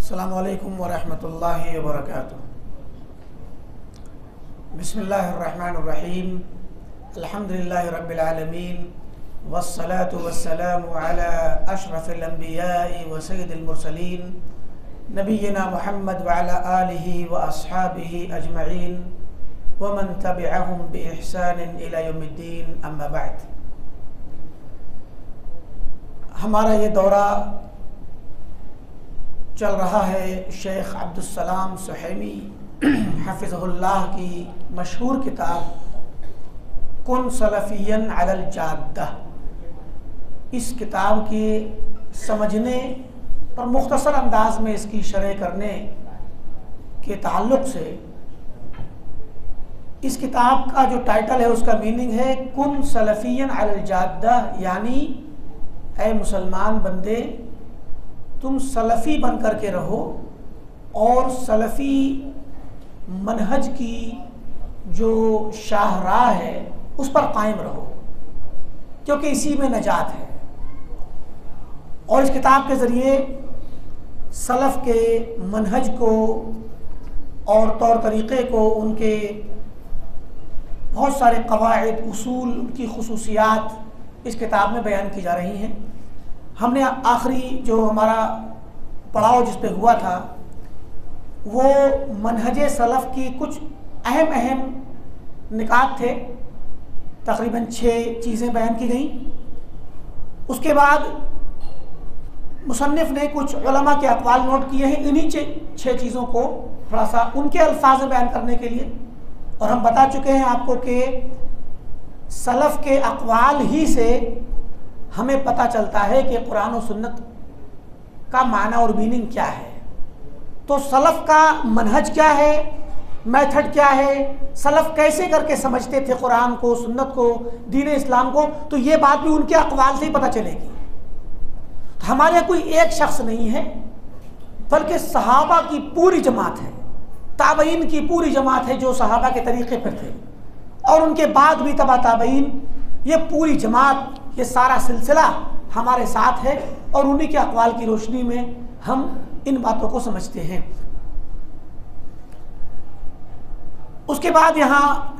अस्सलामु अलैकुम वरहमतुल्लाहि वबरकातुहू। बिस्मिल्लाहिर्रहमानिर्रहीम। अल्हम्दुलिल्लाहि रब्बिल आलमीन वस्सलातु वस्सलामु अला अशरफिल अंबिया'i व सय्यिदिल मुरसलीन नबिय्यिना मुहम्मद व अला आलिहि व अस्हाबिहि अजमईन व मन तबिअहुम बि इहसानिन इला यौमिद्दीन, अम्मा बअद। हमारा ये दौरा चल रहा है शेख अब्दुस्सलाम सुहैमी हफ़िज़हुल्लाह की मशहूर किताब कुन सलफ़ियन अलल जाद्दा। इस किताब के समझने और मुख्तसर अंदाज में इसकी शरह करने के ताल्लुक़ से इस किताब का जो टाइटल है उसका मीनिंग है कुन सलफ़ियन अलल जाद्दा, यानी ऐ मुसलमान बंदे तुम सलफ़ी बन कर के रहो और सलफ़ी मनहज की जो शाहराह है उस पर कायम रहो, क्योंकि इसी में नजात है। और इस किताब के ज़रिए सलफ़ के मनहज को और तौर तरीक़े को, उनके बहुत सारे क़वाइद, उसूल, उनकी खुसूसियात इस किताब में बयान की जा रही हैं। हमने आखिरी जो हमारा पड़ाव जिस पे हुआ था वो मनहजे सलफ़ की कुछ अहम निकात थे, तकरीबन 6 चीज़ें बयान की गई। उसके बाद मुसन्निफ़ ने कुछ उलमा के अक़वाल नोट किए हैं इन्हीं 6 चीज़ों को थोड़ा सा उनके अल्फाज में बयान करने के लिए। और हम बता चुके हैं आपको कि सलफ़ के अक़वाल ही से हमें पता चलता है कि कुरान और सुन्नत का माना और मीनिंग क्या है। तो सलफ़ का मनहज क्या है, मेथड क्या है, सलफ़ कैसे करके समझते थे कुरान को, सुन्नत को, दीन इस्लाम को, तो ये बात भी उनके अक़वाल से ही पता चलेगी। तो हमारे यहाँ कोई एक शख्स नहीं है, बल्कि सहाबा की पूरी जमात है, ताबईन की पूरी जमात है जो सहाबा के तरीक़े पर थे, और उनके बाद भी तबा ताबईन, ये पूरी जमात, ये सारा सिलसिला हमारे साथ है और उन्हीं के अक़वाल की रोशनी में हम इन बातों को समझते हैं। उसके बाद यहाँ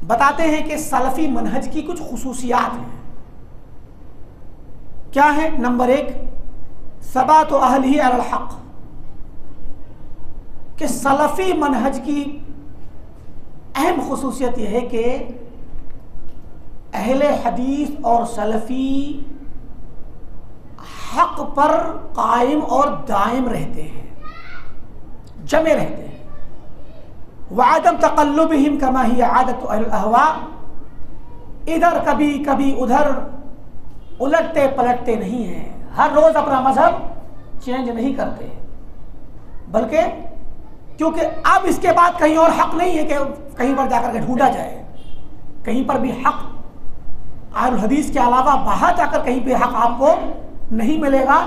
बताते हैं कि सलफ़ी मनहज की कुछ खुसूसियात हैं। क्या है? नंबर 1, सबातु अहलिही अलल हक़, कि सलफ़ी मनहज की अहम खुसूसियत यह है कि अहले हदीस और सलफ़ी हक़ पर कायम और दायम रहते हैं, जमे रहते हैं। वादम तक़ल्लुबिहिम कमा ही आदत अहल अहवा, इधर कभी कभी उधर उलटते पलटते नहीं हैं, हर रोज़ अपना मजहब चेंज नहीं करते, बल्कि क्योंकि अब इसके बाद कहीं और हक़ नहीं है कि कहीं पर जाकर के ढूंढा जाए। कहीं पर भी हक़ अहल हदीस के अलावा बाहर जाकर कहीं पे हक़ आपको नहीं मिलेगा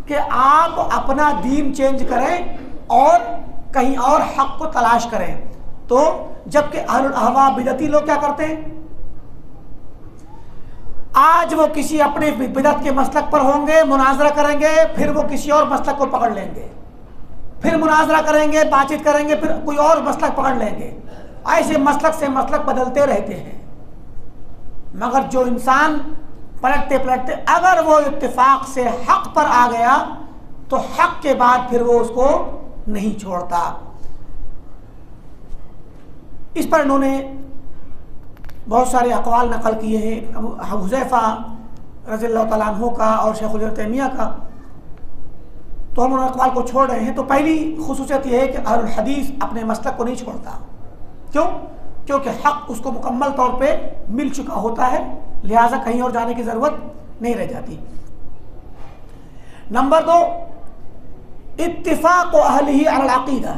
कि आप अपना दीन चेंज करें और कहीं और हक़ को तलाश करें। तो जबकि अहलुल अहवा बिदती लोग क्या करते हैं, आज वो किसी अपने बिदत के मसलक पर होंगे, मुनाजरा करेंगे, फिर वो किसी और मसलक को पकड़ लेंगे, फिर मुनाजरा करेंगे, बातचीत करेंगे, फिर कोई और मसलक पकड़ लेंगे। ऐसे मसलक से मसलक बदलते रहते हैं। मगर जो इंसान पलटते पलटते अगर वो इत्तेफाक से हक़ पर आ गया तो हक़ के बाद फिर वो उसको नहीं छोड़ता। इस पर इन्होंने बहुत सारे अक़वाल नक़ल किए हैं, हुज़ैफ़ा रज़ियल्लाहु तआला अन्हु का और शेख इब्न तैमिया का। तो हम उन अक़वाल को छोड़ रहे हैं। तो पहली खुसूसियत यह है कि अहलुल हदीस अपने मसलक को नहीं छोड़ता। क्यों? क्योंकि हक़ उसको मुकम्मल तौर पे मिल चुका होता है, लिहाजा कहीं और जाने की ज़रूरत नहीं रह जाती। नंबर 2, इत्तिफ़ाक़ अहलिही अलल अक़ीदा,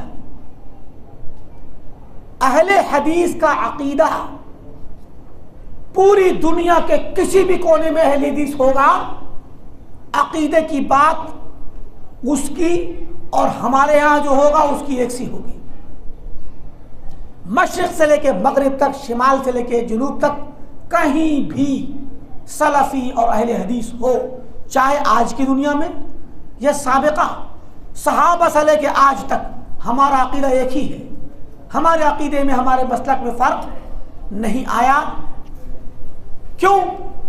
अहले हदीस का अक़ीदा पूरी दुनिया के किसी भी कोने में अहले हदीस होगा, अक़ीदे की बात उसकी और हमारे यहाँ जो होगा उसकी एक सी होगी। मशरिक़ से लेके मगरिब तक, शिमाल से लेके जुनूब तक, कहीं भी सलफ़ी और अहले हदीस हो, चाहे आज की दुनिया में यह साबिका सहाबा से लेके आज तक हमारा अकीदा एक ही है। हमारे अकीदे में, हमारे मसलक में फ़र्क नहीं आया। क्यों?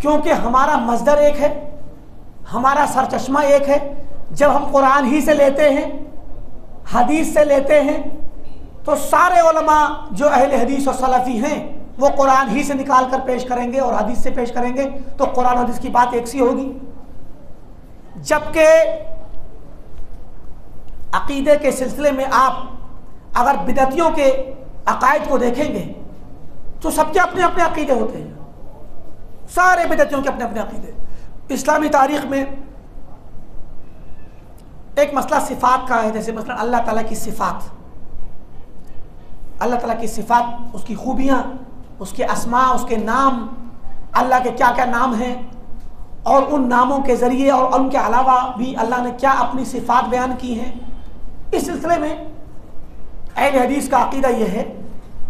क्योंकि हमारा मज़दर एक है, हमारा सरचश्मा एक है। जब हम कुरान ही से लेते हैं, हदीस से लेते हैं, तो सारे उलमा जो अहले हदीस और सलफ़ी हैं वो कुरान ही से निकाल कर पेश करेंगे और हदीस से पेश करेंगे, तो कुरान और हदीस की बात एक सी होगी। जबकि अकीदे के सिलसिले में आप अगर बिदअतियों के अकायद को देखेंगे तो सबके अपने अपने अकीदे होते हैं, सारे बिदअतियों के अपने अपने अकीदे। इस्लामी तारीख़ में एक मसला सिफ़ात का है, जैसे मसला अल्लाह ताला की सिफ़ात, अल्लाह ताला की सिफ़ात, उसकी खूबियाँ, उसके अस्मा, उसके नाम, अल्लाह के क्या क्या नाम हैं और उन नामों के ज़रिए और उनके अलावा भी अल्लाह ने क्या अपनी सिफ़ात बयान की हैं। इस सिलसिले में अहले हदीस का अकीदा यह है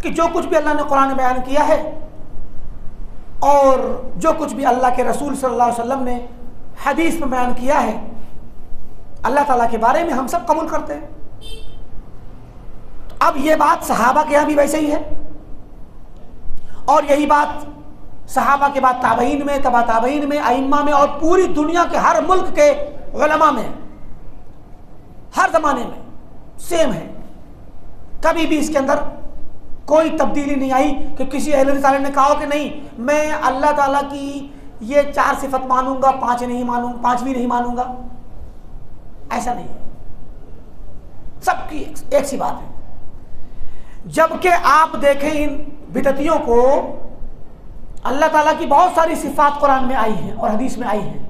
कि जो कुछ भी अल्लाह ने कुरान में बयान किया है और जो कुछ भी अल्लाह के रसूल सल्लल्लाहु अलैहि वसल्लम ने हदीस में बयान किया है अल्लाह ताला के बारे में, हम सब कबूल करते हैं। तो अब ये बात सहाबा के यहाँ भी वैसे ही है और यही बात सहाबा के बाद ताबईन में, तबा ताबईन में, अइम्मा में और पूरी दुनिया के हर मुल्क के उलमा में, हर ज़माने में सेम है। कभी भी इसके अंदर कोई तब्दीली नहीं आई कि किसी अहले हदीस ने कहा कि नहीं मैं अल्लाह ताला की ये 4 सिफत मानूंगा, 5 नहीं मानूंगा, 5वीं नहीं मानूंगा। ऐसा नहीं है, सबकी एक सी बात है। जबकि आप देखें इन बिदअतियों को, अल्लाह ताला की बहुत सारी सिफात कुरान में आई हैं और हदीस में आई हैं।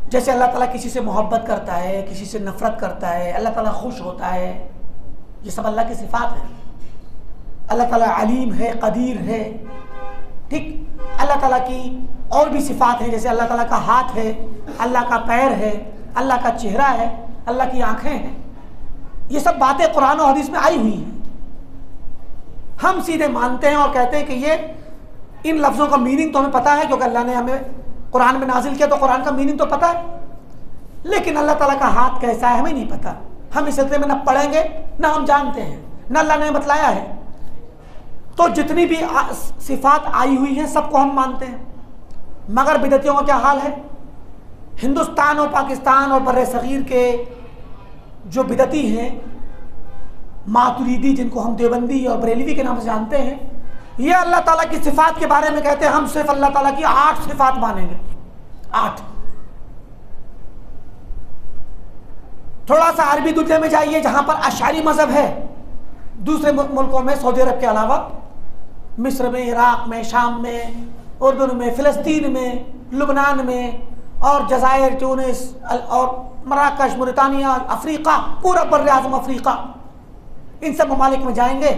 जैसे अल्लाह ताला किसी से मोहब्बत करता है, किसी से नफरत करता है, अल्लाह ताला खुश होता है, ये सब अल्लाह की सिफात है। अल्लाह ताला अलीम है, कदीर है, ठीक। अल्लाह ताला की और भी सिफात है, जैसे अल्लाह ताला का हाथ है, अल्लाह का पैर है, अल्लाह का चेहरा है, अल्लाह की आंखें हैं। ये सब बातें कुरान और हदीस में आई हुई हैं। हम सीधे मानते हैं और कहते हैं कि ये इन लफ्ज़ों का मीनिंग तो हमें पता है क्योंकि अल्लाह ने हमें कुरान में नाजिल किया, तो कुरान का मीनिंग तो पता है, लेकिन अल्लाह ताला का हाथ कैसा है हमें नहीं पता। हम इस सिलसिले में न पढ़ेंगे न हम जानते हैं, न अल्लाह ने बतलाया है। तो जितनी भी सिफात आई हुई है सबको हम मानते हैं। मगर बिदअतियों का क्या हाल है? हिंदुस्तान और पाकिस्तान और बर्रे सगीर के जो बिदअती हैं, मातुरीदी, जिनको हम देवबंदी और बरेलवी के नाम से जानते हैं, ये अल्लाह ताला की सिफात के बारे में कहते हैं हम सिर्फ अल्लाह ताला की 8 सिफात मानेंगे। 8। थोड़ा सा अरबी दुनिया में जाइए जहां पर अशारी मजहब है, दूसरे मुल्कों में, सऊदी अरब के अलावा, मिस्र में, इराक में, शाम में, उर्दू में, फ़िलिस्तीन में, लुबनान में और जज़ायर, ट्यूनिस और मराकश, मुरितानिया, अफ्रीका, पूरा बर्रे आज़म अफ्रीका, इन सब ममालिक में जाएंगे,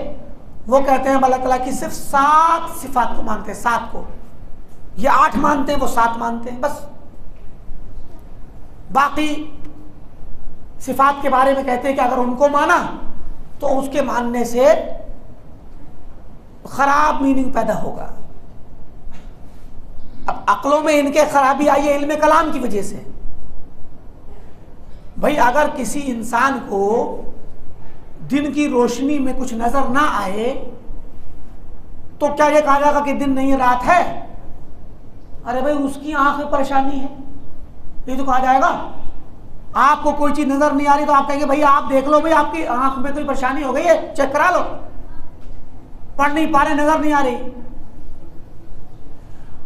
वो कहते हैं अल्लाह ताला की सिर्फ 7 सिफात को मानते हैं। 7 को, ये 8 मानते हैं, वो 7 मानते हैं, बस। बाकी सिफात के बारे में कहते हैं कि अगर उनको माना तो उसके मानने से खराब मीनिंग पैदा होगा। अब अक्लों में इनके खराबी आई है इल्म कलाम की वजह से। भाई अगर किसी इंसान को दिन की रोशनी में कुछ नजर ना आए तो क्या ये कहा जाएगा कि दिन नहीं रात है? अरे भाई उसकी आंख में परेशानी है, ये तो कहा जाएगा। आपको कोई चीज नजर नहीं आ रही तो आप कहेंगे भाई आप देख लो, भाई आपकी आंख में कोई परेशानी हो गई है, चेक करा लो, पढ़ नहीं पा रहे, नजर नहीं आ रही।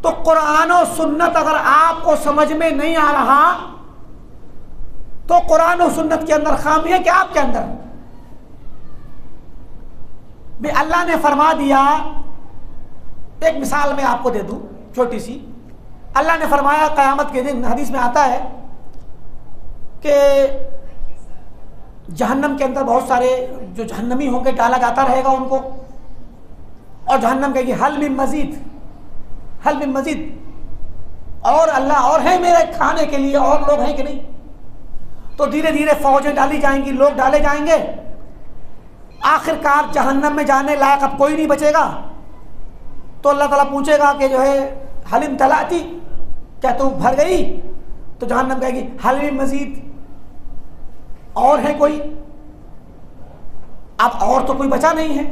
तो कुरान और सुन्नत अगर आपको समझ में नहीं आ रहा तो कुरान और सुन्नत के अंदर खामी है कि आपके अंदर? भी अल्लाह ने फरमा दिया, एक मिसाल मैं आपको दे दूं छोटी सी। अल्लाह ने फरमाया क़यामत के दिन, हदीस में आता है कि जहन्नम के अंदर बहुत सारे जो जहन्नमी होंगे डाला जाता रहेगा उनको, और जहन्नम कहेगी हल मिन मजीद, हल मिन मजीद, और अल्लाह और है मेरे खाने के लिए, और लोग हैं कि नहीं? तो धीरे धीरे फौजें डाली जाएंगी, लोग डाले जाएंगे, आखिरकार जहन्नम में जाने लायक अब कोई नहीं बचेगा। तो अल्लाह ताला पूछेगा कि जो है हलिम तलाती, क्या तू भर गई? तो जहन्नम कहेगी हल मिन मजीद, और है कोई? अब और तो कोई बचा नहीं है।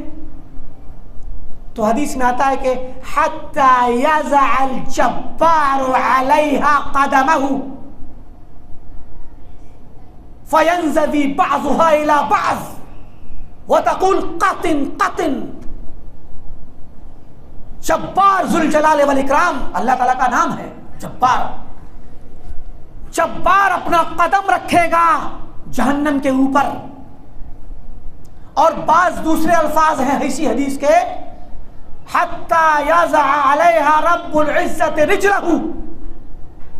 तो हदीस में आता है कि हत्ता यज़अल जब्बारु अलैहा क़दमहु फयंज़वी बअज़ुहा इला बअज़ व तक़ूल क़तिन क़तिन। जब्बार ज़ुल जलाल वल इकराम अल्लाह ताला का नाम है जब्बार। जब्बार अपना कदम रखेगा जहन्नम के ऊपर। और बाज दूसरे अल्फाज हैं इसी हदीस के, हत्ता यज़अ अलैहा रब्बुल इज़्ज़त रिजलहु।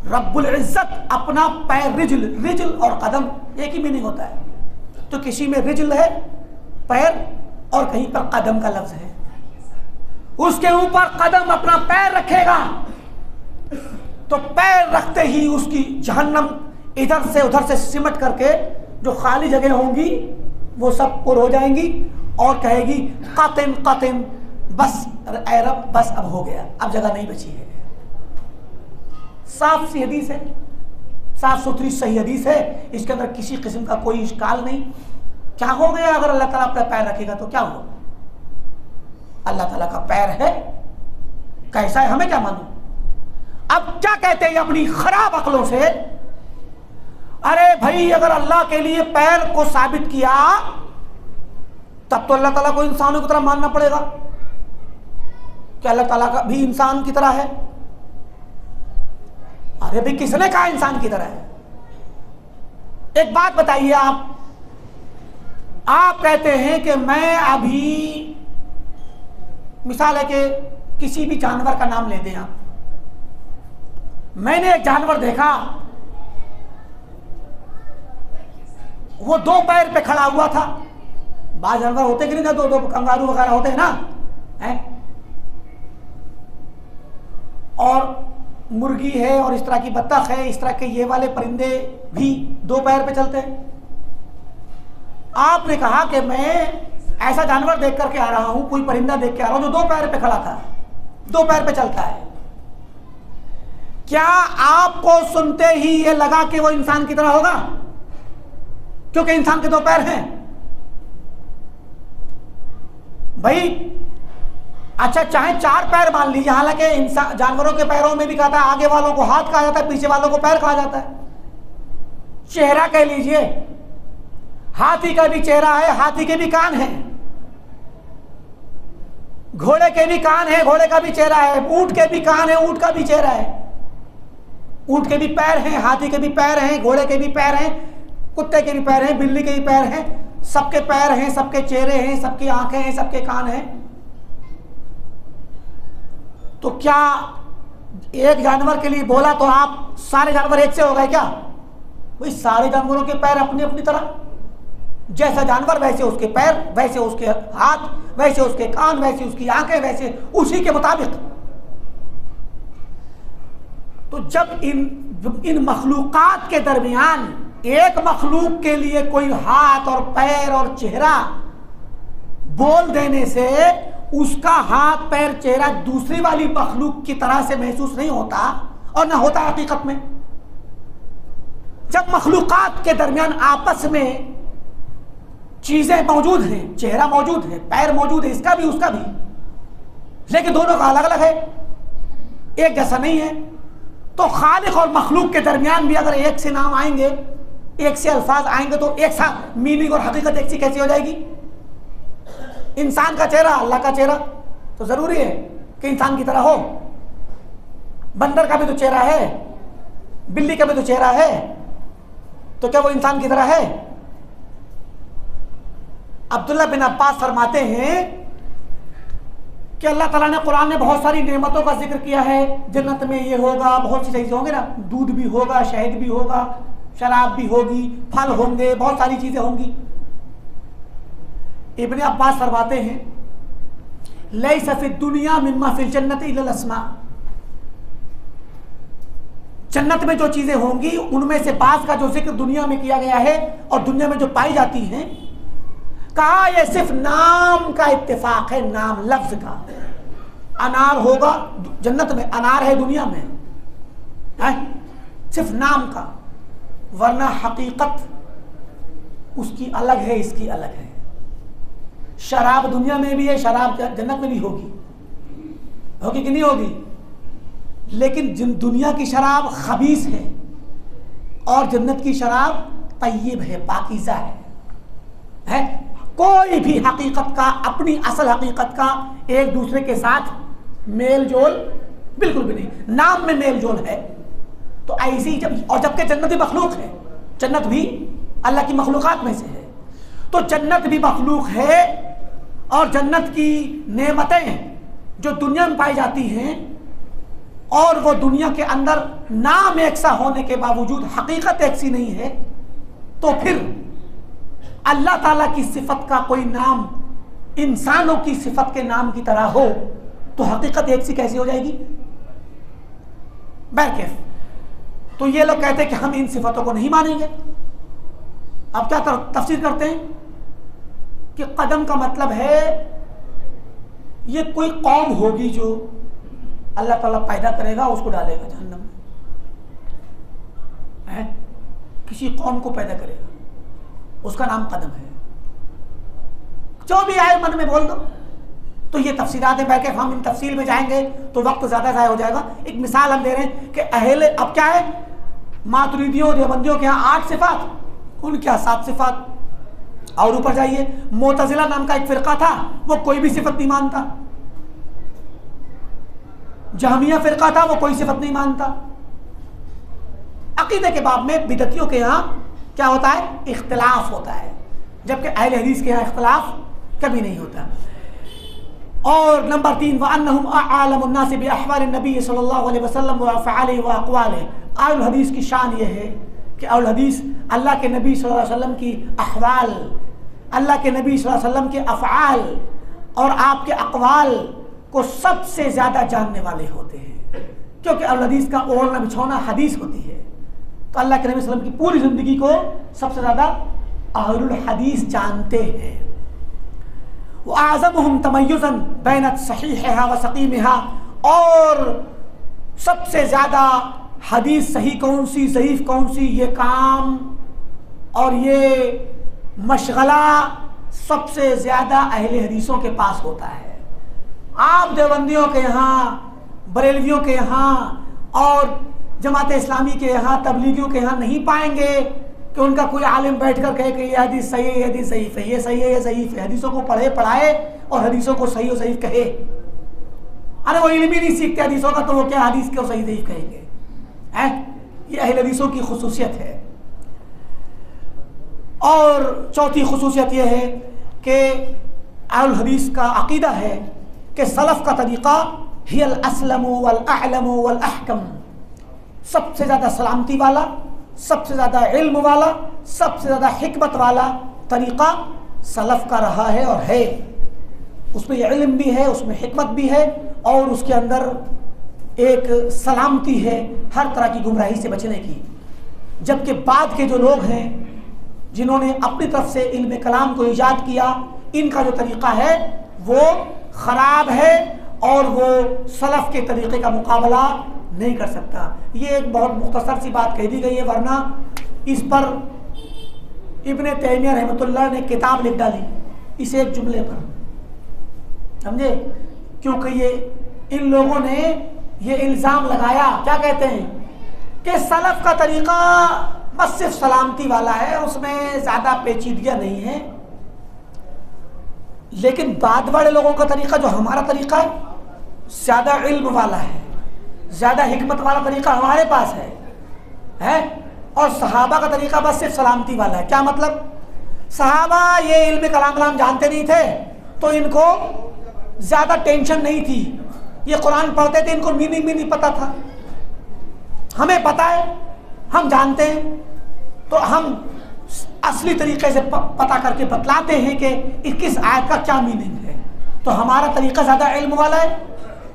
रब्बुल इज़्ज़त अपना पैर, रिजल और कदम एक ही मीनिंग होता है। तो किसी में रिजल है पैर और कहीं पर कदम का लफ्ज है। उसके ऊपर कदम अपना पैर रखेगा तो पैर रखते ही उसकी जहन्नम इधर से उधर से सिमट करके जो खाली जगह होंगी वो सब पुर हो जाएंगी और कहेगी क़तिन क़तिन, बस ऐ रब बस अब हो गया, अब जगह नहीं बची है। साफ सी हदीस है, साफ सुथरी सही हदीस है, इसके अंदर किसी किस्म का कोई इश्काल नहीं। क्या हो गया अगर अल्लाह ताला अपना पैर रखेगा तो क्या हो? अल्लाह ताला का पैर है, कैसा है हमें क्या मालूम। अब क्या कहते हैं अपनी खराब अक्लों से, अरे भाई अगर अल्लाह के लिए पैर को साबित किया तब तो अल्लाह ताला को इंसानों की तरह मानना पड़ेगा कि अल्लाह ताला का भी इंसान की तरह है। अरे भाई किसने कहा इंसान की तरह है? एक बात बताइए, आप कहते हैं कि मैं अभी, मिसाल है कि किसी भी जानवर का नाम ले दें आप, मैंने एक जानवर देखा वो दो पैर पे खड़ा हुआ था। बाज जानवर होते कि नहीं ना, दो कंगारू वगैरह होते हैं ना, है? और मुर्गी है और इस तरह की बत्तख है, इस तरह के ये वाले परिंदे भी दो पैर पे चलते हैं। आपने कहा कि मैं ऐसा जानवर देख करके आ रहा हूं, कोई परिंदा देख के आ रहा हूं जो दो पैर पे खड़ा था, दो पैर पे चलता है। क्या आपको सुनते ही ये लगा कि वो इंसान की तरह होगा क्योंकि इंसान के दो पैर हैं? भाई अच्छा चाहे चार पैर मान लीजिए, हालांकि इंसान जानवरों के पैरों में भी कहा था, आगे वालों को हाथ कहा जाता है, पीछे वालों को पैर कहा जाता है। चेहरा कह लीजिए, हाथी का भी चेहरा है, हाथी के भी कान है, घोड़े के भी कान है, घोड़े का भी चेहरा है, ऊंट के भी कान है, ऊंट का भी चेहरा है, ऊंट के भी पैर हैं, हाथी के भी पैर हैं, घोड़े के भी पैर हैं, कुत्ते के भी पैर हैं, बिल्ली के भी पैर हैं, सबके पैर हैं, सबके चेहरे हैं, सबकी आंखें हैं, सबके कान हैं। तो क्या एक जानवर के लिए बोला तो आप सारे जानवर एक से हो गए क्या? भाई सारे जानवरों के पैर अपनी अपनी तरह, जैसा जानवर वैसे उसके पैर, वैसे उसके हाथ, वैसे उसके कान, वैसे उसकी आंखें, वैसे उसी के मुताबिक। तो जब इन मखलूकात के दरमियान एक मखलूक के लिए कोई हाथ और पैर और चेहरा बोल देने से उसका हाथ पैर चेहरा दूसरी वाली मखलूक की तरह से महसूस नहीं होता और ना होता हकीकत में। जब मखलूकात के दरमियान आपस में चीजें मौजूद हैं, चेहरा मौजूद है, पैर मौजूद है, इसका भी उसका भी, लेकिन दोनों का अलग अलग है, एक जैसा नहीं है। तो खालिक और मखलूक के दरमियान भी अगर एक से नाम आएंगे, एक से अल्फाज आएंगे तो एक साथ मीनिंग और हकीकत एक सी कैसी हो जाएगी? इंसान का चेहरा अल्लाह का चेहरा, तो जरूरी है कि इंसान की तरह हो। बंदर का भी तो चेहरा है, बिल्ली का भी तो चेहरा है, तो क्या वो इंसान की तरह है? अब्दुल्लाह बिन अब्बास फरमाते हैं कि अल्लाह ताला ने कुरान में बहुत सारी नेमतों का जिक्र किया है, जन्नत में ये होगा, बहुत सी चीजें होंगी ना, दूध भी होगा, शहद भी होगा, शराब भी होगी, फल होंगे, बहुत सारी चीजें होंगी। इब्ने अब्बास फरमाते हैं लैसा फिद दुनिया मिम्मा फिल जन्नति इल्लल अस्मा, जन्नत में जो चीजें होंगी उनमें से बाज का जो जिक्र दुनिया में किया गया है और दुनिया में जो पाई जाती हैं, कहा यह सिर्फ नाम का इत्तेफाक है, नाम लफ्ज का। अनार होगा जन्नत में, अनार है दुनिया में, है? सिर्फ नाम का, वरना हकीकत उसकी अलग है, इसकी अलग है। शराब दुनिया में भी है, शराब जन्नत में भी होगी, होगी कि नहीं होगी? लेकिन दुनिया की शराब खबीस है और जन्नत की शराब तय्यब है, पाकीज़ा है? कोई भी हकीकत का, अपनी असल हकीकत का एक दूसरे के साथ मेल जोल बिल्कुल भी नहीं। नाम में मेल जोल है तो ऐसी जबकि जन्नत भी मखलूक है, जन्नत भी अल्लाह की मखलूकात में से है, तो जन्नत भी मखलूक है और जन्नत की नेमतें जो दुनिया में पाई जाती हैं और वो दुनिया के अंदर नाम एक सा होने के बावजूद हकीकत एक सी नहीं है, तो फिर अल्लाह ताला की सिफत का कोई नाम इंसानों की सिफत के नाम की तरह हो तो हकीकत एक सी कैसी हो जाएगी? बैरकेफ। तो ये लोग कहते हैं कि हम इन सिफतों को नहीं मानेंगे। अब क्या तफसीर करते हैं कि कदम का मतलब है ये कोई कौम होगी जो अल्लाह ताला पैदा करेगा, उसको डालेगा जहन्नम में। किसी कौम को पैदा करेगा, उसका नाम कदम है। जो भी आए मन में बोल दो। तो ये तफसीलात है, बैठे हम इन तफसील में जाएंगे तो वक्त ज़्यादा ज़ाया हो जाएगा। एक मिसाल हम दे रहे हैं कि अहले, अब क्या है, मातुरीदियों देवबंदियों के यहाँ 8 सिफात, उनके यहाँ 7 सिफात। और ऊपर जाइए, मोतजिला नाम का एक फिरका था, वो कोई भी सिफत नहीं मानता। जहमिया फिरका था, वो कोई सिफत नहीं मानता। अकीदे के बाब में बिदतियों के यहाँ क्या होता है? इख्तिलाफ होता है, जबकि अहले हदीस के यहाँ इख्तिलाफ कभी नहीं होता। और नंबर 3, वअन्नहुम अअलमुन नास बिअहवालिन नबी सल्लल्लाहु अलैहि वसल्लम व अफ़आलिहि व अक़वालिहि। अहलुल हदीस की शान यह है कि अहलुल हदीस अल्लाह के नबी सल्लल्लाहु अलैहि वसल्लम की अहवाल, अल्लाह के नबी सल्लल्लाहु अलैहि वसल्लम के अफ़आल और आपके अक़वाल को सबसे ज़्यादा जानने वाले होते हैं, क्योंकि अहलुल हदीस का ओढ़ना बिछौना हदीस होती है। तो अल्लाह के नबी सल्लल्लाहु अलैहि वसल्लम की पूरी ज़िंदगी को सबसे ज़्यादा अहलुल हदीस जानते हैं। वअअज़मुहुम तमय्युज़न बैन सहीहिहा व सक़ीमिहा, और सबसे ज़्यादा हदीस सही कौन सी, ज़ईफ़ कौन सी, ये काम और ये मशगला सबसे ज़्यादा अहले हदीसों के पास होता है। आप देवबंदियों के यहाँ, बरेलवियों के यहाँ और जमात इस्लामी के यहाँ, तबलीगियों के यहाँ नहीं पाएंगे कि उनका कोई आलिम बैठ कर कहे कि ये हदीस सही है, ये हदीस ज़ईफ़ है, ये सही है, ये ज़ईफ़ है। हदीसों को पढ़े पढ़ाए और हदीसों को सही और ज़ईफ़ कहे। अरे वो इल्म ही नहीं सीखते हदीसों का, तो वो क्या हदीस को सही ज़ईफ़ कहेंगे? ये अहले हदीसों की खुसूसियत है। और चौथी खुसूसियत यह है कि अहलुल हदीस का अक़ीदा है कि सलफ़ का तरीक़ा हियल अस्लमु वल अअलमु वल अहकम, सबसे ज़्यादा सलामती वाला, सबसे ज़्यादा इल्म वाला, सबसे ज़्यादा हिकमत वाला तरीक़ा सलफ़ का रहा है और है। उसमें इल्म भी है, उसमें हिकमत भी है और उसके अंदर एक सलामती है हर तरह की गुमराही से बचने की। जबकि बाद के जो लोग हैं जिन्होंने अपनी तरफ से इल्म कलाम को ईजाद किया, इनका जो तरीक़ा है वो ख़राब है और वो सलफ़ के तरीक़े का मुकाबला नहीं कर सकता। ये एक बहुत मुख्तसर सी बात कह दी गई है, वरना इस पर इब्ने तैमिया रहमतुल्लाह ने किताब लिख डाली इस एक जुमले पर, समझे? क्योंकि ये इन लोगों ने ये इल्ज़ाम लगाया, क्या कहते हैं, कि सलफ़ का तरीक़ा बस सिर्फ सलामती वाला है, उसमें ज़्यादा पेचीदगियाँ नहीं है। लेकिन बाद वाले लोगों का तरीक़ा, जो हमारा तरीक़ा है, ज़्यादा इल्म वाला है, ज़्यादा हिकमत वाला तरीक़ा हमारे पास है। और सहाबा का तरीक़ा बस सिर्फ सलामती वाला है। क्या मतलब? सहाबा ये इल्म कलाम जानते नहीं थे तो इनको ज़्यादा टेंशन नहीं थी, ये कुरान पढ़ते थे, इनको मीनिंग भी नहीं पता था। हमें पता है, हम जानते हैं, तो हम असली तरीके से पता करके बतलाते हैं कि किस आयत का क्या मीनिंग है। तो हमारा तरीक़ा ज़्यादा इल्म वाला है।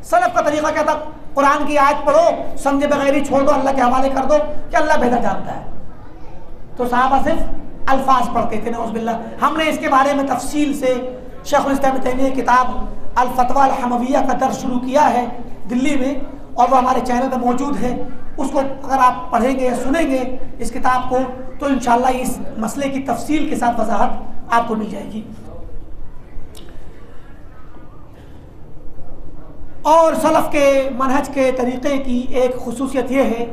सलफ़ का तरीक़ा क्या था? कुरान की आयत पढ़ो, समझे बगैर ही छोड़ दो, अल्लाह के हवाले कर दो कि अल्लाह बेहतर जानता है। तो साहबा सिर्फ अल्फाज पढ़ते थे, नऊज़ बिल्लाह। हमने इसके बारे में तफसील से शेखुल इस्लाम इब्न तैमिया की किताब अल फतवा अल हमविया का दर्स शुरू किया है दिल्ली में, और वो हमारे चैनल पर मौजूद है। उसको अगर आप पढ़ेंगे या सुनेंगे इस किताब को तो इंशाअल्लाह इस मसले की तफसील के साथ वजाहत आपको मिल जाएगी। और सलफ़ के मनहज के तरीक़े की एक खुसूसियत यह है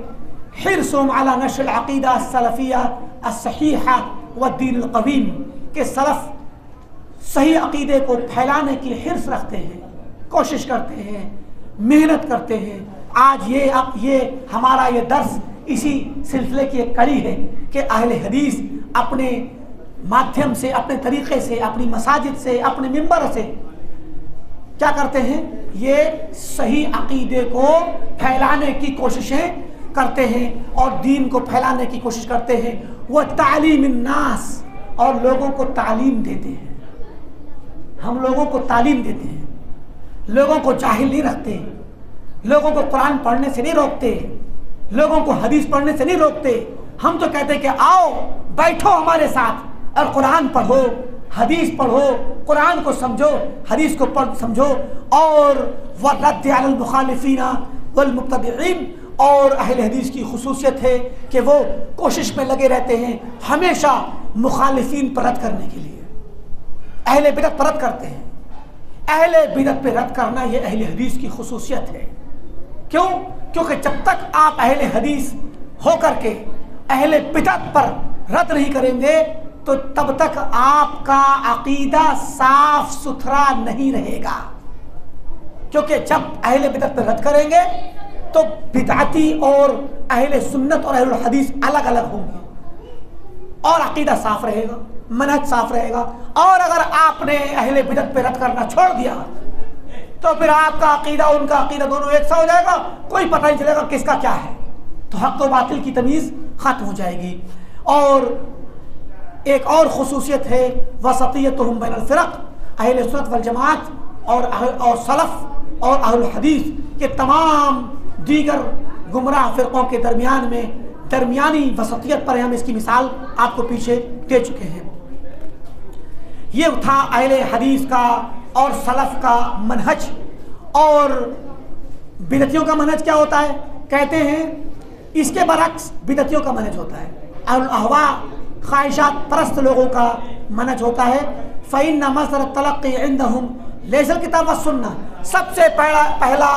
हिर्सुम अला नश्र अक़ीदा अस्सलफ़िया अस्सहीहा व दीन अल-क़वीम के सलफ़ सही अक़ीदे को फैलाने की हिर्स रखते हैं, कोशिश करते हैं, मेहनत करते हैं। आज ये हमारा ये दर्स इसी सिलसिले की एक कड़ी है कि अहले हदीस अपने माध्यम से, अपने तरीक़े से, अपनी मसाजिद से, अपने मिंबर से क्या करते हैं, ये सही अक़ीदे को फैलाने की कोशिशें करते हैं और दीन को फैलाने की कोशिश करते हैं। वह तालीम नास, और लोगों को तालीम देते हैं। हम लोगों को तालीम देते हैं, लोगों को जाहिल नहीं रखते, लोगों को कुरान पढ़ने से नहीं रोकते, लोगों को हदीस पढ़ने से नहीं रोकते। हम तो कहते हैं कि आओ बैठो हमारे साथ और कुरान पढ़ो, हदीस पढ़ो, कुरान को समझो, हदीस को पढ़ समझो। और वरद्द अलल मुखालिफीना वल मुब्तदिईन, और अहले हदीस की खुसूसियत है कि वो कोशिश में लगे रहते हैं हमेशा मुखालिफीन पर रद्द करने के लिए। अहले बिदअत पर रद्द करते हैं। अहले बिदअत पे रद्द करना ये अहले हदीस की खुसूसियत है। क्यों? क्योंकि जब तक आप अहले हदीस होकर के अहले बिदअत पर रद्द नहीं करेंगे तो तब तक आपका अकीदा साफ सुथरा नहीं रहेगा। क्योंकि जब अहले बिदअत पर रद्द करेंगे तो बिदअती और अहले सुन्नत और अहले हदीस अलग अलग होंगे और अकीदा साफ रहेगा, मनहज साफ रहेगा। और अगर आपने अहले बिदअत पे रद्द करना छोड़ दिया तो फिर आपका अकीदा उनका अकीदा दोनों एक सा हो जाएगा, कोई पता नहीं चलेगा किसका क्या है। तो हक़ व बातिल की तमीज़ ख़त्म हो जाएगी। और एक और खुसूसियत है वसतियतुहुम बैनल फ़िरक़, अहले सुन्नत वल जमात और सलफ़ और अहले हदीस के तमाम दीगर गुमराह फ़िरक़ों के दरमियान में दरमियानी वसतियत पर हम इसकी मिसाल आपको पीछे दे चुके हैं। ये था अहले हदीस का और सलफ़ का मनहज। और बिदअतियों का मनहज क्या होता है? कहते हैं इसके बरक्स बिदअतियों का मनहज होता है। अहलुल अहवा ख्वाहिशात परस्त लोगों का मनहज होता है। फ़इन्न मसदर तलक़्क़ी इंदहुम लैसल किताब व सुन्ना। सबसे पहला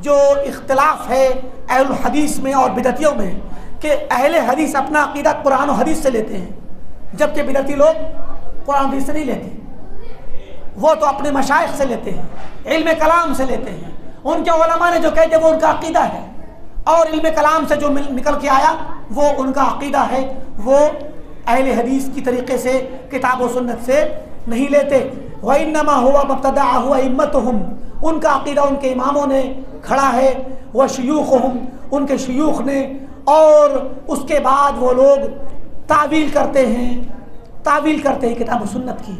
जो इख्तिलाफ है अहलुल हदीस में और बिदअतियों में कि अहले हदीस अपना अक़ीदा कुरान और हदीस से लेते हैं, जबकि बिदअती लोग कुरान हदीस से नहीं लेते। वो तो अपने मशाइख से लेते हैं, इल्म कलाम से लेते हैं। उनके उलमा ने जो कहते हैं वो उनका अक़ीदा है, और इल्म कलाम से जो निकल के आया वो उनका अक़ीदा है। वो अहले हदीस की तरीक़े से किताब व सुन्नत से नहीं लेते। व इन्नमा हुवा मब्तदअहु अइम्मतुहुम, उनका अक़ीदा उनके इमामों ने खड़ा है। व शयूख़ुहुम, उनके शयूख़ ने। और उसके बाद वो लोग तावील करते हैं किताब व सुन्नत की,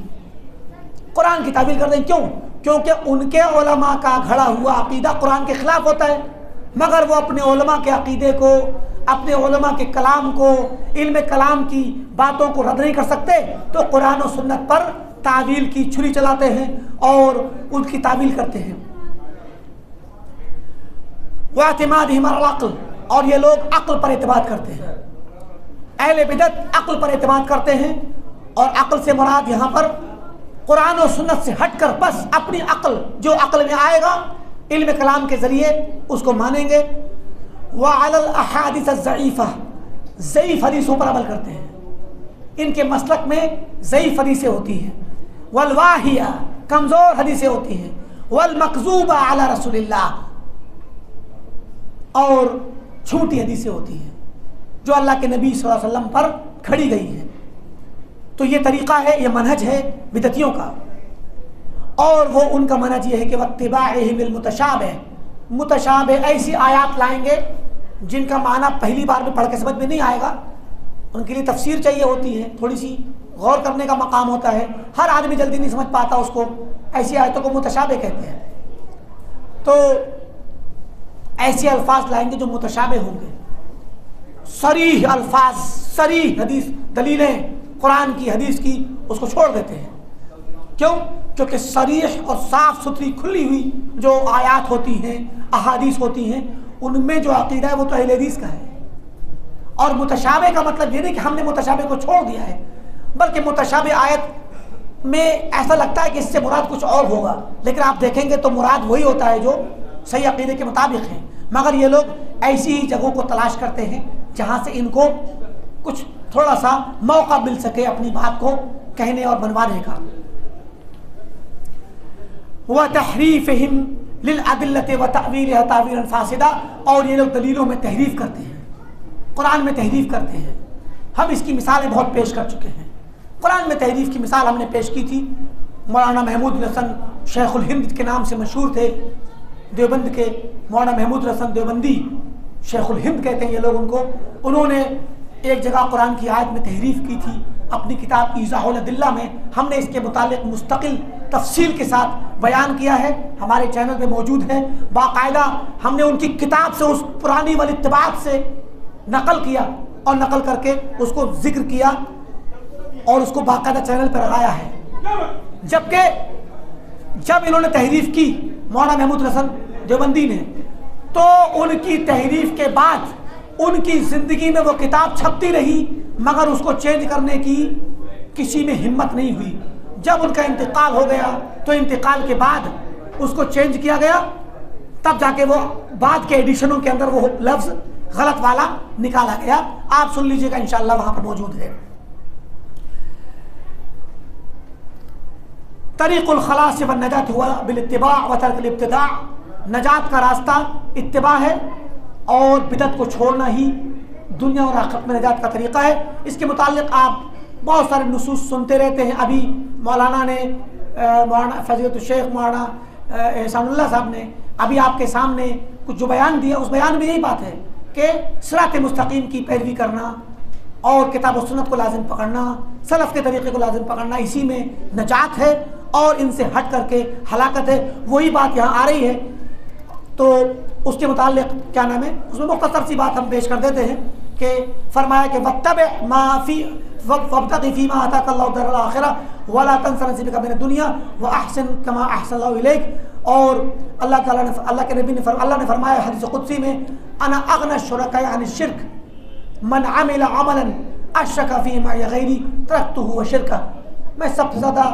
कुरान की तावील करते हैं। क्यों? क्योंकि उनके उलमा का घड़ा हुआ अक़ीदा कुरान के ख़िलाफ़ होता है, मगर वो अपने उलमा के अक़ीदे को, अपने उलमा के कलाम को, इल्म कलाम की बातों को रद्द नहीं कर सकते, तो कुरान और सुन्नत पर तावील की छुरी चलाते हैं और उनकी तावील करते हैं। वअतिमादिहिम अलल अक़्ल, और ये लोग अक़्ल पर एतमाद करते हैं। अहले बिदअत अक़्ल पर एतमाद करते हैं, और अक़्ल से मुराद यहाँ पर कुरान और सुन्नत से हटकर बस अपनी अक़्ल, जो अक़्ल में आएगा इल्म कलाम के ज़रिए उसको मानेंगे। व अलल अहादीस ज़ईफ़ा, ज़ईफ़ हदीसों पर अमल करते हैं। इनके मसलक में ज़ईफ़ हदीसें होती हैं। वल वाहिया, कमज़ोर हदीसें होती हैं। वल मकज़ूबा अला रसूलिल्लाह, और झूठी हदीसें होती हैं जो अल्लाह के नबी सल्लल्लाहु अलैहि वसल्लम पर खड़ी गई हैं। तो ये तरीक़ा है, ये मनहज है बिदअतियों का। और वो उनका मनहज ये है कि वत्तिबाइहिम बिल मुतशाबिह, मुतशाबिह ऐसी आयात लाएंगे जिनका माना पहली बार में पढ़ के समझ में नहीं आएगा, उनके लिए तफसीर चाहिए होती है, थोड़ी सी गौर करने का मकाम होता है। हर आदमी जल्दी नहीं समझ पाता उसको, ऐसी आयतों को मुतशाबिह कहते हैं। तो ऐसे अल्फाज लाएंगे जो मुतशाबिह होंगे, सरीह अल्फाज, सरीह हदीस, दलीलें कुरान की हदीस की उसको छोड़ देते हैं। क्यों? क्योंकि सरीह और साफ़ सुथरी खुली हुई जो आयात होती हैं, अहादीस होती हैं, उनमें जो अकीदा है वो तो अहले हदीस का है। और मुतशाबे का मतलब ये नहीं कि हमने मुतशाबे को छोड़ दिया है, बल्कि मुतशाबे आयत में ऐसा लगता है कि इससे मुराद कुछ और होगा, लेकिन आप देखेंगे तो मुराद वही होता है जो सही अकीदे के मुताबिक है। मगर ये लोग ऐसी जगहों को तलाश करते हैं जहाँ से इनको कुछ थोड़ा सा मौका मिल सके अपनी बात को कहने और बनवाने का। व तहरीफ़हिम लिल अदिल्लति व तअवीलिहा तावीलन फासिदा, और ये लोग दलीलों में तहरीफ करते हैं, कुरान में तहरीफ करते हैं। हम इसकी मिसालें बहुत पेश कर चुके हैं। कुरान में तहरीफ की मिसाल हमने पेश की थी। मौलाना महमूद हसन शेखुल हिंद के नाम से मशहूर थे, देवबंद के मौलाना महमूद हसन देवबंदी, शेखुल हिंद कहते हैं ये लोग उनको। उन्होंने एक जगह कुरान की आयत में तहरीफ की थी अपनी किताब ईज़ाहुल अदिल्ला में। हमने इसके मुतालिक मुस्तकिल तफसील के साथ बयान किया है, हमारे चैनल पे मौजूद है। बाकायदा हमने उनकी किताब से उस पुरानी वाली इत्तिबात से नकल किया और नकल करके उसको जिक्र किया और उसको बाकायदा चैनल पर लगाया है। जबकि जब इन्होंने तहरीफ की मौलाना महमूद हसन देवबंदी ने, तो उनकी तहरीफ के बाद उनकी ज़िंदगी में वो किताब छपती रही, मगर उसको चेंज करने की किसी में हिम्मत नहीं हुई। जब उनका इंतकाल हो गया तो इंतकाल के बाद उसको चेंज किया गया, तब जाके वो बाद के एडिशनों के अंदर वो लफ्ज़ गलत वाला निकाला गया। आप सुन लीजिएगा, इंशाअल्लाह वहाँ पर मौजूद है। तरीक़ुल खलास व नजात हुआ बिल इत्तिबा व तर्कुल इब्तिदा, नजात का रास्ता इत्तिबा है और बिदअत को छोड़ना ही दुनिया और आखिरत में नजात का तरीक़ा है। इसके मुताल्लिक़ आप बहुत सारे नुसूस सुनते रहते हैं। अभी मौलाना ने मौलाना फजीलतुल शेख मौलाना एहसानुल्लाह साहब ने अभी आपके सामने कुछ जो बयान दिया, उस बयान में यही बात है कि सिरात मुस्तकीम की पैरवी करना और किताब और सुन्नत को लाजिम पकड़ना, सलफ़ के तरीक़े को लाजिम पकड़ना, इसी में नजात है और इनसे हट करके हलाकत है। वही बात यहाँ आ रही है। तो उसके मुताल्लिक़ क्या नाम है, उसमें मुख्तसर सी बात हम पेश कर देते हैं कि फरमाया कि वत्तबि माफ़ी वब्तग़ि फ़ीमा आताकल्लाहु दरल आखिरह वला तंस नसीबक मिनद दुनिया व अहसिन कमा अहसनल्लाहु इलैक। और अल्लाह ताला ने, अल्लाह के नबी ने अल्लाह ने फरमाया हदीस कुदसी में, अना अग़ना शुरकाए अन शिर्क मन अमिल अमलन अशरका फ़ीही मअई गैरी तरक्तुहु व शिरका। मैं सबसे ज़्यादा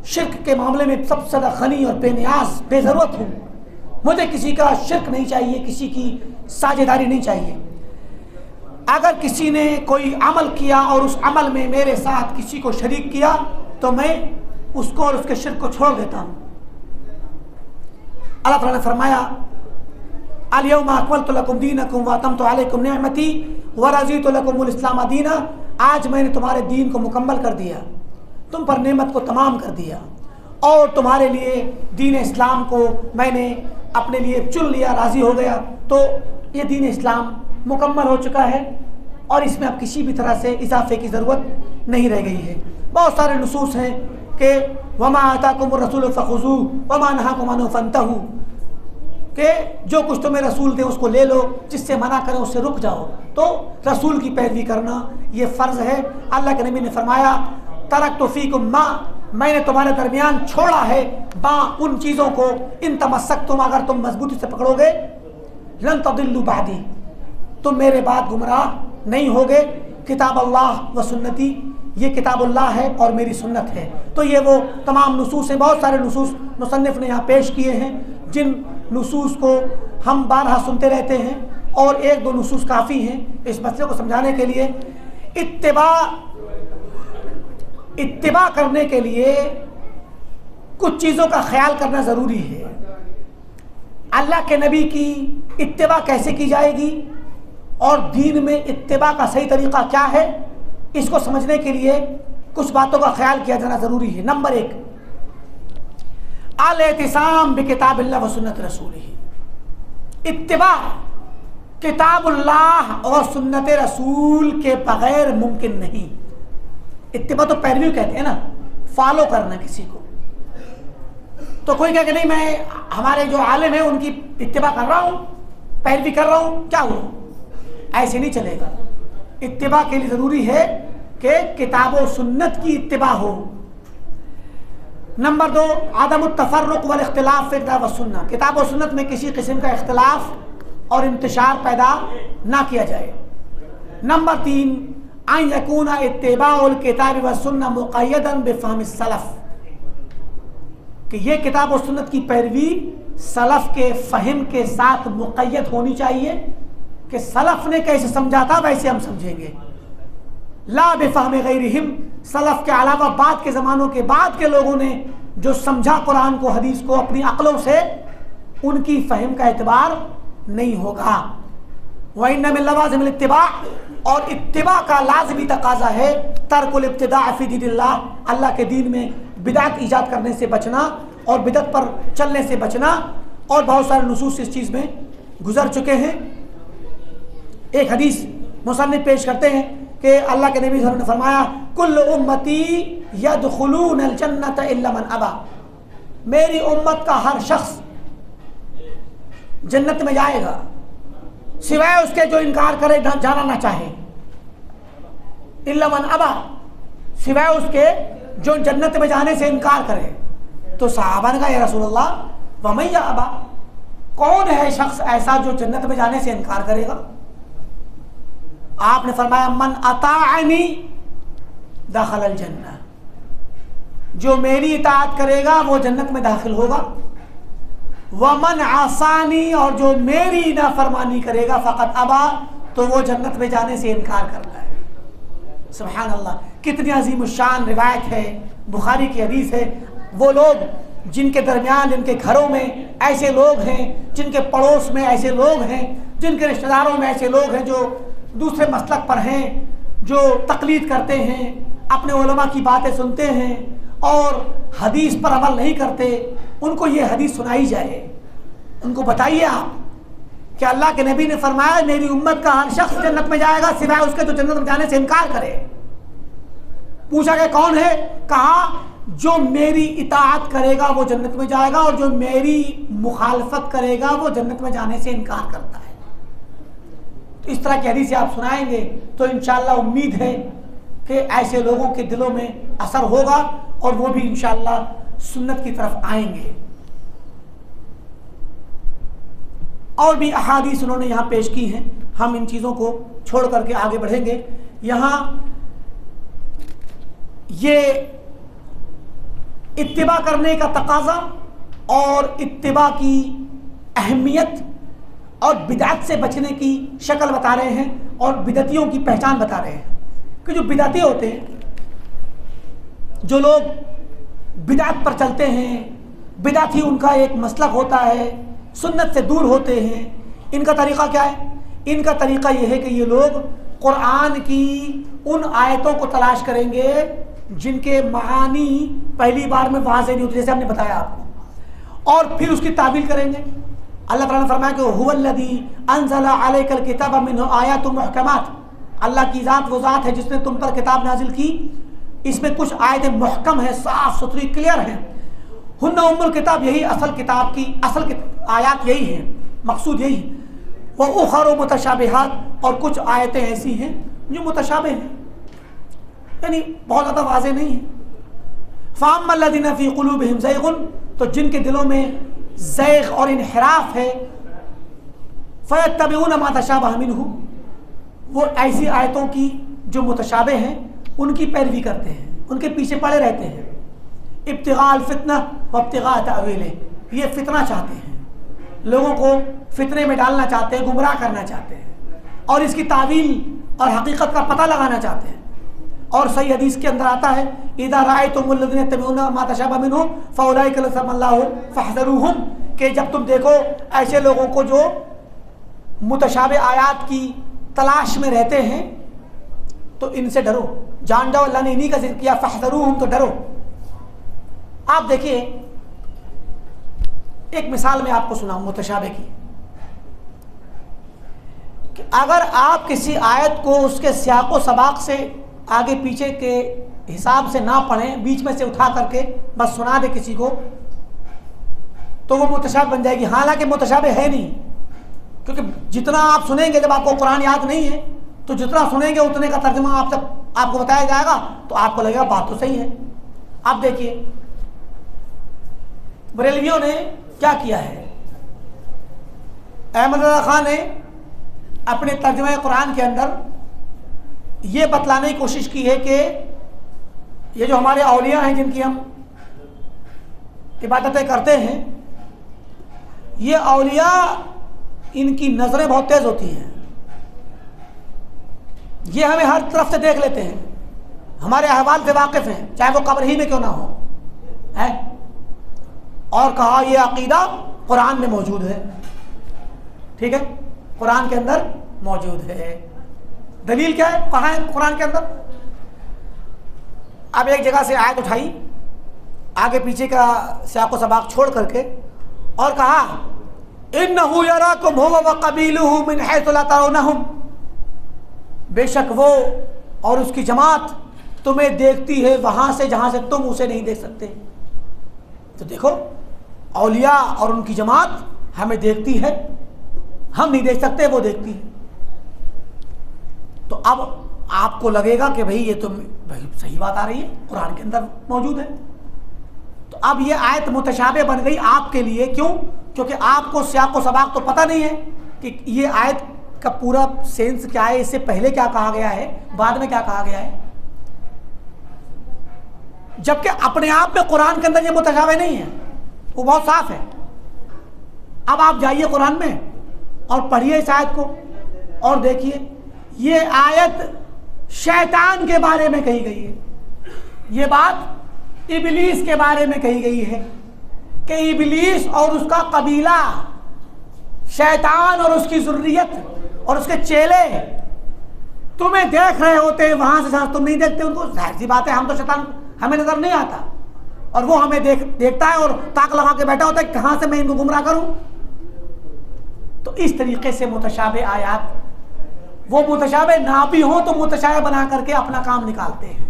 शिर्क के मामले में सबसे ज़्यादा गनी और बेनियाज बेज़रूरत हूँ। मुझे किसी का शिर्क नहीं चाहिए, किसी की साझेदारी नहीं चाहिए। अगर किसी ने कोई अमल किया और उस अमल में मेरे साथ किसी को शरीक किया तो मैं उसको और उसके शिर्क को छोड़ देता हूँ। अल्लाह ताला ने फरमाया, अल-यौमा अकमलतु लकुम दीनकुम व अतमतु अलैकुम निअमती व रज़ीतु लकुमुल इस्लाम दीना। आज मैंने तुम्हारे दीन को मुकम्मल कर दिया, तुम पर नेमत को तमाम कर दिया और तुम्हारे लिए दीन इस्लाम को मैंने अपने लिए चुन लिया, राज़ी हो गया। तो ये दीन इस्लाम मुकम्मल हो चुका है और इसमें अब किसी भी तरह से इजाफे की ज़रूरत नहीं रह गई है। बहुत सारे नुसूस हैं कि वमा आताकुमुर रसूल फ़ख़ुज़ू वमा नहाकुम अन्हु फ़ंतहू, कि जो कुछ तुम्हें रसूल दे उसको ले लो, जिससे मना करें उससे रुक जाओ। तो रसूल की पैरवी करना ये फ़र्ज़ है। अल्लाह के नबी ने फरमाया, तरक्तु फ़ीकुम मा, मैंने तुम्हारे दरमियान छोड़ा है बा उन चीज़ों को, इन तमस्सकतुम, अगर तुम मजबूती से पकड़ोगे, लन तदिल्लु बादी, तुम मेरे बाद गुमराह नहीं होगे। किताब अल्लाह व सुन्नती, ये किताब अल्लाह है और मेरी सुन्नत है। तो ये वो तमाम नुसूस हैं, बहुत सारे नुसूस मुसन्निफ़ ने यहाँ पेश किए हैं, जिन नुसूस को हम बारहा सुनते रहते हैं और एक दो नुसूस काफ़ी हैं इस मसले को समझाने के लिए। इत्तिबा करने के लिए कुछ चीज़ों का ख्याल करना ज़रूरी है। अल्लाह के नबी की इत्तिबा कैसे की जाएगी और दीन में इत्तिबा का सही तरीक़ा क्या है, इसको समझने के लिए कुछ बातों का ख्याल किया जाना ज़रूरी है। नंबर एक, अल-इतिसाम बिकिताबिल्लाह व सुन्नत रसूलिही। इत्तिबा किताबुल्लाह और सुन्नत रसूल के बगैर मुमकिन नहीं। इत्तिबा तो पैरवी कहते हैं ना, फॉलो करना किसी को। तो कोई कहे कि नहीं मैं हमारे जो आलिम है उनकी इत्तिबा कर रहा हूँ, पैरवी कर रहा हूँ, क्या हुआ, ऐसे नहीं चलेगा। इत्तिबा के लिए ज़रूरी है कि किताब और सुन्नत की इत्तिबा हो। नंबर दो, आदम तफर्रुक़ वल इख्तिलाफ़ फ़िल किताब व सुन्नत, किताब और सुन्नत में किसी किस्म का इख्तिलाफ और इंतशार पैदा ना किया जाए। नंबर 3, अन यकूना इत्तिबाउल किताब व सुन्नह मुक़य्यदन बिफ़हम सलफ़, कि ये किताब और सुन्नत की पैरवी सलफ़ के फ़हम के साथ मुक़य्यद होनी चाहिए कि सलफ़ ने कैसे समझा था वैसे हम समझेंगे। ला बिफ़हम गैरिहिम, सलफ़ के अलावा बाद के ज़मानों के बाद के लोगों ने जो समझा कुरान को हदीस को अपनी अक्लों से, उनकी फ़हम का एतबार नहीं होगा। व इन्न मिन लवाज़िमिल इत्तिबा, और इत्तिबा का लाज़मी तकाज़ा है तर्कुल इब्तिदा फ़ी दीनिल्लाह, अल्लाह के दीन में बिदअत ईजाद करने से बचना और बिदअत पर चलने से बचना। और बहुत सारे नुसूस इस चीज़ में गुजर चुके हैं। एक हदीस मुसन्निफ पेश करते हैं कि अल्लाह के नबी सल्लल्लाहु अलैहि वसल्लम ने फरमाया, कुल्लु उम्मती यदखुलूनल जन्नत इल्ला मन अबा, मेरी उम्मत का हर शख्स जन्नत में जाएगा सिवाय उसके जो इनकार करे, जाना ना चाहे। इल्ला मन अबा, सिवाय उसके जो जन्नत में जाने से इनकार करे। तो सहाबा ने कहा, या रसूलल्लाह वमैया अबा, कौन है शख्स ऐसा जो जन्नत में जाने से इनकार करेगा? आपने फरमाया, मन अताअनी दखलल जन्नह, जो मेरी इताअत करेगा वो जन्नत में दाखिल होगा। वमन आसानी, और जो मेरी नाफरमानी करेगा फ़क़त अबा, तो वो जन्नत में जाने से इनकार करता है। सुभान अल्लाह, कितनी अजीम शान रिवायत है, बुखारी की हदीस है। वो लोग जिनके दरमियान, जिनके घरों में ऐसे लोग हैं, जिनके पड़ोस में ऐसे लोग हैं, जिनके रिश्तेदारों में ऐसे लोग हैं जो दूसरे मसलक पर हैं, जो तकलीद करते हैं, अपने उलमा की बातें सुनते हैं और हदीस पर अमल नहीं करते, उनको ये हदीस सुनाई जाए, उनको बताइए आप कि अल्लाह के नबी ने फरमाया, मेरी उम्मत का हर शख्स जन्नत में जाएगा सिवाय उसके जो जन्नत में जाने से इनकार करे। पूछा गया कौन है? कहा, जो मेरी इताअत करेगा वो जन्नत में जाएगा और जो मेरी मुखालफत करेगा वो जन्नत में जाने से इनकार करता है। तो इस तरह की हदीसें आप सुनाएंगे तो इंशाअल्लाह उम्मीद है कि ऐसे लोगों के दिलों में असर होगा और वो भी इंशाअल्लाह सुन्नत की तरफ आएंगे। और भी अहादीस उन्होंने यहाँ पेश की हैं, हम इन चीज़ों को छोड़ करके आगे बढ़ेंगे। यहाँ ये इत्तिबा करने का तकाज़ा और इत्तिबा की अहमियत और बिदअत से बचने की शक्ल बता रहे हैं और बिदअतियों की पहचान बता रहे हैं। कि जो बिदअती होते हैं, जो लोग बिदअत पर चलते हैं, बिदअत ही उनका एक मसलक होता है, सुन्नत से दूर होते हैं, इनका तरीक़ा क्या है? इनका तरीक़ा यह है कि ये लोग कुरान की उन आयतों को तलाश करेंगे जिनके मानी पहली बार में वाज़ेह नहीं होते, जैसे हमने बताया आपको, और फिर उसकी तावील करेंगे। अल्लाह ताला ने फरमाया कि हुवल्लज़ी अंज़ला अलैकल किताब मिन्हु आयातुम मुहकमात, अल्लाह की ज़ात वो ज़ात है जिसने तुम पर किताब नाजिल की, इसमें कुछ आयतें मुहकम है, साफ सुथरी क्लियर हैं। हुन्ना उम्मुल किताब, यही असल किताब की असल आयात यही है, मकसूद यही। व उखर मुतशाबिहात, और कुछ आयतें ऐसी हैं जो मुतशाबिह हैं, यानी बहुत ज़्यादा वाज़ेह नहीं है। फ़अम्मल्लज़ीना फ़ी क़ुलूबिहिम ज़ैग़ुन, तो जिनके दिलों में ज़ैग़ और इन्हिराफ है, फ़यत्तबिऊन मा तशाबह मिन्हु, वो ऐसी आयतों की जो मुतशाबिह हैं उनकी पैरवी करते हैं, उनके पीछे पड़े रहते हैं। इब्तिगाअल फितना व इब्तिगाअ तावीले, ये फितना चाहते हैं, लोगों को फितने में डालना चाहते हैं, गुमराह करना चाहते हैं और इसकी तावील और हकीकत का पता लगाना चाहते हैं। और सही हदीस के अंदर आता है, इज़ा रअयतुमुल्लज़ीना यत्तबिऊना मा तशाबह मिन्हु फ़उलाइका लज़मल्लाहु फ़हज़रूहुम, कि जब तुम देखो ऐसे लोगों को जो मुतशाबिह आयात की तलाश में रहते हैं तो इनसे डरो, जान जाओ, अल्लाह ने इन्हीं का जिक्र किया, फ़हज़रूहुम, तो डरो। आप देखिए, एक मिसाल मैं आपको सुनाऊं मुतशाबिह की, कि अगर आप किसी आयत को उसके सियाक़ व सबाक़ से आगे पीछे के हिसाब से ना पढ़ें, बीच में से उठा करके बस सुना दे किसी को, तो वो मुतशाबिह बन जाएगी। हालांकि मुतशाबिह है नहीं, क्योंकि जितना आप सुनेंगे, जब आपको कुरान याद नहीं है तो जितना सुनेंगे उतने का तर्जुमा आपको बताया जाएगा, तो आपको लगेगा बात तो सही है। आप देखिए बरेलवियों ने क्या किया है, अहमद रज़ा खान ने अपने तर्जुमा कुरान के अंदर ये बतलाने की कोशिश की है कि ये जो हमारे औलिया हैं जिनकी हम इबादतें करते हैं, ये औलिया इनकी नज़रें बहुत तेज़ होती हैं, ये हमें हर तरफ से देख लेते हैं, हमारे अहवाल से वाकिफ़ हैं, चाहे वो कब्र ही में क्यों ना हो है। और कहा ये अकीदा कुरान में मौजूद है, ठीक है, कुरान के अंदर मौजूद है। दलील क्या है, कहाँ है कुरान के अंदर? अब एक जगह से आयत उठाई, आगे पीछे का सियाक़ो सबाक़ छोड़ करके, और कहा इन्नहु यराकुम हुवा व क़बीलुहु मिन हैसु ला तरौनहुम, बेशक वो और उसकी जमात तुम्हें देखती है वहाँ से जहाँ से तुम उसे नहीं देख सकते। तो देखो, औलिया और उनकी जमात हमें देखती है, हम नहीं देख सकते, वो देखती है। तो अब आपको लगेगा कि भाई ये तो भाई सही बात आ रही है, कुरान के अंदर मौजूद है। तो अब ये आयत मुतशाबे बन गई आपके लिए, क्यों? क्योंकि आपको सियाक़ो सबाक़ तो पता नहीं है कि ये आयत का पूरा सेंस क्या है, इससे पहले क्या कहा गया है, बाद में क्या कहा गया है। जबकि अपने आप में कुरान के अंदर ये मुतशाबे नहीं है, वो बहुत साफ है। अब आप जाइए कुरान में और पढ़िए इस आयत को और देखिए, ये आयत शैतान के बारे में कही गई है। ये बात इबलीस के बारे में कही गई है कि इबलीस और उसका कबीला, शैतान और उसकी ज़ुर्रियत और उसके चेले तुम्हें देख रहे होते हैं वहां से जहां तुम नहीं देखते उनको। जाहिर सी बात है, हम तो शैतान हमें नजर नहीं आता और वो हमें देखता है और ताक लगा के बैठा होता है कहां से मैं इनको गुमराह करूं। तो इस तरीके से मुतशाबे आयात, वो मुतशाबे ना भी हो तो मुतशाबे बना करके अपना काम निकालते हैं।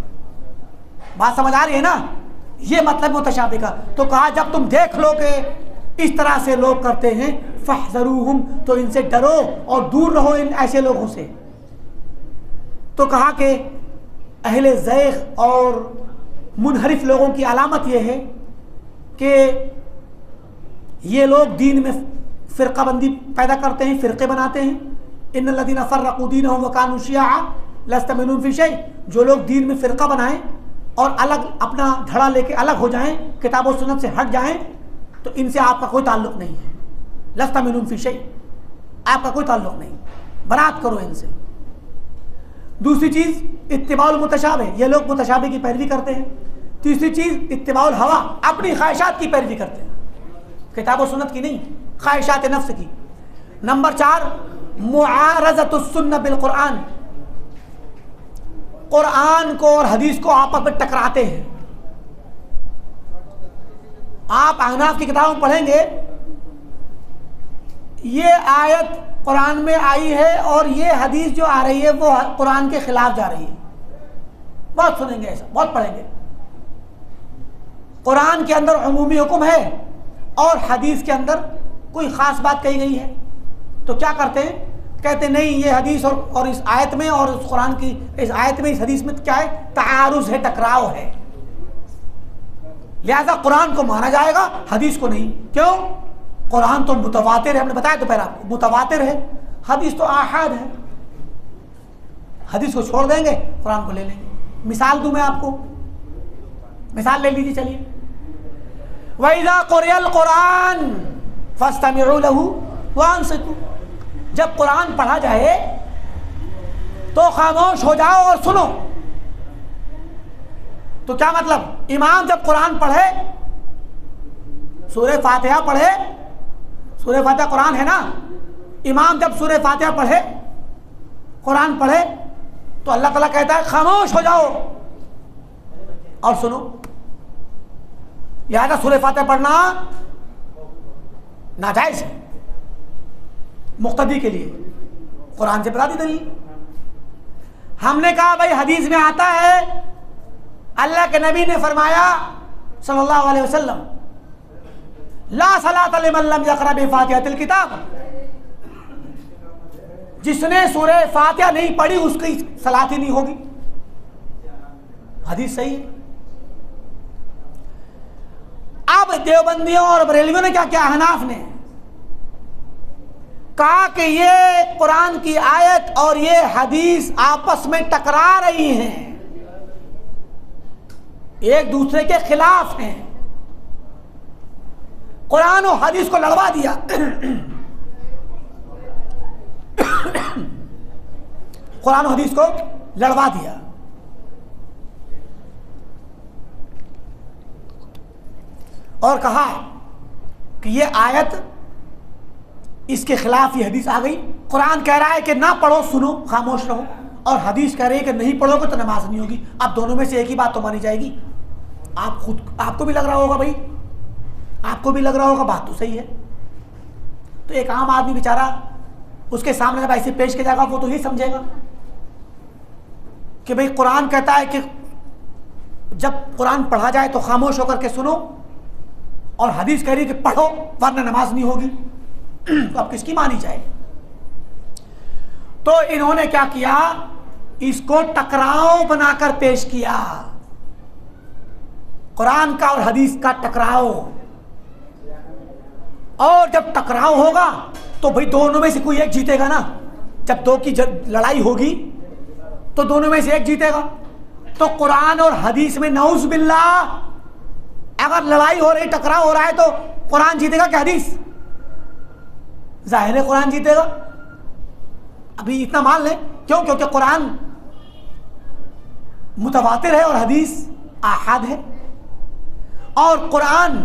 बात समझ आ रही है ना? ये मतलब मुतशाबे का। तो कहा जब तुम देख लो कि इस तरह से लोग करते हैं, फहज़रूहुम, तो इनसे डरो और दूर रहो इन ऐसे लोगों से। तो कहा कि अहले ज़ैग़ और मुनहरिफ लोगों की अलामत यह है कि ये लोग दीन में फ़िरक़ाबंदी पैदा करते हैं, फ़िरक़े बनाते हैं। इन्नल लज़ीना फ़र्रक़ू दीनहुम व कानू शियअ लस्त मिनहुम फ़ी शै, जो लोग दीन में फ़िरक़ा बनाएं और अलग अपना धड़ा लेके अलग हो जाएं, किताब और सुन्नत से हट जाएं, तो इनसे आपका कोई ताल्लुक़ नहीं है। लस्त मिनहुम फ़ी शै, आपका कोई ताल्लुक़ नहीं, बरात करो इनसे। दूसरी चीज़ इत्तिबाउल मुतशाबे, ये लोग मुतशाबे की पैरवी करते हैं। तीसरी चीज़ इत्तिबाउल हवा, अपनी ख्वाहिशात की पैरवी करते हैं, किताब और सुन्नत की नहीं, ख्वाहिशात नफ्स की। नंबर 4 मुआरज़तुस सुन्नह बिल कुरान, कुरान को और हदीस को आपस में टकराते हैं। आप अहनाफ की किताबों पढ़ेंगे, ये आयत कुरान में आई है और ये हदीस जो आ रही है वो कुरान के खिलाफ जा रही है। बहुत सुनेंगे ऐसा, बहुत पढ़ेंगे। कुरान के अंदर उमूमी हुक्म है और हदीस के अंदर कोई ख़ास बात कही गई है, तो क्या करते हैं, कहते नहीं ये हदीस और इस आयत में और इस कुरान की इस आयत में इस हदीस में क्या है, तारुज़ है, टकराव है, लिहाजा कुरान को माना जाएगा, हदीस को नहीं। क्यों? कुरान तो मुतवातिर है, हमने बताया दोपहर आपको, मुतवातिर है, हदीस तो आहाद है। हदीस को छोड़ देंगे, कुरान को ले लेंगे। मिसाल दूं मैं आपको, मिसाल ले लीजिए, चलिए। वइज़ा क़ुरिअल कुरान फस्तमिऊ लहू वअनसितू, जब कुरान पढ़ा जाए तो खामोश हो जाओ और सुनो। तो क्या मतलब, इमाम जब कुरान पढ़े, सूरह फातिहा पढ़े, सूरह फातिहा कुरान है ना, इमाम जब सूरह फातिहा पढ़े, कुरान पढ़े, तो अल्लाह ताला कहता है खामोश हो जाओ और सुनो। लिहाजा सूरह फातिहा पढ़ना नाजायज है मुक्तदी के लिए, कुरान से बता दी दलील। हमने कहा भाई हदीस में आता है, अल्लाह के नबी ने फरमाया सल्लल्लाहु अलैहि वसल्लम, ला सलात लिमन लम यक़रा बिफ़ातिहातिल किताब, जिसने सूरह फातिहा नहीं पढ़ी उसकी सलात ही नहीं होगी। हदीस सही है। अब देवबंदियों और बरेलवियों ने क्या किया, अहनाफ ने कहा कि ये कुरान की आयत और ये हदीस आपस में टकरा रही हैं, एक दूसरे के खिलाफ हैं। कुरान और हदीस को लड़वा दिया। कुरान और हदीस को लड़वा दिया। और कहा कि ये आयत इसके खिलाफ ये हदीस आ गई। कुरान कह रहा है कि ना पढ़ो, सुनो, खामोश रहो, और हदीस कह रही है कि नहीं पढ़ोगे तो नमाज नहीं होगी। अब दोनों में से एक ही बात तो मानी जाएगी। आपको भी लग रहा होगा भाई, आपको भी लग रहा होगा बात तो सही है। तो एक आम आदमी बेचारा उसके सामने जब ऐसे पेश किया जाएगा वो तो यही समझेगा कि भाई कुरान कहता है कि जब कुरान पढ़ा जाए तो खामोश होकर के सुनो, और हदीस कह रही है कि पढ़ो वरना नमाज नहीं होगी। तो अब किसकी मानी जाए? तो इन्होंने क्या किया, इसको टकराव बनाकर पेश किया, कुरान का और हदीस का टकराव। और जब टकराव होगा तो भाई दोनों में से कोई एक जीतेगा ना। जब दो की लड़ाई होगी तो दोनों में से एक जीतेगा। तो कुरान और हदीस में नऊज़ बिल्लाह अगर लड़ाई हो रही, टकराव हो रहा है, तो कुरान जीतेगा क्या हदीस? जाहिर है कुरान जीतेगा। अभी इतना मान लें, क्यों? क्योंकि कुरान मुतवातिर है और हदीस आहाद है। और कुरान,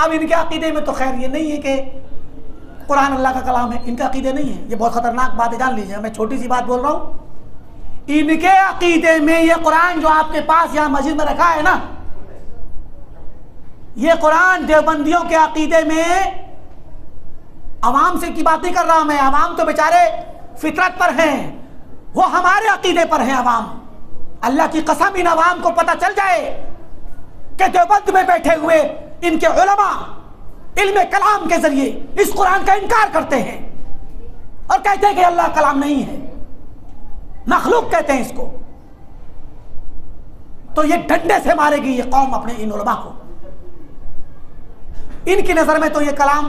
अब इनके अकीदे में तो खैर ये नहीं है कि कुरान अल्लाह का कलाम है, इनका अकीदे नहीं है। ये बहुत खतरनाक बात है, जान लीजिए। मैं छोटी सी बात बोल रहा हूं। इनके अकीदे में ये कुरान जो आपके पास यहां मस्जिद में रखा है ना, ये कुरान देवबंदियों के अकीदे में, अवाम से की बात नहीं कर रहा मैं, अवाम तो बेचारे फितरत पर हैं, वो हमारे अकीदे पर हैं अवाम। अल्लाह की कसम, इन अवाम को पता चल जाए कि देवबंद में बैठे हुए इनके उलमा इल्म कलाम के जरिए इस कुरान का इनकार करते हैं और कहते हैं कि अल्लाह कलाम नहीं है, मखलूक कहते हैं इसको। तो ये डंडे से मारेगी ये कौम अपने इन उलमा को। इनकी नजर में तो ये कलाम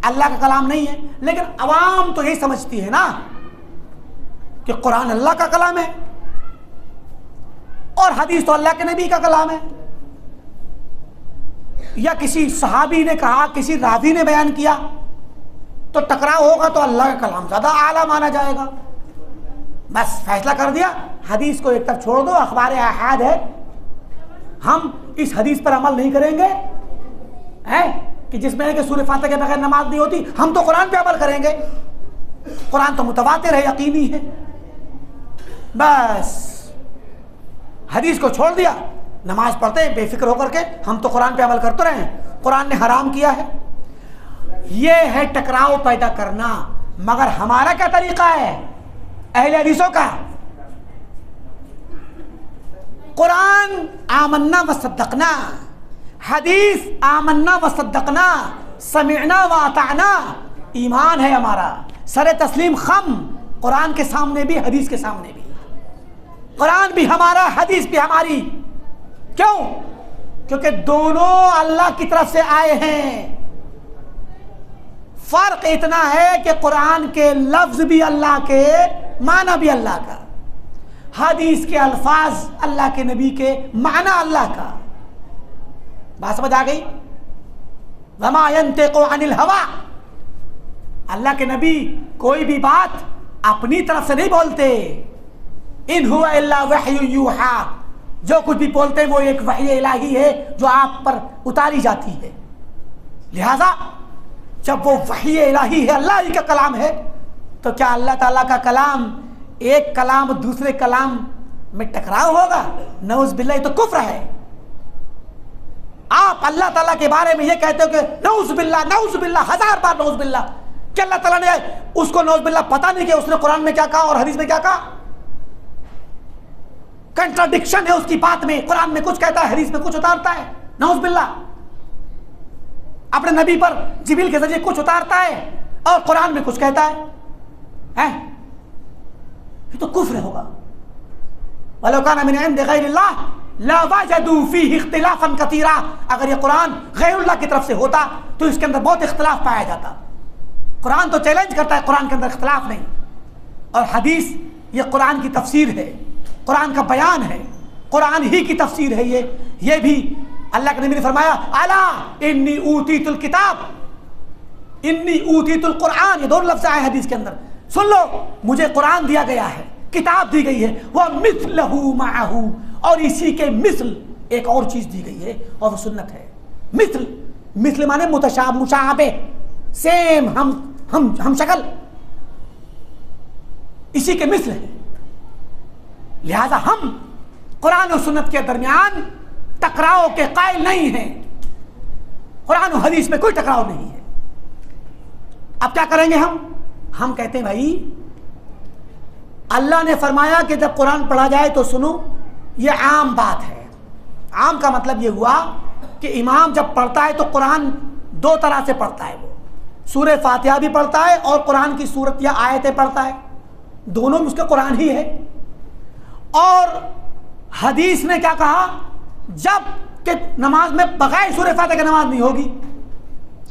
अल्लाह का कलाम नहीं है, लेकिन अवाम तो यही समझती है ना कि कुरान अल्लाह का कलाम है और हदीस तो अल्लाह के नबी का कलाम है। या किसी सहाबी ने कहा, किसी रावी ने बयान किया, तो टकराव होगा तो अल्लाह का कलाम ज्यादा आला माना जाएगा। बस फैसला कर दिया, हदीस को एक तरफ छोड़ दो, अखबार आहाद है, हम इस हदीस पर अमल नहीं करेंगे, है कि जिसमें है कि सूरह फातिहा के बगैर नमाज नहीं होती, हम तो कुरान पे अमल करेंगे, कुरान तो मुतवातिर है, यकीनी है। बस हदीस को छोड़ दिया, नमाज पढ़ते हैं बेफिक्र होकर के, हम तो कुरान पे अमल करते रहे, कुरान ने हराम किया है। यह है टकराव पैदा करना। मगर हमारा क्या तरीका है अहले हदीसों का? कुरान आमन्ना व सद्दकना, हदीस आमन्ना व सद्दकना, समिअना व अताना, ईमान है हमारा, सरे तस्लीम खम, कुरान के सामने भी हदीस के सामने भी। कुरान भी हमारा, हदीस भी हमारी। क्यों? क्योंकि दोनों अल्लाह की तरफ से आए हैं। फर्क इतना है कि कुरान के लफ्ज भी अल्लाह के, माना भी अल्लाह का, हदीस के अल्फाज अल्लाह के नबी के, माना अल्लाह का। बात समझ आ गई? वमा यंतिकु अनिल हवा, अल्लाह के नबी कोई भी बात अपनी तरफ से नहीं बोलते। इन हुवा इल्ला वह्यु यूहा, जो कुछ भी बोलते हैं वो एक वही इलाही है जो आप पर उतारी जाती है। लिहाजा जब वो वही इलाही है, अल्लाह ही का कलाम है, तो क्या अल्लाह ताला का कलाम, एक कलाम दूसरे कलाम में टकराव होगा? नऊज़ बिल्लाह, तो कुफ्र है। आप अल्लाह ताला के बारे में ये कहते हो कि नऊज़ बिल्लाह, नऊज़ बिल्लाह, 1000 बार नऊज़ बिल्लाह, कि अल्लाह ताला ने उसको नऊज़ बिल्लाह पता नहीं कि उसने कुरान में क्या कहा और हदीस में क्या कहा। कंट्राडिक्शन है उसकी बात में, कुरान में कुछ कहता है, हदीस में कुछ उतारता है, नऊज़ बिल्लाह। अपने नबी पर जिब्रील के जरिए कुछ उतारता है और कुरान में कुछ कहता है? ये तो कुफ्र होगा। वलो कान मिन इंदि गैरिल्लाह लवजदू फीही इख्तिलाफन कतीरा, अगर ये कुरान गैरुल्लाह की तरफ से होता तो इसके अंदर बहुत इख्तिलाफ पाया जाता। कुरान तो चैलेंज करता है, कुरान के अंदर इख्तिलाफ नहीं, और हदीस ये कुरान की तफसीर है, कुरान का बयान है, कुरान ही की तफसीर है। ये भी अल्लाह के नबी ने फरमाया, अला इन्नी ऊतीतुल किताब इन्नी ऊतीतुल कुरान, ये दोनों लफ्ज़ आए हदीस के अंदर। सुन लो, मुझे कुरान दिया गया है, किताब दी गई है, वह मिस्लहू माहू, और इसी के मिस्ल एक और चीज दी गई है, और वो सुन्नत है। मिस्ल माने मुशाबे, सेम, हम शक्ल, इसी के मिस्ल है। लिहाजा हम कुरान और सुन्नत के दरमियान टकराव के कायल नहीं हैं। कुरान और हदीस में कोई टकराव नहीं है। अब क्या करेंगे हम कहते हैं भाई, अल्लाह ने फरमाया कि जब कुरान पढ़ा जाए तो सुनो, ये आम बात है। आम का मतलब ये हुआ कि इमाम जब पढ़ता है तो कुरान दो तरह से पढ़ता है, वो सूरह फातिहा भी पढ़ता है और कुरान की सूरत या आयतें पढ़ता है, दोनों में उसका कुरान ही है। और हदीस ने क्या कहा, जब कि नमाज में बगैर सूरह फातिहा की नमाज नहीं होगी,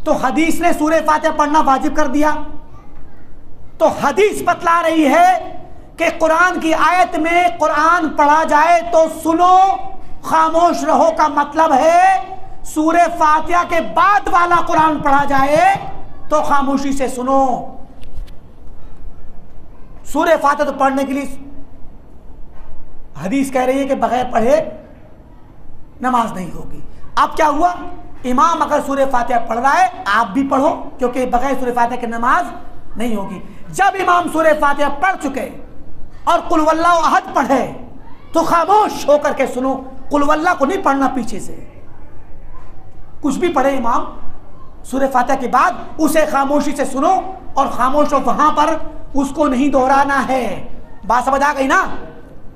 तो हदीस ने सूरह फातिहा पढ़ना वाजिब कर दिया। तो हदीस बतला रही है कि कुरान की आयत में कुरान पढ़ा जाए तो सुनो, खामोश रहो का मतलब है सूरह फातिहा के बाद वाला कुरान पढ़ा जाए तो खामोशी से सुनो। सूरह फातिहा तो पढ़ने के लिए हदीस कह रही है कि बगैर पढ़े नमाज नहीं होगी। अब क्या हुआ, इमाम अगर सूरह फातिहा पढ़ रहा है, आप भी पढ़ो, क्योंकि बगैर सूरह फातिहा की नमाज नहीं होगी। जब इमाम सूरह फातिहा पढ़ चुके और कुल वल्लाहु अहद पढ़े तो खामोश होकर के सुनो। कुल वल्लाह को नहीं पढ़ना पीछे से, कुछ भी पढ़े इमाम सूरह फातिहा के बाद उसे खामोशी से सुनो, और खामोश हो वहां पर उसको नहीं दोहराना है। बात समझ आ गई ना?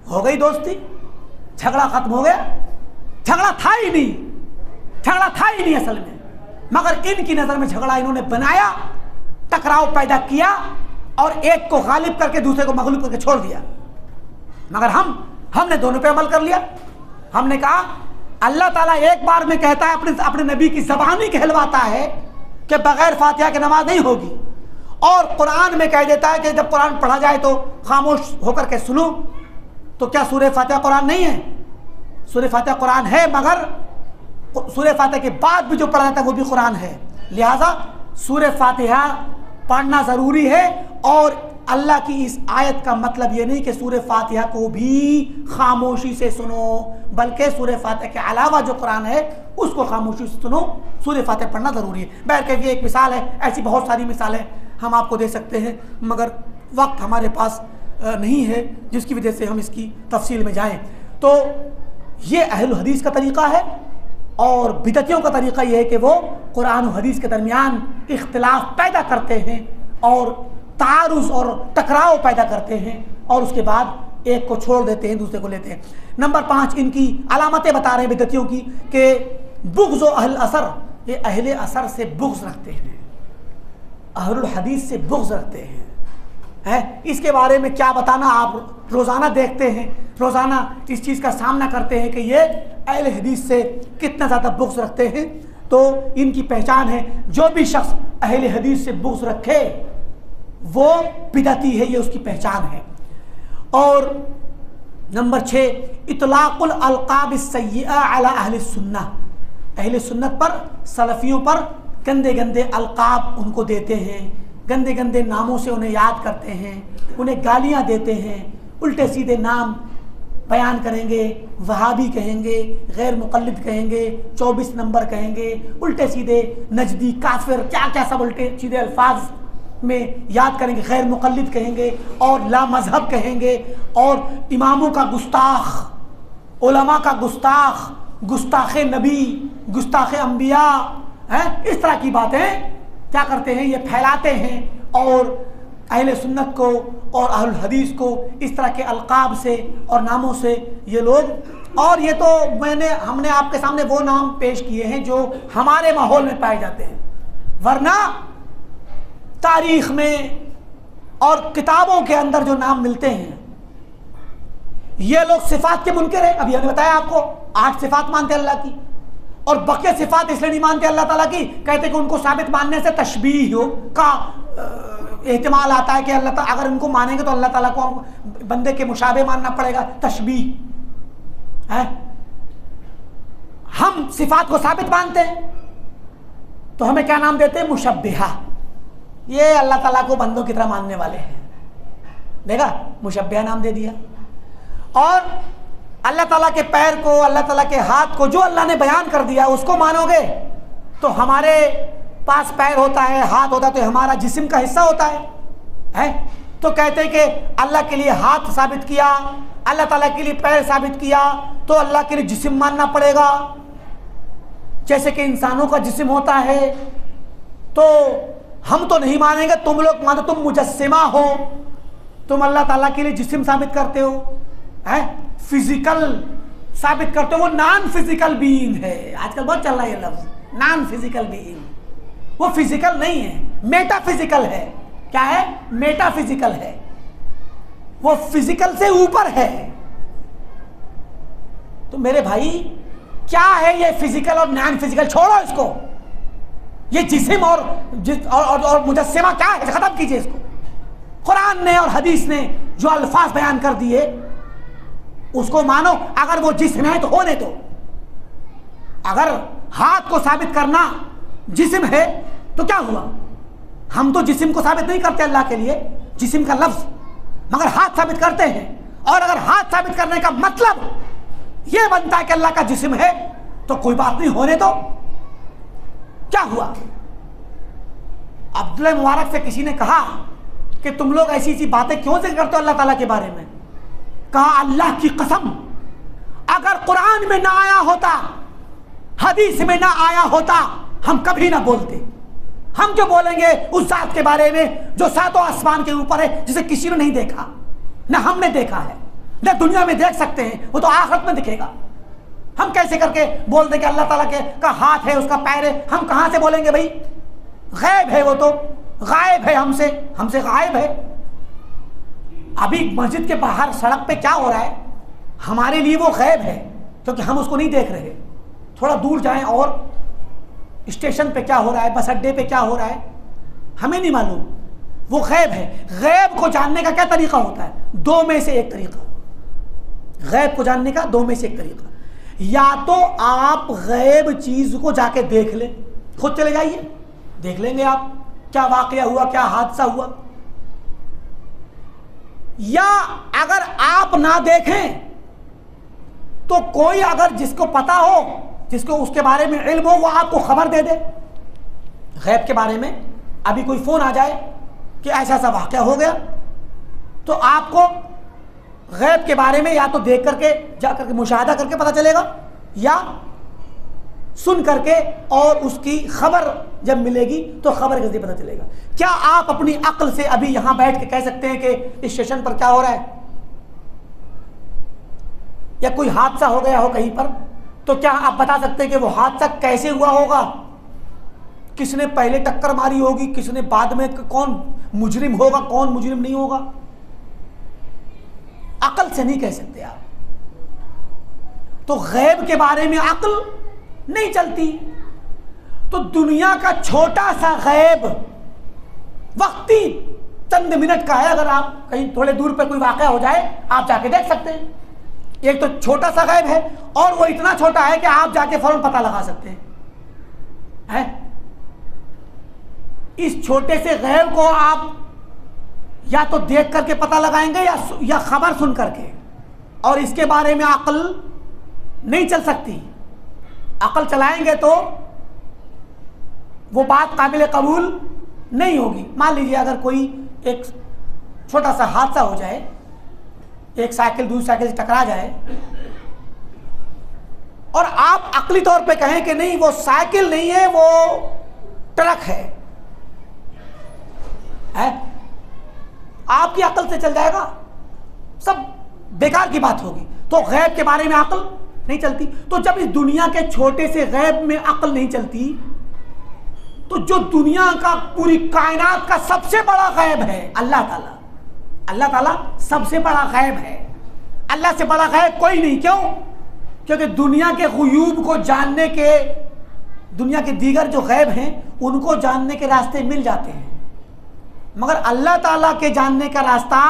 हो गई दोस्ती, झगड़ा खत्म हो गया। झगड़ा था ही नहीं असल में, मगर इनकी नजर में झगड़ा इन्होंने बनाया, टकराव पैदा किया और एक को गालिब करके दूसरे को मगलूब करके छोड़ दिया। मगर हमने दोनों पे अमल कर लिया। हमने कहा अल्लाह ताला एक बार में कहता है, अपने नबी की ज़बानी कहलवाता है कि बगैर फातिहा की नमाज नहीं होगी, और कुरान में कह देता है कि जब कुरान पढ़ा जाए तो खामोश होकर के सुनो। तो क्या सूरह फातिहा कुरान नहीं है? सूरह फातिहा कुरान है, मगर सूरह फातिहा के बाद भी जो पढ़ा जाता है वो भी कुरान है। लिहाजा सूरह फातिहा पढ़ना ज़रूरी है। और अल्लाह की इस आयत का मतलब ये नहीं कि सूरह फातिहा को भी खामोशी से सुनो, बल्कि सूरह फातिहा के अलावा जो कुरान है उसको खामोशी से सुनो। सूरह फातिहा पढ़ना ज़रूरी है। बहरकैफ ये एक मिसाल है, ऐसी बहुत सारी मिसालें हम आपको दे सकते हैं, मगर वक्त हमारे पास नहीं है जिसकी वजह से हम इसकी तफसील में जाएं। तो ये अहल हदीस का तरीक़ा है, और बिदतियों का तरीक़ा यह है कि वो कुरान और हदीस के दरमियान इख्तिलाफ पैदा करते हैं और तारुज़ और टकराव पैदा करते हैं, और उसके बाद एक को छोड़ देते हैं, दूसरे को लेते हैं। नंबर 5 इनकी अलामतें बता रहे हैं बिदतियों की कि बुग़्ज़ अहल असर, ये अहले असर से बुग़्ज़ रखते हैं, अहलुल हदीस से बुग़्ज़ रखते हैं। इसके बारे में क्या बताना, आप रोज़ाना देखते हैं, रोज़ाना इस चीज़ का सामना करते हैं कि ये अहले हदीस से कितना ज़्यादा बुग़्ज़ रखते हैं। तो इनकी पहचान है, जो भी शख्स अहले हदीस से बुग़्ज़ रखे वो बिदती है, ये उसकी पहचान है। और नंबर 6 इतलाक़ुल अलक़ाब अस्सय्यिआ अला अहले सुन्नह, अहले सुन्नत पर, सलफ़ियों पर गंदे गंदे अलक़ाब उनको देते हैं, गंदे गंदे नामों से उन्हें याद करते हैं, उन्हें गालियाँ देते हैं, उल्टे सीधे नाम बयान करेंगे, वहाबी कहेंगे, गैर मुक़ल्लिद कहेंगे, 24 नंबर कहेंगे, उल्टे सीधे नजदी, काफिर, क्या क्या सब उल्टे सीधे अल्फाज में याद करेंगे, गैर मुक़ल्लिद कहेंगे और ला मज़हब कहेंगे, और इमामों का गुस्ताख, उलमा का गुस्ताख, गुस्ताख़ नबी, गुस्ताख़ अम्बिया, इस तरह की बातें क्या करते हैं, ये फैलाते हैं। और अहले सुन्नत को और अहलुल हदीस को इस तरह के अलक़ाब से और नामों से ये लोग, और ये तो हमने आपके सामने वो नाम पेश किए हैं जो हमारे माहौल में पाए जाते हैं, वरना तारीख़ में और किताबों के अंदर जो नाम मिलते हैं, ये लोग सिफ़ात के मुनकर है। अभी हमने बताया आपको 8 सिफ़ात मानते हैं अल्लाह की, और बक़िया सिफ़ात इसलिए नहीं मानते अल्लाह ताला की, कहते कि उनको साबित मानने से तशबीह का एहतिमाल आता है कि अल्लाह ताला, अगर इनको मानेंगे तो अल्लाह ताला को बंदे के मुशाबे मानना पड़ेगा, तशबीह है। हम सिफात को साबित मानते हैं तो हमें क्या नाम देते हैं? मुशब्बिहा। ये अल्लाह ताला को बंदों की तरह मानने वाले हैं, देखा, मुशब्बिहा नाम दे दिया। और अल्लाह ताला के पैर को, अल्लाह ताला के हाथ को, जो अल्लाह ने बयान कर दिया उसको मानोगे तो हमारे पास पैर होता है, हाथ होता है, तो हमारा जिस्म का हिस्सा होता है? तो कहते हैं कि अल्लाह के लिए हाथ साबित किया, अल्लाह ताला के लिए पैर साबित किया, तो अल्लाह के लिए जिस्म मानना पड़ेगा। जैसे कि इंसानों का जिस्म होता है, तो हम तो नहीं मानेंगे, तुम लोग मानो, तुम मुजस्सिमा हो, तुम अल्लाह ताला के लिए जिस्म साबित करते हो, फिजिकल साबित करते हो। वो नॉन फिजिकल बीइंग है, आजकल बहुत चल रहा है ये लफ्ज, नॉन फिजिकल बीइंग। वो फिजिकल नहीं है, मेटाफिजिकल है। क्या है? मेटाफिजिकल है, वो फिजिकल से ऊपर है। तो मेरे भाई, क्या है ये फिजिकल और नॉन फिजिकल? छोड़ो इसको, ये जिस्म और मुजस्सिमा क्या है, खत्म कीजिए इसको। कुरान ने और हदीस ने जो अल्फाज बयान कर दिए उसको मानो। अगर वो जिस्म है तो होने दो। अगर हाथ को साबित करना जिस्म है तो क्या हुआ? हम तो जिस्म को साबित नहीं करते अल्लाह के लिए, जिस्म का लफ्ज, मगर हाथ साबित करते हैं। और अगर हाथ साबित करने का मतलब यह बनता है कि अल्लाह का जिस्म है, तो कोई बात नहीं, होने दो। क्या हुआ? अब्दुल्लाह मुबारक से किसी ने कहा कि तुम लोग ऐसी ऐसी बातें क्यों जिक्र करते हो अल्लाह ताला के बारे में? कहा, अल्लाह की कसम, अगर कुरान में ना आया होता, हदीस में ना आया होता, हम कभी ना बोलते। हम जो बोलेंगे उस जात के बारे में जो सातों आसमान के ऊपर है, जिसे किसी ने नहीं देखा, ना हमने देखा है, ना दुनिया में देख सकते हैं, वो तो आखिरत में दिखेगा। हम कैसे करके बोल दें कि अल्लाह ताला का हाथ है, उसका पैर है? हम कहां से बोलेंगे भाई? गैब है, वो तो गायब है, हमसे गायब है। अभी मस्जिद के बाहर सड़क पे क्या हो रहा है, हमारे लिए वो गैब है, क्योंकि हम उसको नहीं देख रहे। थोड़ा दूर जाएं और स्टेशन पे क्या हो रहा है, बस अड्डे पे क्या हो रहा है, हमें नहीं मालूम, वो गैब है। गैब को जानने का क्या तरीका होता है? दो में से एक तरीका। गैब को जानने का दो में से एक तरीका, या तो आप गैब चीज को जाके देख ले, खुद चले जाइए, देख लेंगे आप क्या वाकया हुआ, क्या हादसा हुआ। या अगर आप ना देखें तो कोई अगर जिसको पता हो, जिसको उसके बारे में इल्म हो, वो आपको खबर दे दे गैब के बारे में। अभी कोई फोन आ जाए कि ऐसा ऐसा वाकया हो गया, तो आपको गैब के बारे में या तो देख करके, जा करके मुशाहदा करके पता चलेगा, या सुन करके, और उसकी खबर जब मिलेगी तो खबर के जरिए पता चलेगा। क्या आप अपनी अक्ल से अभी यहां बैठ के कह सकते हैं कि इस स्टेशन पर क्या हो रहा है, या कोई हादसा हो गया हो कहीं पर, तो क्या आप बता सकते हैं कि वो हादसा कैसे हुआ होगा? किसने पहले टक्कर मारी होगी, किसने बाद में, कौन मुजरिम होगा, कौन मुजरिम नहीं होगा? अक्ल से नहीं कह सकते आप। तो गैब के बारे में अक्ल नहीं चलती। तो दुनिया का छोटा सा गैब वक्ती चंद मिनट का है। अगर आप कहीं थोड़े दूर पे कोई वाकया हो जाए, आप जाके देख सकते हैं। एक तो छोटा सा गैब है, और वो इतना छोटा है कि आप जाके फौरन पता लगा सकते हैं। इस छोटे से गैब को आप या तो देख करके पता लगाएंगे या खबर सुन करके, और इसके बारे में अक्ल नहीं चल सकती। अक्ल चलाएंगे तो वो बात काबिल कबूल नहीं होगी। मान लीजिए अगर कोई एक छोटा सा हादसा हो जाए, एक साइकिल दूसरी साइकिल से टकरा जाए, और आप अक्ली तौर पे कहें कि नहीं वो साइकिल नहीं है, वो ट्रक है, आपकी अक्ल से चल जाएगा, सब बेकार की बात होगी। तो गैब के बारे में अक्ल नहीं चलती। तो जब इस दुनिया के छोटे से गैब में अक्ल नहीं चलती, तो जो दुनिया का, पूरी कायनात का सबसे बड़ा गैब है अल्लाह ताला, अल्लाह ताला सबसे बड़ा गैब है। अल्लाह से बड़ा गैब कोई नहीं। क्यों? क्योंकि दुनिया के गुयूब को जानने के, दुनिया के दीगर जो गैब हैं उनको जानने के रास्ते मिल जाते हैं। मगर अल्लाह ताला के जानने का रास्ता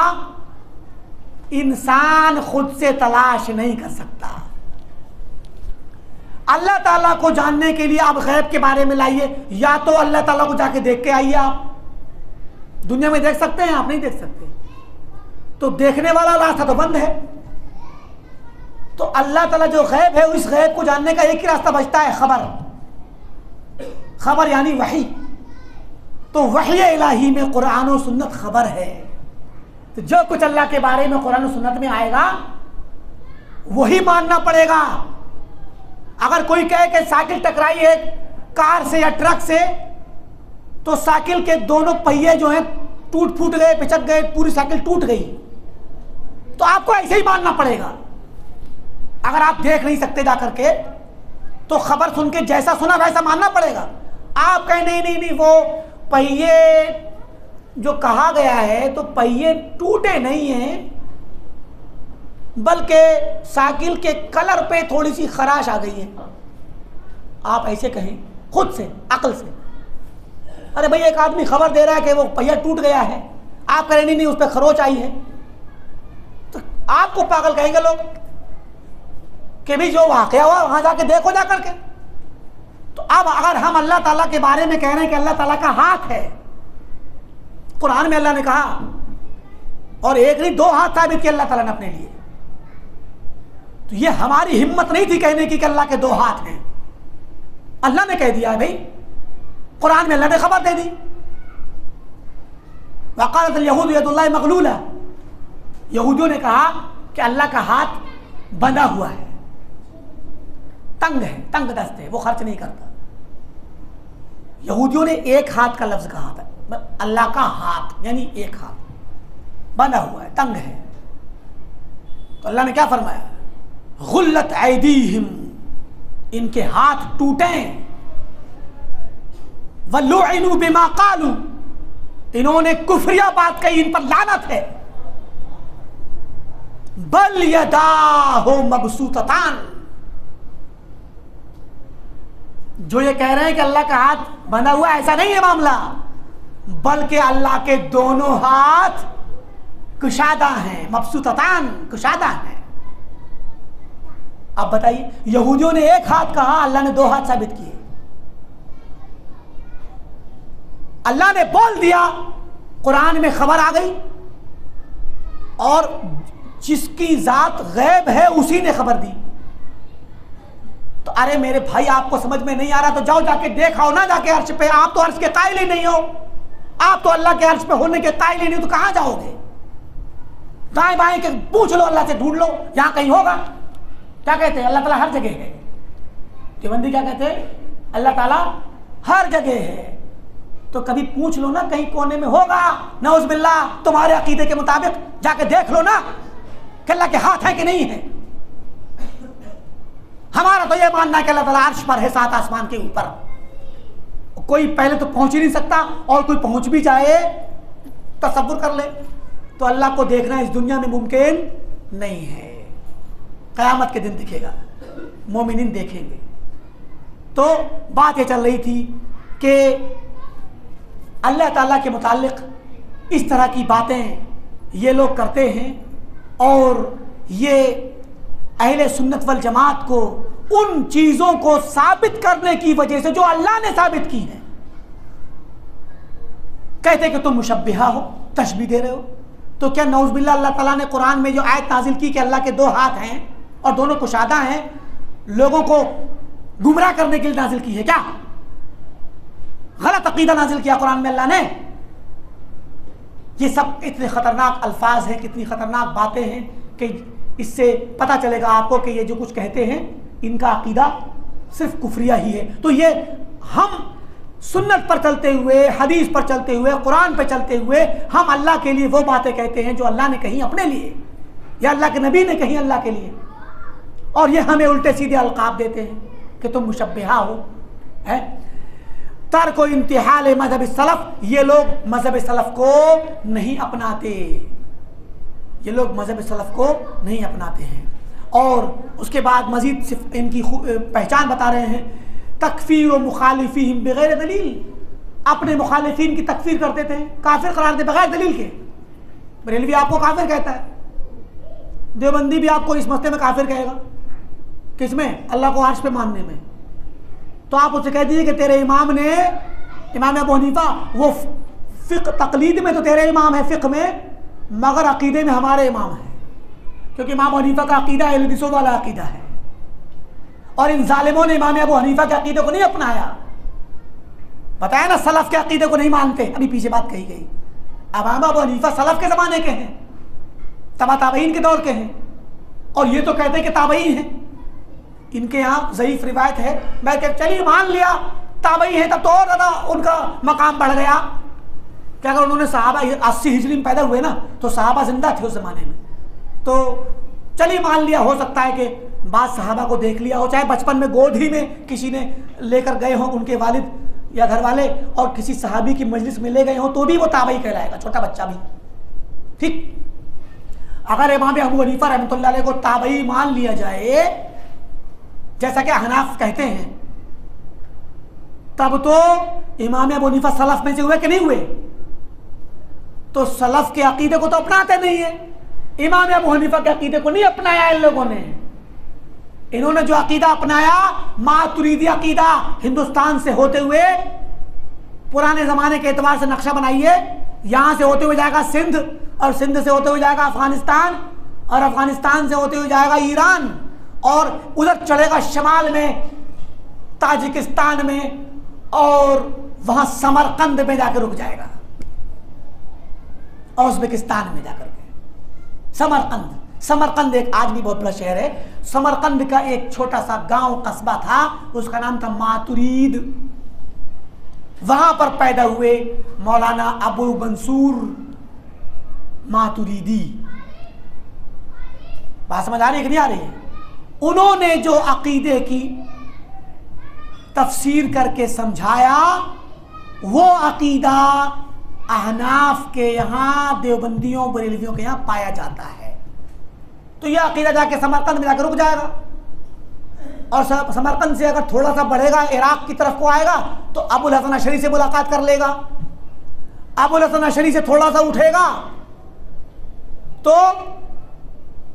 इंसान खुद से तलाश नहीं कर सकता। अल्लाह ताला को जानने के लिए आप गैब के बारे में लाइए, या तो अल्लाह ताला को जाके देख के आइए। आप दुनिया में देख सकते हैं? आप नहीं देख सकते, तो देखने वाला रास्ता तो बंद है। तो अल्लाह ताला जो गैब है, उस गैब को जानने का एक ही रास्ता बचता है, खबर। खबर यानी वही। तो वही इलाही में कुरान और सुन्नत खबर है। तो जो कुछ अल्लाह के बारे में कुरान और सुन्नत में आएगा वही मानना पड़ेगा। अगर कोई कहे कि साइकिल टकराई है कार से या ट्रक से, तो साइकिल के दोनों पहिए जो हैं टूट फूट गए, पिचक गए, पूरी साइकिल टूट गई, तो आपको ऐसे ही मानना पड़ेगा। अगर आप देख नहीं सकते जा करके, तो खबर सुन के जैसा सुना वैसा मानना पड़ेगा। आप कहें नहीं नहीं नहीं, वो पहिए जो कहा गया है, तो पहिए टूटे नहीं हैं, बल्कि साइकिल के कलर पे थोड़ी सी खराश आ गई है। आप ऐसे कहें खुद से, अकल से। अरे भाई, एक आदमी खबर दे रहा है कि वो पहिया टूट गया है, आप कह रहे नहीं नहीं उस पर खरोच आई है, तो आपको पागल कहेंगे लोग कि भी जो वाकया हुआ वहां जाके देखो जा करके। तो अब अगर हम अल्लाह ताला के बारे में कह रहे हैं कि अल्लाह ताला का हाथ है, कुरान में अल्लाह ने कहा, और एक नहीं दो हाथ साबित किए अल्लाह ताला ने अपने लिए, तो ये हमारी हिम्मत नहीं थी कहने की कि अल्लाह के दो हाथ हैं। अल्लाह ने कह दिया भाई, कुरान में अल्लाह ने खबर दे दी। वक़ालत अल-यहूद यदुल्लाहि मग़लूला, यहूदियों ने कहा कि अल्लाह का हाथ बंधा हुआ है, तंग है, तंग दस्त है, वो खर्च नहीं करता। यहूदियों ने एक हाथ का लफ्ज कहा था, अल्लाह का हाथ यानी एक हाथ बंधा हुआ है, तंग है। तो अल्लाह ने क्या फरमाया? गुल्लत ऐदीहिम, इनके हाथ टूटे। वलुइनु बिमा कालू, इन्होंने कुफरिया बात कही, इन पर लानत है। बल यदाहु मबसूततान, जो ये कह रहे हैं कि अल्लाह का हाथ बंधा हुआ, ऐसा नहीं है मामला, बल्कि अल्लाह के दोनों हाथ कुशादा हैं, मबसूततान, कुशादा हैं। अब बताइए, यहूदियों ने एक हाथ कहा, अल्लाह ने दो हाथ साबित किए। अल्लाह ने बोल दिया, कुरान में खबर आ गई, और जिसकी जात गैब है उसी ने खबर दी। तो अरे मेरे भाई, आपको समझ में नहीं आ रहा तो जाओ जाके देखाओ ना, जाके अर्श पे। आप तो अर्श के कायल ही नहीं हो, आप तो अल्लाह के अर्श पे होने के कायल ही नहीं हो, तो कहां जाओगे? दाएं बाएं के पूछ लो, अल्लाह से ढूंढ लो, यहां कहीं होगा। क्या कहते हैं? अल्लाह ताला हर जगह है। देवबंदी क्या कहते हैं? अल्लाह ताला हर जगह है। तो कभी पूछ लो ना, कहीं कोने में होगा। नऊज़ बिल्लाह, तुम्हारे अकीदे के मुताबिक जाके देख लो ना कि अल्लाह के हाथ है कि नहीं है। हमारा तो यह मानना है कि अल्लाह ताला अर्श पर है, सात आसमान के ऊपर। कोई पहले तो पहुंच ही नहीं सकता, और कोई पहुंच भी जाए तसव्वुर कर ले तो अल्लाह को देखना इस दुनिया में मुमकिन नहीं है। क़यामत के दिन दिखेगा, मोमिनीन देखेंगे। तो बात ये चल रही थी कि अल्लाह ताला के मुताल्लिक़ इस तरह की बातें ये लोग करते हैं, और ये अहले सुन्नत वल जमात को उन चीज़ों को साबित करने की वजह से जो अल्लाह ने साबित की है, कहते कि तुम मुशब्बिहा हो, तशबीह दे रहे हो। तो क्या नऊज़ बिल्लाह अल्लाह ताला ने कुरान में जो आयत नाजिल की कि अल्लाह के दो हाथ हैं और दोनों कुशादा हैं, लोगों को गुमराह करने के लिए नाजिल की है? क्या गलत अकीदा नाजिल किया कुरान में अल्लाह ने? ये सब इतने खतरनाक अल्फाज हैं, कितनी खतरनाक बातें हैं कि इससे पता चलेगा आपको कि ये जो कुछ कहते हैं इनका अकीदा सिर्फ कुफरिया ही है। तो ये हम सुन्नत पर चलते हुए, हदीस पर चलते हुए, कुरान पर चलते हुए हम अल्लाह के लिए वो बातें कहते हैं जो अल्लाह ने कही अपने लिए, या अल्लाह के नबी ने कही अल्लाह के लिए, और ये हमें उल्टे सीधे अलकाब देते हैं कि तुम मुशब्बिहा हो। है तर्क इंतिहाल मज़हब सलफ़, ये लोग मज़हब सलफ़ को नहीं अपनाते, ये लोग मज़हब सलफ़ को नहीं अपनाते हैं। और उसके बाद मज़ीद सिर्फ इनकी पहचान बता रहे हैं, तकफ़ीर व मुखालिफ़ीहिम बिग़ैर दलील, अपने मुखालिफिन की तकफीर कर देते हैं, काफिर करार दे बगैर दलील के। बरेलवी आपको काफिर कहता है, देवबंदी भी आपको इस मसले में काफिर कहेगा। किसमें? अल्लाह को अर्श पे मानने में। तो आप उससे कह दीजिए कि तेरे इमाम ने, इमाम अबू हनीफा, वो फिक तकलीद में तो तेरे इमाम है फिक में, मगर अकीदे में हमारे इमाम है, क्योंकि इमाम अबू हनीफा का अकीदा अहले हदीसों वाला अकीदा है। और इन जालिमों ने इमाम अबू हनीफा के अकीदे को नहीं अपनाया। बताया ना, सलफ के अकीदे को नहीं मानते। अभी पीछे बात कही गई। इमाम अबू हनीफा सलफ के ज़माने के हैं, तबा ताबईन के दौर के हैं, और ये तो कहते हैं कि ताबई हैं। इनके यहाँ ज़ईफ़ रिवायत है। मैं कह चलिए मान लिया ताबई है, तब तो और ज़्यादा उनका मकाम बढ़ गया। क्या अगर उन्होंने सहाबा 80 हिजरी में पैदा हुए ना, तो सहाबा जिंदा थे उस ज़माने में, तो चलिए मान लिया हो सकता है कि बाद सहाबा को देख लिया हो, चाहे बचपन में गोद ही में किसी ने लेकर गए हों उनके वालिद या घर वाले, और किसी सहाबी की मजलिस में ले गए हों, तो भी वो ताबई कहलाएगा, छोटा बच्चा भी। ठीक। अगर इमाम अबू हनीफा रहमतुल्लाह अलैह को ताबई मान लिया जाए, जैसा कि हनाफ कहते हैं, तब तो इमाम अबू हनीफा सलफ में से हुए कि नहीं हुए? तो सलफ के अकीदे को तो अपनाते नहीं है। इमाम अबू हनीफा के अकीदे को नहीं अपनाया इन लोगों ने। इन्होंने जो अकीदा अपनाया, मातुरीदी अकीदा, हिंदुस्तान से होते हुए, पुराने जमाने के एतबार से नक्शा बनाइए, यहां से होते हुए जाएगा सिंध, और सिंध से होते हुए जाएगा अफगानिस्तान, और अफगानिस्तान से होते हुए जाएगा ईरान, और उधर चलेगा शमाल में ताजिकिस्तान में, और वहां समरकंद में जाकर रुक जाएगा, और उज़्बेकिस्तान में जाकर के। समरकंद एक आज भी बहुत बड़ा शहर है। समरकंद का एक छोटा सा गांव कस्बा था, उसका नाम था मातुरीद। वहां पर पैदा हुए मौलाना अबू मंसूर मातुरीदी। बात समझ आ रही है कि नहीं आ रही है? उन्होंने जो अकीदे की तफसीर करके समझाया, वो अकीदा अहनाफ के यहाँ, देवबंदियों, बरेलवियों के यहाँ पाया जाता है। तो यह अकीदा जाके समरकंद में जाकर रुक जाएगा, और समरकंद से अगर थोड़ा सा बढ़ेगा, इराक की तरफ को आएगा, तो अबुल हसन अशरी से मुलाकात कर लेगा। अबुल हसन अशरी से थोड़ा सा उठेगा तो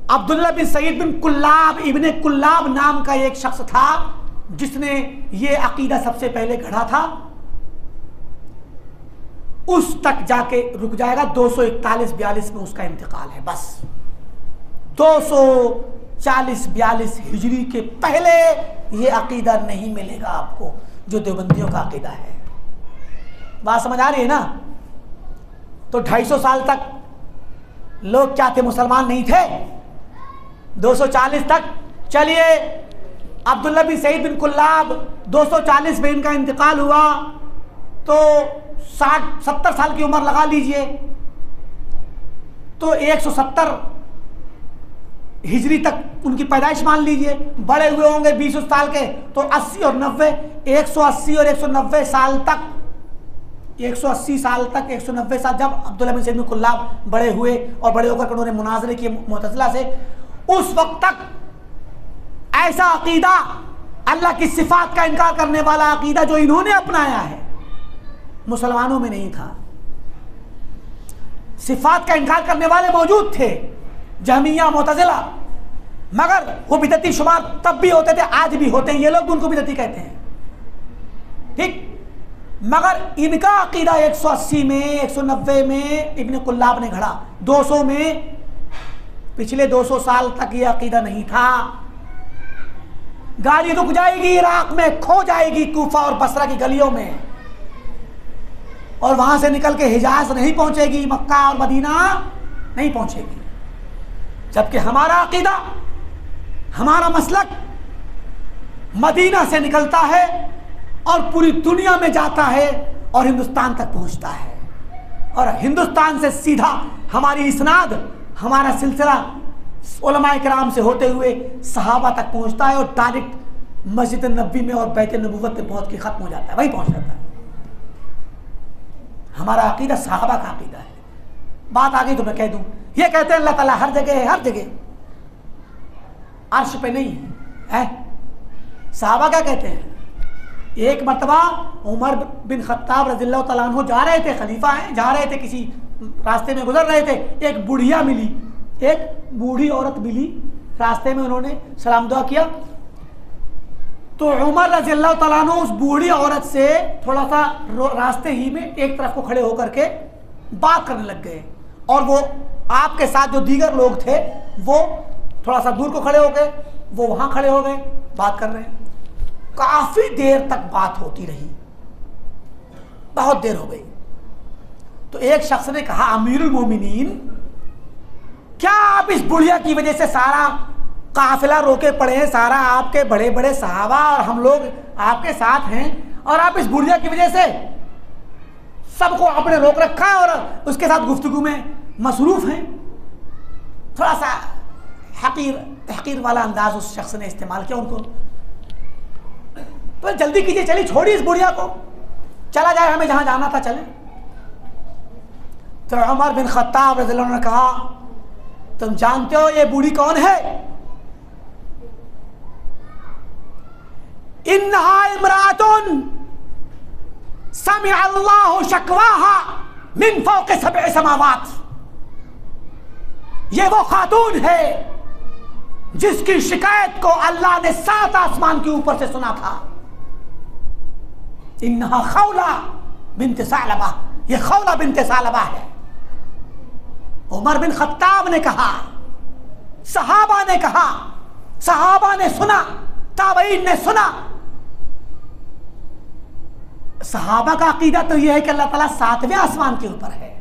अब्दुल्ला बिन सईद बिन कुल्लाब, इब्ने कुल्लाब नाम का एक शख्स था, जिसने ये अकीदा सबसे पहले गढ़ा था। उस तक जाके रुक जाएगा। 241-42 में उसका इंतकाल है। बस 240-42 हिजरी के पहले ये अकीदा नहीं मिलेगा आपको, जो देवबंदियों का अकीदा है। बात समझ आ रही है ना? तो 250 साल तक लोग क्या थे? मुसलमान नहीं थे। 240 तक चलिए, अब्दुल्ला बिन सईद बिन कुल्लाब 240 में इनका इंतकाल हुआ, तो 60-70 साल की उम्र लगा लीजिए, तो 170 हिजरी तक उनकी पैदाइश मान लीजिए। बड़े हुए होंगे 20 साल के, तो 80 और 90, 180 और 190 साल तक, 180 साल तक, 190 साल, जब अब्दुल्ला बिन सईद बिन कुल्लाब बड़े हुए और बड़े होकर उन्होंने मुनाजरे किए मुअतज़िला से, उस वक्त तक ऐसा अकीदा, अल्लाह की सिफात का इनकार करने वाला अकीदा जो इन्होंने अपनाया है, मुसलमानों में नहीं था। सिफात का इनकार करने वाले मौजूद थे, जहमिया, मुअतज़िला, मगर वो बिदअती शुमार तब भी होते थे, आज भी होते हैं। ये लोग उनको बिदअती कहते हैं, ठीक। मगर इनका अकीदा 180 में, 190 में इब्ने कुल्लाब ने घड़ा। 200 में, पिछले 200 साल तक ये अकीदा नहीं था। गाड़ी रुक जाएगी इराक में, खो जाएगी कूफा और बसरा की गलियों में, और वहां से निकल के हिजाज नहीं पहुंचेगी, मक्का और मदीना नहीं पहुंचेगी। जबकि हमारा अकीदा, हमारा मसलक मदीना से निकलता है और पूरी दुनिया में जाता है और हिंदुस्तान तक पहुंचता है, और हिंदुस्तान से सीधा हमारी इस्नाद, हमारा सिलसिला उलमाए किराम से होते हुए सहाबा तक पहुंचता है, और डायरेक्ट मस्जिद नबी में और बैत नबुव्वत में पहुंच के ख़त्म हो जाता है, वहीं पहुंच जाता है। हमारा अकीदा सहाबा का अकीदा है। बात आ गई तो मैं कह दूं, ये कहते हैं अल्लाह ताला हर जगह है, हर जगह, अर्श पे नहीं है। सहाबा क्या कहते हैं? एक मरतबा उमर बिन खत्ताब रज़ियल्लाहु तआला अन्हु जा रहे थे, खलीफा हैं, जा रहे थे, किसी रास्ते में गुजर रहे थे, एक बुढ़िया मिली, एक बूढ़ी औरत मिली रास्ते में, उन्होंने सलाम दुआ किया। तो उमर रज़ियल्लाहु तआला अन्हु उस बूढ़ी औरत से थोड़ा सा रास्ते ही में एक तरफ को खड़े होकर के बात करने लग गए, और वो आपके साथ जो दीगर लोग थे वो थोड़ा सा दूर को खड़े हो गए, वो वहां खड़े हो गए, बात कर रहे हैं। काफी देर तक बात होती रही, बहुत देर हो गई। तो एक शख्स ने कहा, अमीरुल मोमिनीन, क्या आप इस बुढ़िया की वजह से सारा काफिला रोके पड़े हैं, सारा आपके बड़े बड़े सहाबा और हम लोग आपके साथ हैं, और आप इस बुढ़िया की वजह से सबको आपने रोक रखा है और उसके साथ गुफ्तगू में मसरूफ हैं? थोड़ा सा हकीर वाला अंदाज उस शख्स ने इस्तेमाल किया उनको। तो जल्दी कीजिए, चलिए छोड़िए इस बुढ़िया को, चला जाए, हमें जहां जाना था चले। तो उमर बिन खत्ताब रज़ियल्लाहु अन्हु ने कहा, तुम जानते हो ये बूढ़ी कौन है? इन्नहा इमरातुन समिअ अल्लाहु शकवाहा मिन फौक़ि सब'i समावात। ये वो खातून है जिसकी शिकायत को अल्लाह ने 7 आसमान के ऊपर से सुना था। इन्नहा खौला बिन्त सालबा, ये खौला बिन्त सालबा है। उमर बिन खत्ताब ने कहा, सहाबा ने कहा, सहाबा ने सुना, ताबईन ने सुना। सहाबा का अकीदा तो यह है कि अल्लाह ताला 7वें आसमान के ऊपर है?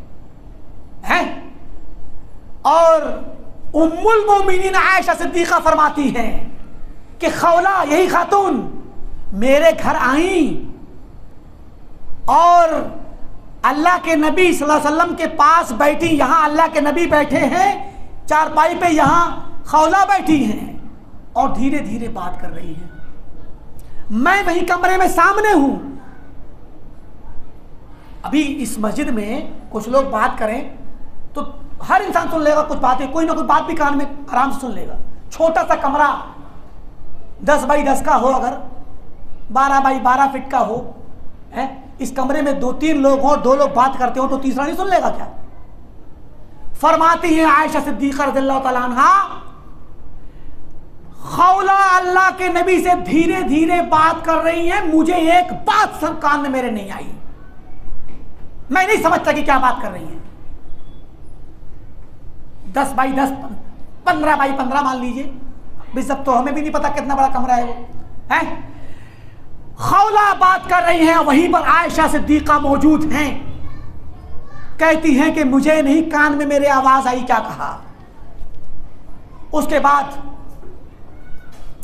और उम्मुल मोमिनीन आयशा सिद्दीक़ा फरमाती हैं कि खौला, यही खातून मेरे घर आई और अल्लाह के नबी सल्लल्लाहु अलैहि वसल्लम के पास बैठी। यहाँ अल्लाह के नबी बैठे हैं चारपाई पे, यहाँ खौला बैठी हैं और धीरे धीरे बात कर रही हैं। मैं वही कमरे में सामने हूं। अभी इस मस्जिद में कुछ लोग बात करें तो हर इंसान सुन लेगा, कुछ बातें, कोई ना कोई बात भी कान में आराम से सुन लेगा। छोटा सा कमरा 10 बाई 10 का हो, अगर 12 बाई 12 फीट का हो, है, इस कमरे में 2-3 लोग हो, 2 लोग बात करते हो तो तीसरा नहीं सुन लेगा क्या? फरमाती है आयशा सिद्दीक़ा रज़ियल्लाहु तआला अन्हा, खौला अल्लाह के नबी से धीरे धीरे बात कर रही है, मुझे एक बात सब कान में मेरे नहीं आई, मैं नहीं समझता कि क्या बात कर रही है। 10 बाई 10, 15 बाई 15 मान लीजिए, भी सब तो हमें भी नहीं पता कितना बड़ा कमरा है वो, है। खौला बात कर रही हैं, वहीं पर आयशा सिद्दीक़ा मौजूद हैं। कहती हैं कि मुझे नहीं कान में मेरे आवाज आई, क्या कहा। उसके बाद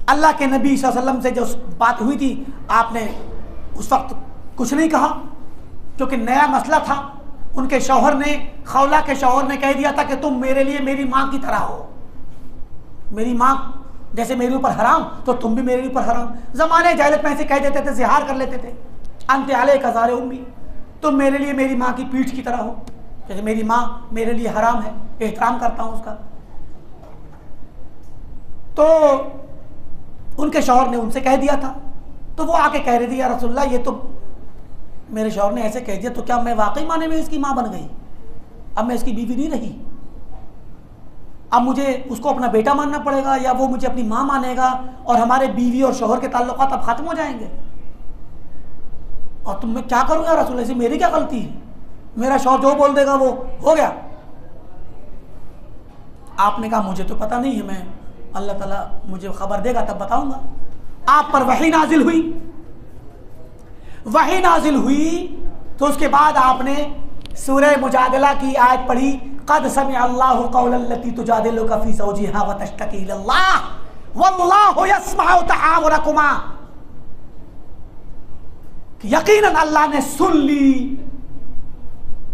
अल्लाह के नबी सल्लल्लाहु अलैहि वसल्लम से जो बात हुई थी, आपने उस वक्त कुछ नहीं कहा क्योंकि नया मसला था। उनके शौहर ने, खौला के शौहर ने कह दिया था कि तुम मेरे लिए मेरी माँ की तरह हो, मेरी माँ जैसे मेरे ऊपर हराम तो तुम भी मेरे ऊपर हराम। ज़माने जाहिलियत में ऐसे कह देते थे, ज़िहार कर लेते थे, अंत अलैका ज़ारे उम्मी, तुम मेरे लिए मेरी माँ की पीठ की तरह हो, जैसे मेरी माँ मेरे लिए हराम है, एहतराम करता हूँ उसका। तो उनके शौहर ने उनसे कह दिया था, तो वो आके कह रही थी, या रसूलल्लाह ये तो मेरे शौहर ने ऐसे कह दिया, तो क्या मैं वाकई माने में इसकी माँ बन गई? अब मैं इसकी बीवी नहीं रही, अब मुझे उसको अपना बेटा मानना पड़ेगा या वो मुझे अपनी माँ मानेगा और हमारे बीवी और शौहर के ताल्लुकात अब खत्म हो जाएंगे। और तुम मैं क्या करूँगा रसूल, ऐसी मेरी क्या गलती है? मेरा शौहर जो बोल देगा वो हो गया। आपने कहा मुझे तो पता नहीं है, मैं अल्लाह ताला मुझे खबर देगा तब बताऊंगा। आप पर वही नाजिल हुई, वही नाजिल हुई तो उसके बाद आपने सूरह मुजादला की आयत पढ़ी, क़द समिअ अल्लाहु क़ौलन लती तुजादिलुका फ़ी ज़ौजिहा व तश्तकी इलल्लाह वल्लाहु यस्मअु तहावुरकुमा। यकीनन अल्लाह ने सुन ली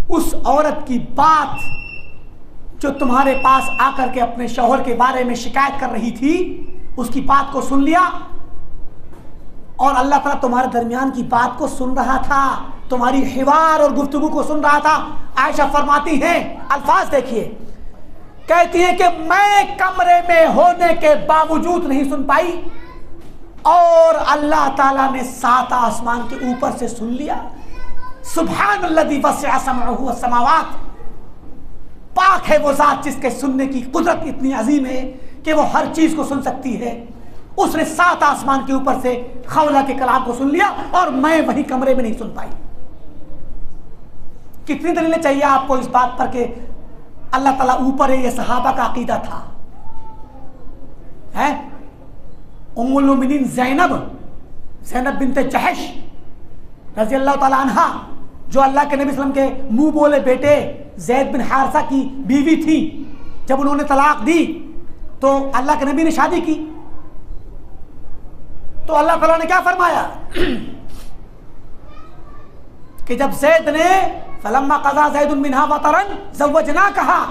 उस औरत की बात जो तुम्हारे पास आकर के अपने शौहर के बारे में शिकायत कर रही थी, उसकी बात को सुन लिया और अल्लाह ताला तुम्हारे दरमियान की बात को सुन रहा था, तुम्हारी हिवार और गुफ्तगू को सुन रहा था। आयशा फरमाती हैं, अल्फाज देखिए, कहती है कि मैं कमरे में होने के बावजूद नहीं सुन पाई और अल्लाह ताला ने 7 आसमान के ऊपर से सुन लिया। सुब्हानल्लज़ी वसिअ समअहु वस्समावात, पाक है वो ज़ात जिसके सुनने की कुदरत इतनी अजीम है कि वो हर चीज को सुन सकती है। उसने 7 आसमान के ऊपर से खौला के कलाम को सुन लिया और मैं वही कमरे में नहीं सुन पाई। कितनी दलीलें चाहिए आपको इस बात पर कि अल्लाह ताला ऊपर है? ये सहाबा का अकीदा था। है उम्मुल मोमिनीन ज़ैनब बिनते जहश रज़ी अल्लाह ताला अन्हा, जो अल्लाह के नबी सल्लल्लाहु अलैहि वसल्लम के मुंह बोले बेटे ज़ैद बिन हारिसा की बीवी थी, जब उन्होंने तलाक दी तो अल्लाह के नबी ने शादी की, तो अल्लाह ताला ने क्या फरमाया कि जब ज़ैद ने फलम्मा क़ज़ा ज़ैदुन मिन्हा वतरन ज़व्वजना कहा,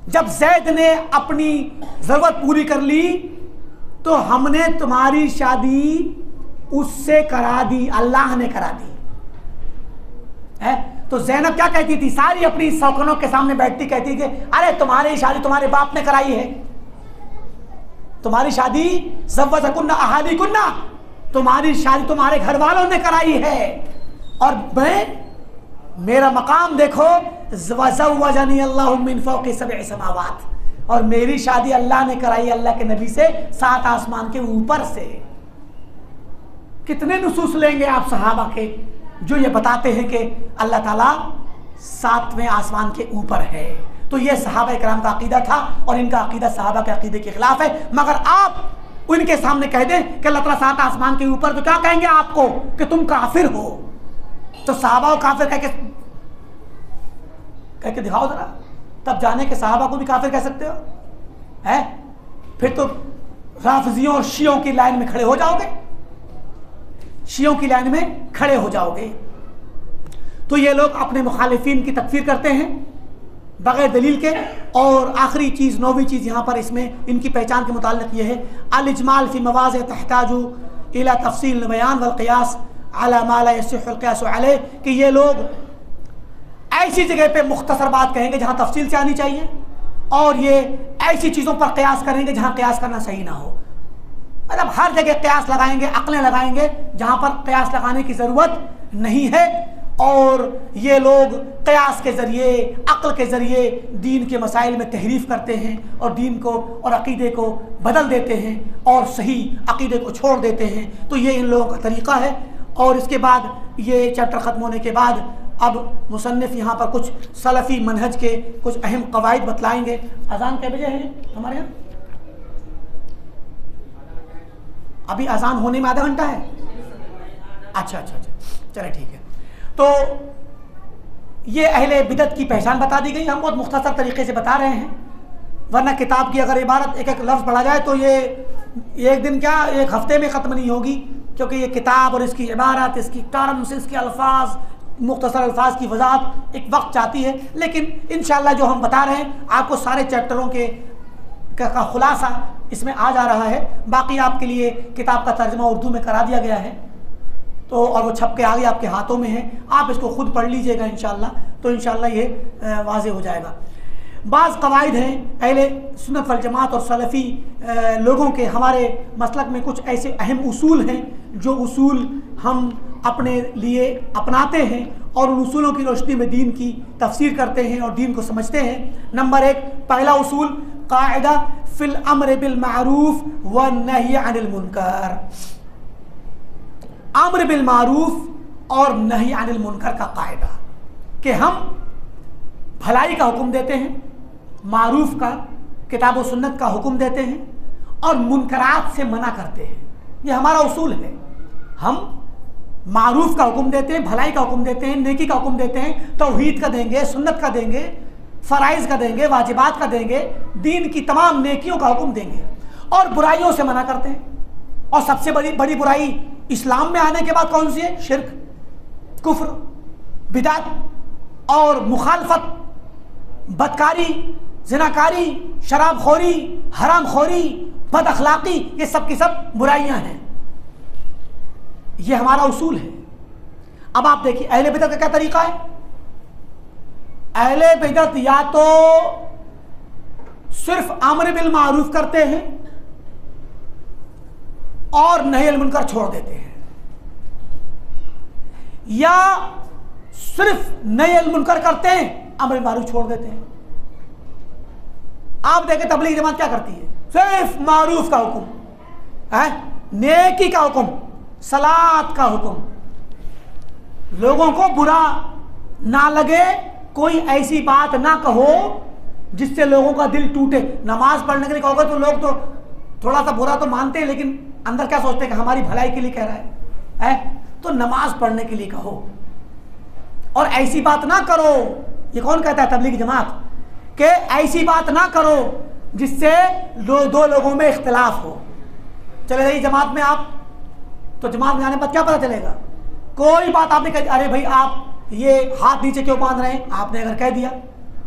जब ज़ैद ने अपनी ज़रूरत पूरी कर ली तो हमने तुम्हारी शादी उससे करा दी, अल्लाह ने करा दी है। तो ज़ैनब क्या कहती थी? सारी अपनी सौकनों के सामने बैठती, कहती कि अरे तुम्हारी शादी तुम्हारे बाप ने कराई है, तुम्हारी शादी ज़व्वजकुन्ना अहालीकुन्ना, तुम्हारी शादी तुम्हारे घर वालों ने कराई है, और मेरा मकाम देखो, वज़व्वजनी अल्लाहु मिन फ़ौक़ि सब'i समावात, और मेरी शादी अल्लाह ने कराई अल्लाह के नबी से 7 आसमान के ऊपर से। कितने नुसूस लेंगे आप सहाबा के जो ये बताते हैं कि अल्लाह ताला 7वें आसमान के ऊपर है? तो ये सहाबा इकराम का अकीदा था और इनका अकीदा सहाबा के अकीदे के खिलाफ है। मगर आप उनके सामने कह दें कि अल्लाह ताला 7 आसमान के ऊपर, तो क्या कहेंगे आपको कि तुम काफिर हो। तो सहाबा को काफिर कह के दिखाओ जरा, तब जाने के सहाबा को भी काफिर कह सकते हो है? फिर तो राफिजियों और शियों की लाइन में खड़े हो जाओगे, शियों की लाइन में खड़े हो जाओगे। तो ये लोग अपने मुखालिफिन की तकफीर करते हैं बगैर दलील के। और आखिरी चीज़, 9वीं चीज़ यहाँ पर इसमें इनकी पहचान के मुताल्लिक़ ये है अल इजमाल फ़ी मवाज़ि तहताजु इला तफ़सील बयान वल क़ियास अला मा ला यसिहुल क़ियासु अलैह, कि ये लोग ऐसी जगह पे मुख्तसर बात कहेंगे जहाँ तफसील से आनी चाहिए, और ये ऐसी चीज़ों पर क़ियास करेंगे जहाँ क़ियास करना सही ना हो। मतलब हर जगह क़ियास लगाएंगे, अक़लें लगाएंगे जहाँ पर क़ियास लगाने की ज़रूरत नहीं है। और ये लोग क़ियास के ज़रिए, अक़ल के ज़रिए दीन के मसाइल में तहरीफ़ करते हैं और दीन को और अक़ीदे को बदल देते हैं और सही अक़ीदे को छोड़ देते हैं। तो ये इन लोगों का तरीक़ा है। और इसके बाद ये चैप्टर ख़त्म होने के बाद अब मुसन्निफ़ यहाँ पर कुछ सलफ़ी मनहज के कुछ अहम क़वाइद बतलाएँगे। अज़ान कै बजे है हमारे यहाँ? अभी अज़ान होने में आधा घंटा है। अच्छा, चले ठीक है। तो ये अहले बिदत की पहचान बता दी गई। हम बहुत मुख्तसर तरीके से बता रहे हैं, वरना किताब की अगर इबारत एक एक लफ्ज़ पढ़ा जाए तो ये एक दिन क्या, एक हफ्ते में ख़त्म नहीं होगी, क्योंकि ये किताब और इसकी इबारत, इसकी टर्म्स, इसके अल्फाज, मुख्तसर अल्फाज की वजाहत एक वक्त चाहती है। लेकिन इंशाअल्लाह जो हम बता रहे हैं आपको सारे चैप्टरों का खुलासा इसमें आ जा रहा है। बाकी आपके लिए किताब का तर्जुमा उर्दू में करा दिया गया है, तो और वो छप के आगे आपके हाथों में है, आप इसको खुद पढ़ लीजिएगा इंशाअल्लाह, तो इंशाअल्लाह ये वाज़े हो जाएगा। बाज़ क़वाइद हैं अहले सुन्नत वल जमात और सलफ़ी लोगों के, हमारे मसलक में कुछ ऐसे अहम उसूल हैं जो उसूल हम अपने लिए अपनाते हैं और उन उसूलों की रोशनी में दीन की तफसीर करते हैं और दीन को समझते हैं। नंबर 1, पहला उसूल क़ाइदा फ़िल अम्र बिल मारूफ़ व नही अनिल मुनकर। अम्र बिल मारूफ़ और नही अनिल मुनकर का कायदा कि हम भलाई का हुक्म देते हैं, मारूफ़ का, किताब व सुन्नत का हुक्म देते हैं और मुनकरात से मना करते हैं। ये हमारा उसूल है। हम मारूफ़ का हुक्म देते हैं, भलाई का हुक्म देते हैं, नेकी का हुक्म देते हैं, तौहीद का देंगे, सुन्नत का देंगे, फ़राइज़ का देंगे, वाजिबात का देंगे, दीन की तमाम नेकियों का हुक्म देंगे और बुराइयों से मना करते हैं। और सबसे बड़ी बुराई इस्लाम में आने के बाद कौन सी है? शिर्क, कुफ्र, बिदात और मुखालफत, बदकारी, ज़िनाकारी, शराबखोरी, हरामखोरी, बद अखलाक़ी, ये सब की सब बुराइयां हैं। ये हमारा उसूल है। अब आप देखिए अहले बिदअत का क्या तरीका है। अहले बिदअत या तो सिर्फ अम्र बिल मारूफ करते हैं और नही अनिल मुनकर छोड़ देते हैं, या सिर्फ नही अनिल मुनकर करते हैं, अमर मारूफ छोड़ देते हैं। आप देखें तबलीग जमात क्या करती है, सिर्फ मारूफ का हुक्म है, नेकी का हुक्म, सलात का हुक्म, लोगों को बुरा ना लगे, कोई ऐसी बात ना कहो जिससे लोगों का दिल टूटे। नमाज पढ़ने के लिए कहोगे तो लोग तो थोड़ा सा बुरा तो मानते हैं, लेकिन अंदर क्या सोचते हैं कि हमारी भलाई के लिए कह रहा है? तो नमाज पढ़ने के लिए कहो, और ऐसी बात ना करो, ये कौन कहता है? तबलीग जमात, कि ऐसी बात ना करो जिससे दो लोगों में इख्तिलाफ हो। चले गई जमात में आप, तो जमात में जाने पर क्या पता चलेगा? कोई बात आपने कही, अरे भाई आप ये हाथ नीचे क्यों बांध रहे हैं, आपने अगर कह दिया,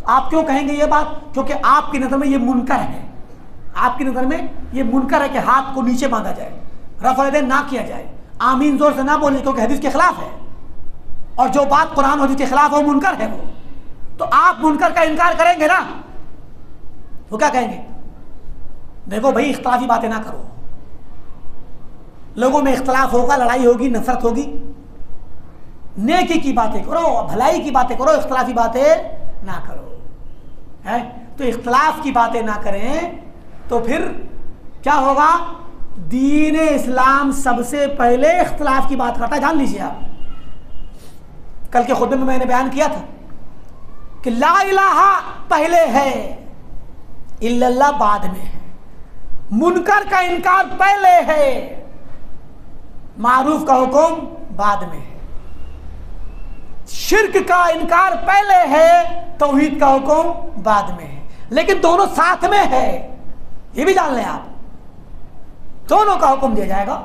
आप क्यों कहेंगे ये बात? क्योंकि आपकी नज़र में ये मुनकर है, आपकी नज़र में ये मुनकर है कि हाथ को नीचे बांधा जाए, रफ़ा यदैन ना किया जाए, आमीन जोर से ना बोले, क्योंकि हदीस के खिलाफ है, और जो बात कुरान हदीस के खिलाफ है वो मुनकर है। वो तो आप मुनकर का इनकार करेंगे ना, वो क्या कहेंगे? देखो भाई इख्तिलाफी बातें ना करो, लोगों में इख्तिलाफ होगा, लड़ाई होगी, नफरत होगी, नेकी की बातें करो, भलाई की बातें करो, इख्तिलाफी बातें ना करो, है? तो इख्तिलाफ की बातें ना करें तो फिर क्या होगा? दीन इस्लाम सबसे पहले इख्तिलाफ की बात करता है, जान लीजिए आप। कल के खुतबे में मैंने बयान किया था कि ला इलाहा पहले है, इल्लल्लाह बाद में है, मुनकर का इनकार पहले है, मारूफ का हुक्म बाद में है, शिर्क का इनकार पहले है, तौहीद का हुक्म बाद में है, लेकिन दोनों साथ में है, ये भी जान लें आप। दोनों का हुक्म दिया जाएगा,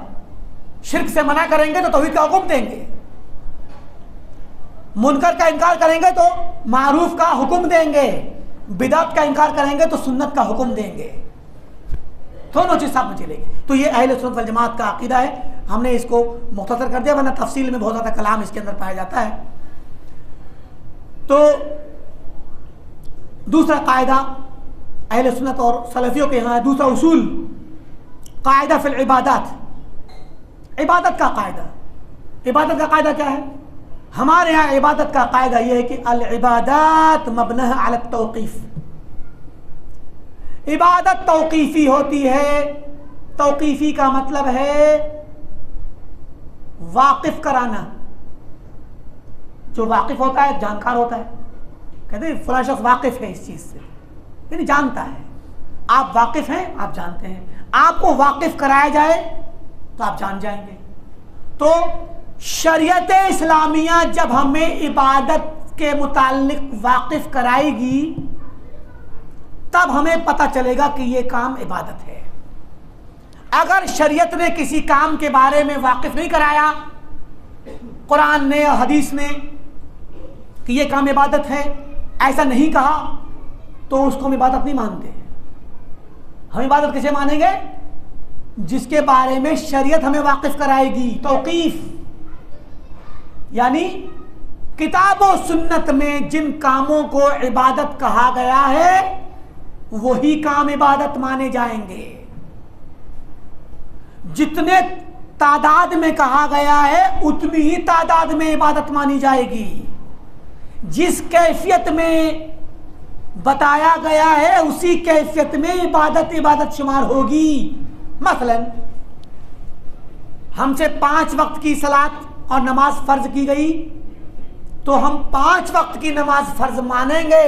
शिर्क से मना करेंगे तो तौहीद का हुक्म देंगे, मुनकर का इनकार करेंगे तो मारूफ का हुक्म देंगे, बिदअत का इनकार करेंगे तो सुन्नत का हुक्म देंगे, दोनों चीज साथ में चलेगी। तो ये अहले सुन्नत वल जमात का अकीदा है। हमने इसको मुख्तसर कर दिया, वरना तफसील में बहुत ज़्यादा कलाम इसके अंदर पाया जाता है। तो दूसरा कायदा अहले सुन्नत और सलफियों के यहाँ दूसरा उसूल, कायदा फिल इबादत, इबादत का कायदा। इबादत का कायदा क्या है? हमारे यहाँ इबादत का कायदा यह है कि अल इबादत मबनह अला तौक़ीफ़, इबादत तौक़ीफ़ी होती है। तौक़ीफ़ी का मतलब है वाकिफ कराना, जो वाकिफ होता है जानकार होता है, कहते हैं फलां शख्स वाकिफ है इस चीज़ से, यानी जानता है। आप वाकिफ हैं, आप जानते हैं, आपको वाकिफ कराया जाए तो आप जान जाएंगे। तो शरीयत इस्लामिया जब हमें इबादत के मुताल्लिक वाकिफ कराएगी तब हमें पता चलेगा कि ये काम इबादत है। अगर शरीयत ने किसी काम के बारे में वाकिफ नहीं कराया, कुरान ने या हदीस ने कि ये काम इबादत है, ऐसा नहीं कहा, तो उसको हम इबादत नहीं मानते। हम इबादत किसे मानेंगे? जिसके बारे में शरीयत हमें वाकिफ कराएगी। तौक़ीफ़ यानी किताब और सुन्नत में जिन कामों को इबादत कहा गया है वही काम इबादत माने जाएंगे। जितने तादाद में कहा गया है उतनी ही तादाद में इबादत मानी जाएगी। जिस कैफियत में बताया गया है उसी कैफियत में इबादत शुमार होगी। मसलन हमसे 5 वक्त की सलात और नमाज फर्ज की गई तो हम 5 वक्त की नमाज फर्ज मानेंगे।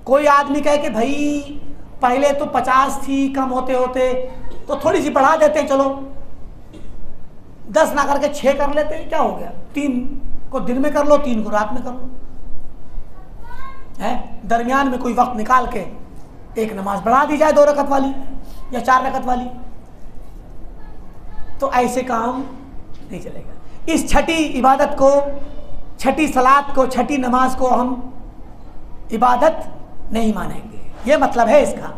कोई आदमी कहे कि भाई पहले तो 50 थी, कम होते होते तो थोड़ी सी बढ़ा देते, चलो 10 ना करके 6 कर लेते, क्या हो गया? 3 को दिन में कर लो, 3 को रात में कर लो, है दरमियान में कोई वक्त निकाल के एक नमाज बढ़ा दी जाए 2 रकत वाली या 4 रकत वाली। तो ऐसे काम नहीं चलेगा। इस छठी इबादत को, छठी सलात को, छठी नमाज को हम इबादत नहीं मानेंगे। ये मतलब है इसका।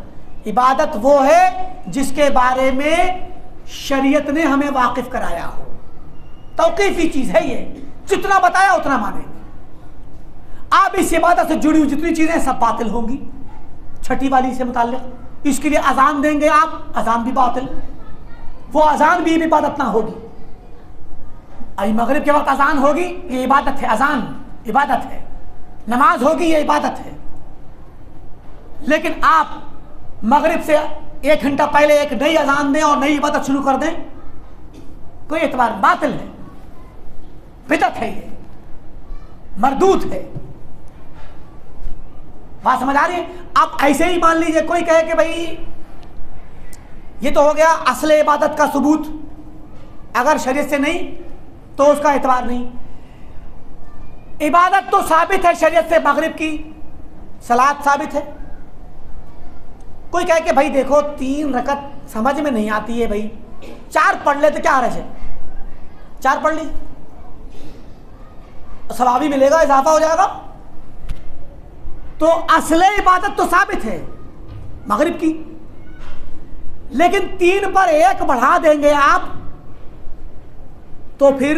इबादत वो है जिसके बारे में शरीयत ने हमें वाकिफ कराया हो। तौक़ीफ़ी चीज़ है ये, जितना बताया उतना मानेंगे। आप इस इबादत से जुड़ी हुई जितनी चीज़ें सब बातिल होंगी। छठी वाली से मुताल्लिक़ इसके लिए अजान देंगे आप, अजान भी बातिल। वो अजान भी इबादत ना होगी। अभी मगरिब के वक्त अजान होगी, ये इबादत है, अजान इबादत है, नमाज होगी, ये इबादत है। लेकिन आप मगरिब से 1 घंटा पहले एक नई अजान दें और नई इबादत शुरू कर दें, कोई एतबार, बातिल है, बिदअत है, ये मरदूद है। बात समझ आ रही है? आप ऐसे ही मान लीजिए कोई कहे कि भाई ये तो हो गया असल इबादत का सबूत, अगर शरीयत से नहीं तो उसका एतबार नहीं। इबादत तो साबित है शरीयत से, मगरिब की सलात साबित है। कोई कहे कि भाई देखो 3 रकत समझ में नहीं आती है, भाई 4 पढ़ ले तो क्या हर्ज है, 4 पढ़ लीजिए, सवाबी मिलेगा, इजाफा हो जाएगा। तो असले इबादत तो साबित है मगरिब की, लेकिन 3 पर 1 बढ़ा देंगे आप, तो फिर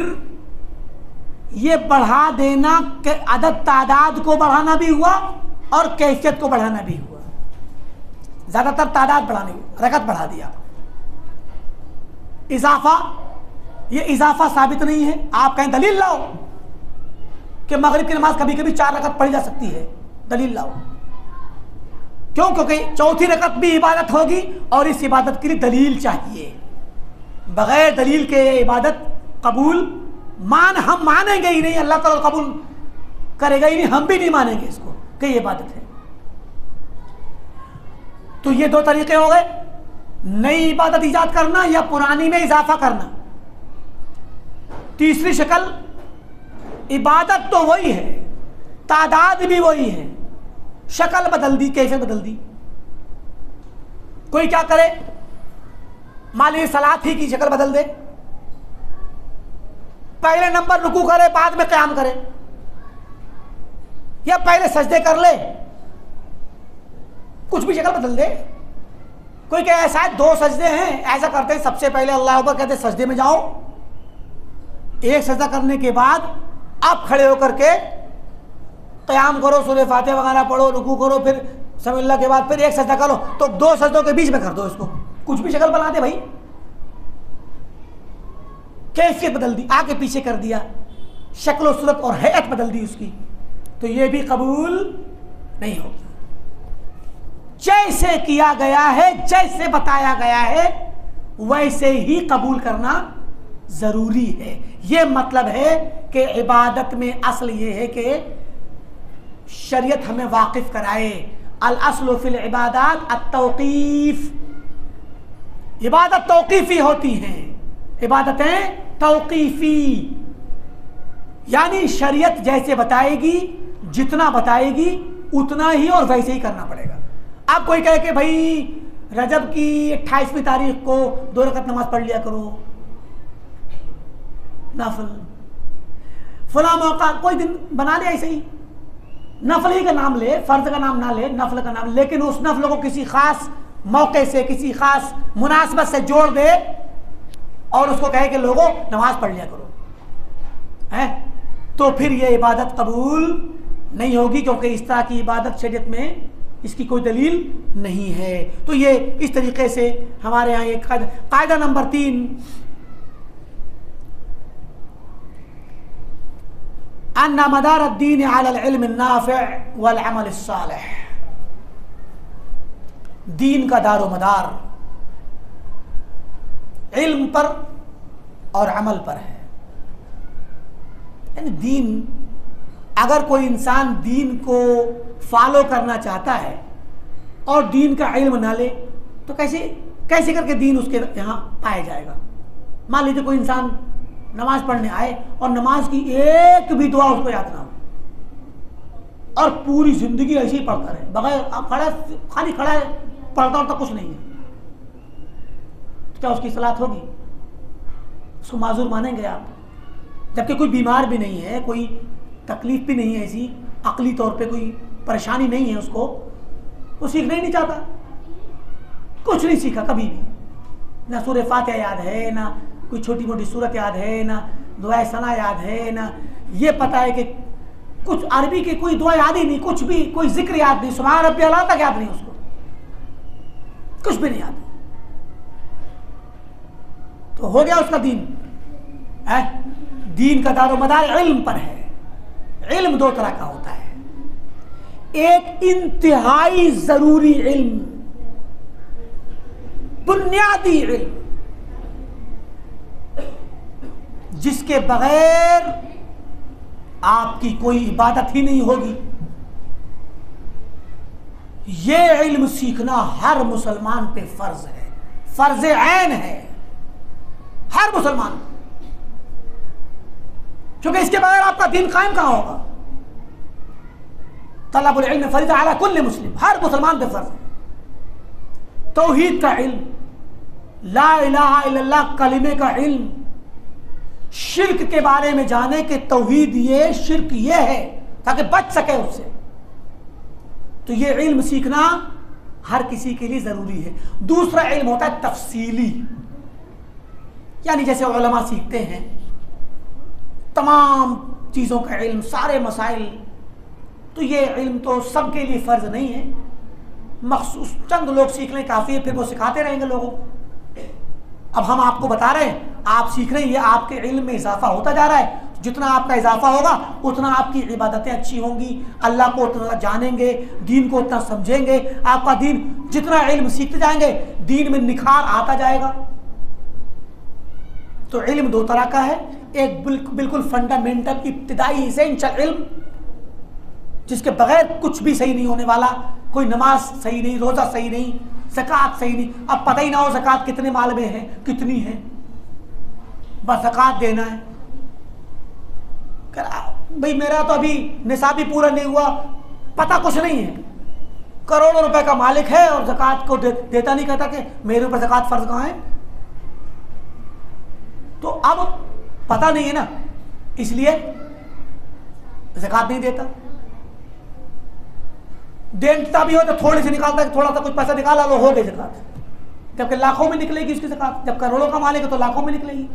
ये बढ़ा देना के अदद तादाद को बढ़ाना भी हुआ और कैफियत को बढ़ाना भी हुआ। ज्यादातर तादाद बढ़ानी, रकत बढ़ा दिया। इजाफा, ये इजाफा साबित नहीं है। आप कहें दलील लाओ कि मगरिब की नमाज कभी कभी 4 रकत पढ़ी जा सकती है, दलील लाओ। क्यों? क्योंकि चौथी रकत भी इबादत होगी और इस इबादत के लिए दलील चाहिए। बगैर दलील के ये इबादत कबूल हम मानेंगे ही नहीं, अल्लाह ताला कबूल करेगा ही नहीं, हम भी नहीं मानेंगे इसको कि ये इबादत है। तो ये 2 तरीके हो गए, नई इबादत ईजाद करना या पुरानी में इजाफा करना। तीसरी शक्ल, इबादत तो वही है, तादाद भी वही है, शक्ल बदल दी, कैसे बदल दी। कोई क्या करे, मान लीजिए सलात ही की शक्ल बदल दे, पहले नंबर रुकू करे, बाद में क़याम करे, या पहले सजदे कर ले, कुछ भी शक्ल बदल दे। कोई क्या ऐसा है 2 सजदे हैं, ऐसा करते हैं सबसे पहले अल्लाह अकबर कहते सजदे में जाओ, एक सजदा करने के बाद आप खड़े होकर के क़याम करो, सूरह फातिहा वगैरह पढ़ो, रुकू करो, फिर समिल्लाह के बाद फिर एक सजदा करो, तो 2 सजदों के बीच में कर दो इसको। कुछ भी शक्ल बना दे भाई, कैफियत बदल दी, आगे पीछे कर दिया, शक्ल सूरत और हैत बदल दी उसकी, तो ये भी कबूल नहीं होगी। जैसे किया गया है, जैसे बताया गया है, वैसे ही कबूल करना जरूरी है। ये मतलब है कि इबादत में असल ये है कि शरीयत हमें वाकिफ कराए। अल अस्लु फिल इबादत अत-तौक़ीफ़, इबादत तौक़ीफ़ी होती हैं, इबादतें तौक़ीफ़ी, यानी शरीयत जैसे बताएगी, जितना बताएगी उतना ही और वैसे ही करना पड़ेगा। आप कोई कहे कि भाई रजब की 28वीं तारीख को 2 रकत नमाज पढ़ लिया करो, नफल, फला मौका कोई दिन बना ले, ऐसे ही नफल ही का नाम ले, फर्ज का नाम ना ले, नफल का नाम, लेकिन उस नफल को किसी खास मौके से, किसी खास मुनासबत से जोड़ दे और उसको कहे कि लोगों नमाज पढ़ लिया करो, है, तो फिर ये इबादत कबूल नहीं होगी, क्योंकि इस तरह की इबादत शरीयत में इसकी कोई दलील नहीं है। तो ये इस तरीके से हमारे यहाँ एक कायदा नंबर 3, अन्ना मदार अद्दीन अलल इल्म नाफ़िअ वल अमल सालिह, दीन का दारो मदार इल्म पर और अमल पर है। यानी दीन, अगर कोई इंसान दीन को फॉलो करना चाहता है और दीन का इल्म ना ले तो कैसे करके दीन उसके यहाँ पाया जाएगा। मान लीजिए कोई इंसान नमाज पढ़ने आए और नमाज की एक भी दुआ उसको याद ना हो और पूरी जिंदगी ऐसे ही पढ़ता रहे, बगैर खाली खड़ा है, पढ़ता तो कुछ नहीं है, तो क्या उसकी सलात होगी? उसको माजूर मानेंगे आप? जबकि कोई बीमार भी नहीं है, कोई तकलीफ भी नहीं है, ऐसी अकली तौर पे कोई परेशानी नहीं है उसको, वो सीखना ही नहीं चाहता, कुछ नहीं सीखा कभी भी, ना सूरह फातिहा याद है, ना कोई छोटी मोटी सूरत याद है, ना दुआ सना याद है, ना ये पता है कि कुछ अरबी की कोई दुआ याद ही नहीं, कुछ भी कोई जिक्र याद नहीं, सुभान रब्बियल आला तक याद नहीं उसको, कुछ भी नहीं याद। तो हो गया उसका दीन है। दीन का दारोमदार इल्म पर है। इल्म दो तरह का होता है, एक इंतहाई जरूरी इल्म, बुनियादी इल्म, जिसके बगैर आपकी कोई इबादत ही नहीं होगी। ये इल्म सीखना हर मुसलमान पे फर्ज है, फर्ज ऐन है हर मुसलमान, क्योंकि इसके बगैर आपका दीन कायम कहां होगा। तलबुल इल्म फरीज़ा अला कुल्ली मुस्लिम, हर मुसलमान पे फर्ज है। तौहीद का इल्म, ला इलाहा इल्लल्लाह कलिमे का इल्म, शिर्क के बारे में जाने कि तौहीद ये शिर्क ये है, ताकि बच सके उससे। तो ये इल्म सीखना हर किसी के लिए जरूरी है। दूसरा इल्म होता है तफसीली, यानी जैसे उलमा सीखते हैं तमाम चीजों का इल्म, सारे मसाइल, तो ये इल्म तो सबके लिए फर्ज नहीं है, मखसूस चंद लोग सीख लें काफी है, फिर वो सिखाते रहेंगे लोगों को। अब हम आपको बता रहे हैं, आप सीख रहे हैं, ये आपके इल्म में इजाफा होता जा रहा है। जितना आपका इजाफा होगा उतना आपकी इबादतें अच्छी होंगी, अल्लाह को उतना जानेंगे, दीन को उतना समझेंगे। आपका दीन, जितना इल्म सीखते जाएंगे दीन में निखार आता जाएगा। तो इल्म दो तरह का है, एक बिल्कुल फंडामेंटल इब्तिदाई इसेंशियल इल्म, जिसके बगैर कुछ भी सही नहीं होने वाला, कोई नमाज सही नहीं, रोजा सही नहीं, ज़कात सही नहीं। अब पता ही ना हो ज़कात कितने माल में है, कितनी है, बस ज़कात देना है। भाई मेरा तो अभी निसाब भी पूरा नहीं हुआ, पता कुछ नहीं है, करोड़ों रुपए का मालिक है और ज़कात को देता नहीं, कहता कि मेरे ऊपर ज़कात फर्ज कहाँ है। तो अब पता नहीं है ना, इसलिए ज़कात नहीं देता। देता भी हो तो थोड़ी सी निकालता है, थोड़ा सा कुछ पैसा निकाला लो, हो गई ज़कात, जबकि लाखों में निकलेगी उसकी ज़कात। जब करोड़ों का मालिक है तो लाखों में निकलेगी,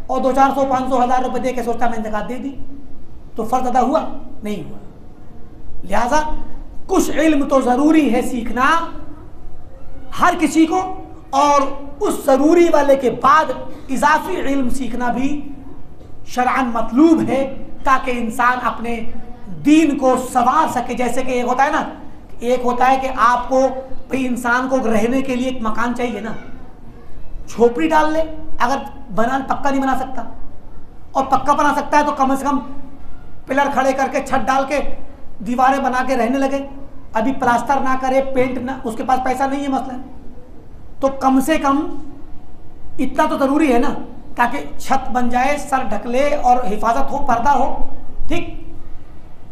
और 200-400 500 1000 रुपए दे के सोचता मैंने ज़कात दे दी, तो फर्ज अदा हुआ नहीं हुआ। लिहाजा कुछ इल्म तो जरूरी है सीखना हर किसी को, और उस जरूरी वाले के बाद इजाफी इल्म सीखना भी शरअन मतलूब है, ताकि इंसान अपने दीन को संवार सके। जैसे कि एक होता है ना, एक होता है कि आपको भाई इंसान को रहने के लिए एक मकान चाहिए ना, झोपड़ी डाल ले, अगर पक्का नहीं बना सकता, और पक्का बना सकता है तो कम से कम पिलर खड़े करके छत डाल के दीवारें बना के रहने लगे। अभी प्लास्टर ना करे, पेंट ना, उसके पास पैसा नहीं है मसला, तो कम से कम इतना तो जरूरी है ना, ताकि छत बन जाए, सर ढक ले और हिफाजत हो, पर्दा हो। ठीक,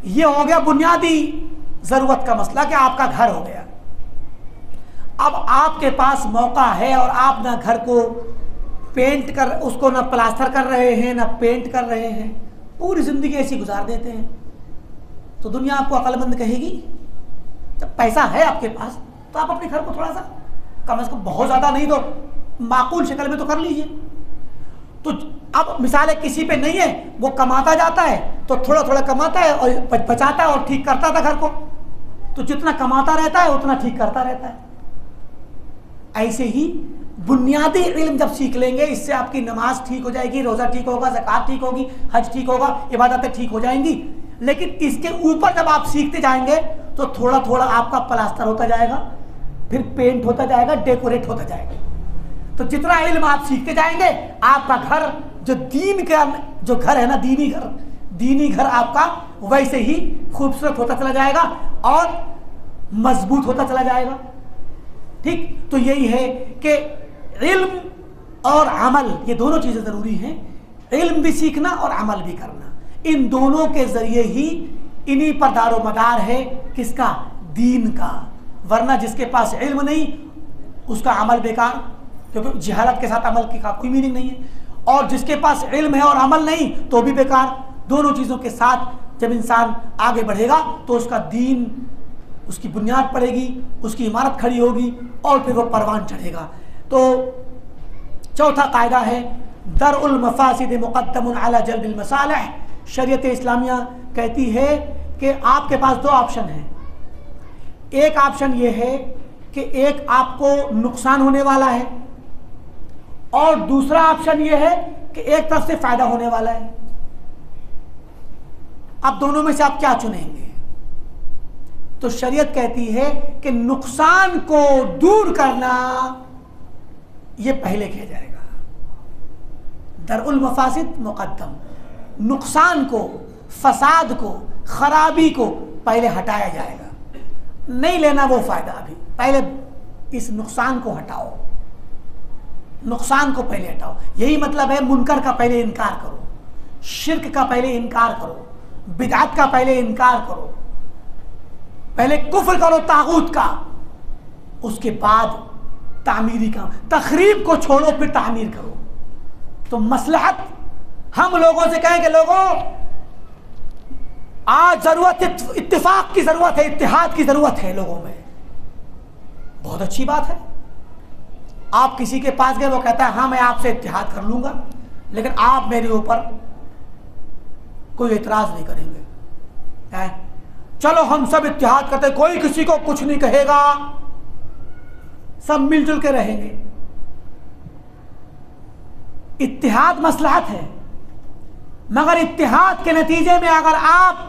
ये हो गया बुनियादी जरूरत का मसला कि आपका घर हो गया। अब आपके पास मौका है और आप ना घर को पेंट कर, उसको ना प्लास्टर कर रहे हैं ना पेंट कर रहे हैं, पूरी जिंदगी ऐसी गुजार देते हैं, तो दुनिया आपको अक्लमंद कहेगी। जब पैसा है आपके पास तो आप अपने घर को थोड़ा सा कम से कम, बहुत ज्यादा नहीं तो माकूल शक्ल में तो कर लीजिए। तो अब मिसाल है, किसी पे नहीं है, वो कमाता जाता है तो थोड़ा थोड़ा कमाता है और बचाता है और ठीक करता था घर को, तो जितना कमाता रहता है उतना ठीक करता रहता है। ऐसे ही बुनियादी इल्म जब सीख लेंगे, इससे आपकी नमाज ठीक हो जाएगी, रोजा ठीक होगा, ज़कात ठीक होगी, हज ठीक होगा, इबादतें ठीक हो जाएंगी। लेकिन इसके ऊपर जब आप सीखते जाएंगे तो थोड़ा थोड़ा आपका प्लास्टर होता जाएगा, फिर पेंट होता जाएगा, डेकोरेट होता जाएगा। तो जितना इल्म आप सीखते जाएंगे, आपका घर जो दीन का जो घर है ना, दीनी घर आपका वैसे ही खूबसूरत होता चला जाएगा और मजबूत होता चला जाएगा। ठीक, तो यही है कि इल्म और अमल, ये दोनों चीजें जरूरी हैं। इल्म भी सीखना और अमल भी करना, इन दोनों के जरिए ही, इन्हीं पर दारोमदार है किसका, दीन का। वरना जिसके पास इल्म नहीं उसका अमल बेकार, क्योंकि जहालत के साथ अमल की कोई मीनिंग नहीं है, और जिसके पास इल्म है और अमल नहीं तो भी बेकार। दोनों चीजों के साथ जब इंसान आगे बढ़ेगा तो उसका दीन, उसकी बुनियाद पड़ेगी, उसकी इमारत खड़ी होगी और फिर वो परवान चढ़ेगा। तो चौथा कायदा है दरउल मफासिद मुक़द्दमुन अला जल्बिल मसालिह। शरीयत इस्लामिया कहती है कि आपके पास दो ऑप्शन हैं। एक ऑप्शन ये है कि एक आपको नुकसान होने वाला है, और दूसरा ऑप्शन यह है कि एक तरफ से फायदा होने वाला है। अब दोनों में से आप क्या चुनेंगे? तो शरीयत कहती है कि नुकसान को दूर करना यह पहले किया जाएगा। दरउल मफासिद मुक़द्दम, नुकसान को, फसाद को, खराबी को पहले हटाया जाएगा। नहीं लेना वो फायदा, अभी पहले इस नुकसान को हटाओ, नुकसान को पहले हटाओ। यही मतलब है मुनकर का पहले इनकार करो, शिर्क का पहले इनकार करो, बिदअत का पहले इनकार करो, पहले कुफ्र करो तागूत का, उसके बाद तामीरी काम, तखरीब को छोड़ो फिर तामीर करो। तो मसलहत, हम लोगों से कहें कि लोगों आज जरूरत इत्तिफाक की जरूरत है, इत्तिहाद की जरूरत है लोगों में, बहुत अच्छी बात है। आप किसी के पास गए, वो कहता है हाँ मैं आपसे इत्तिहाद कर लूंगा, लेकिन आप मेरे ऊपर कोई एतराज नहीं करेंगे, है? चलो हम सब इत्तिहाद करते, कोई किसी को कुछ नहीं कहेगा, सब मिलजुल के रहेंगे। इत्तिहाद मसलहत है, मगर इत्तिहाद के नतीजे में अगर आप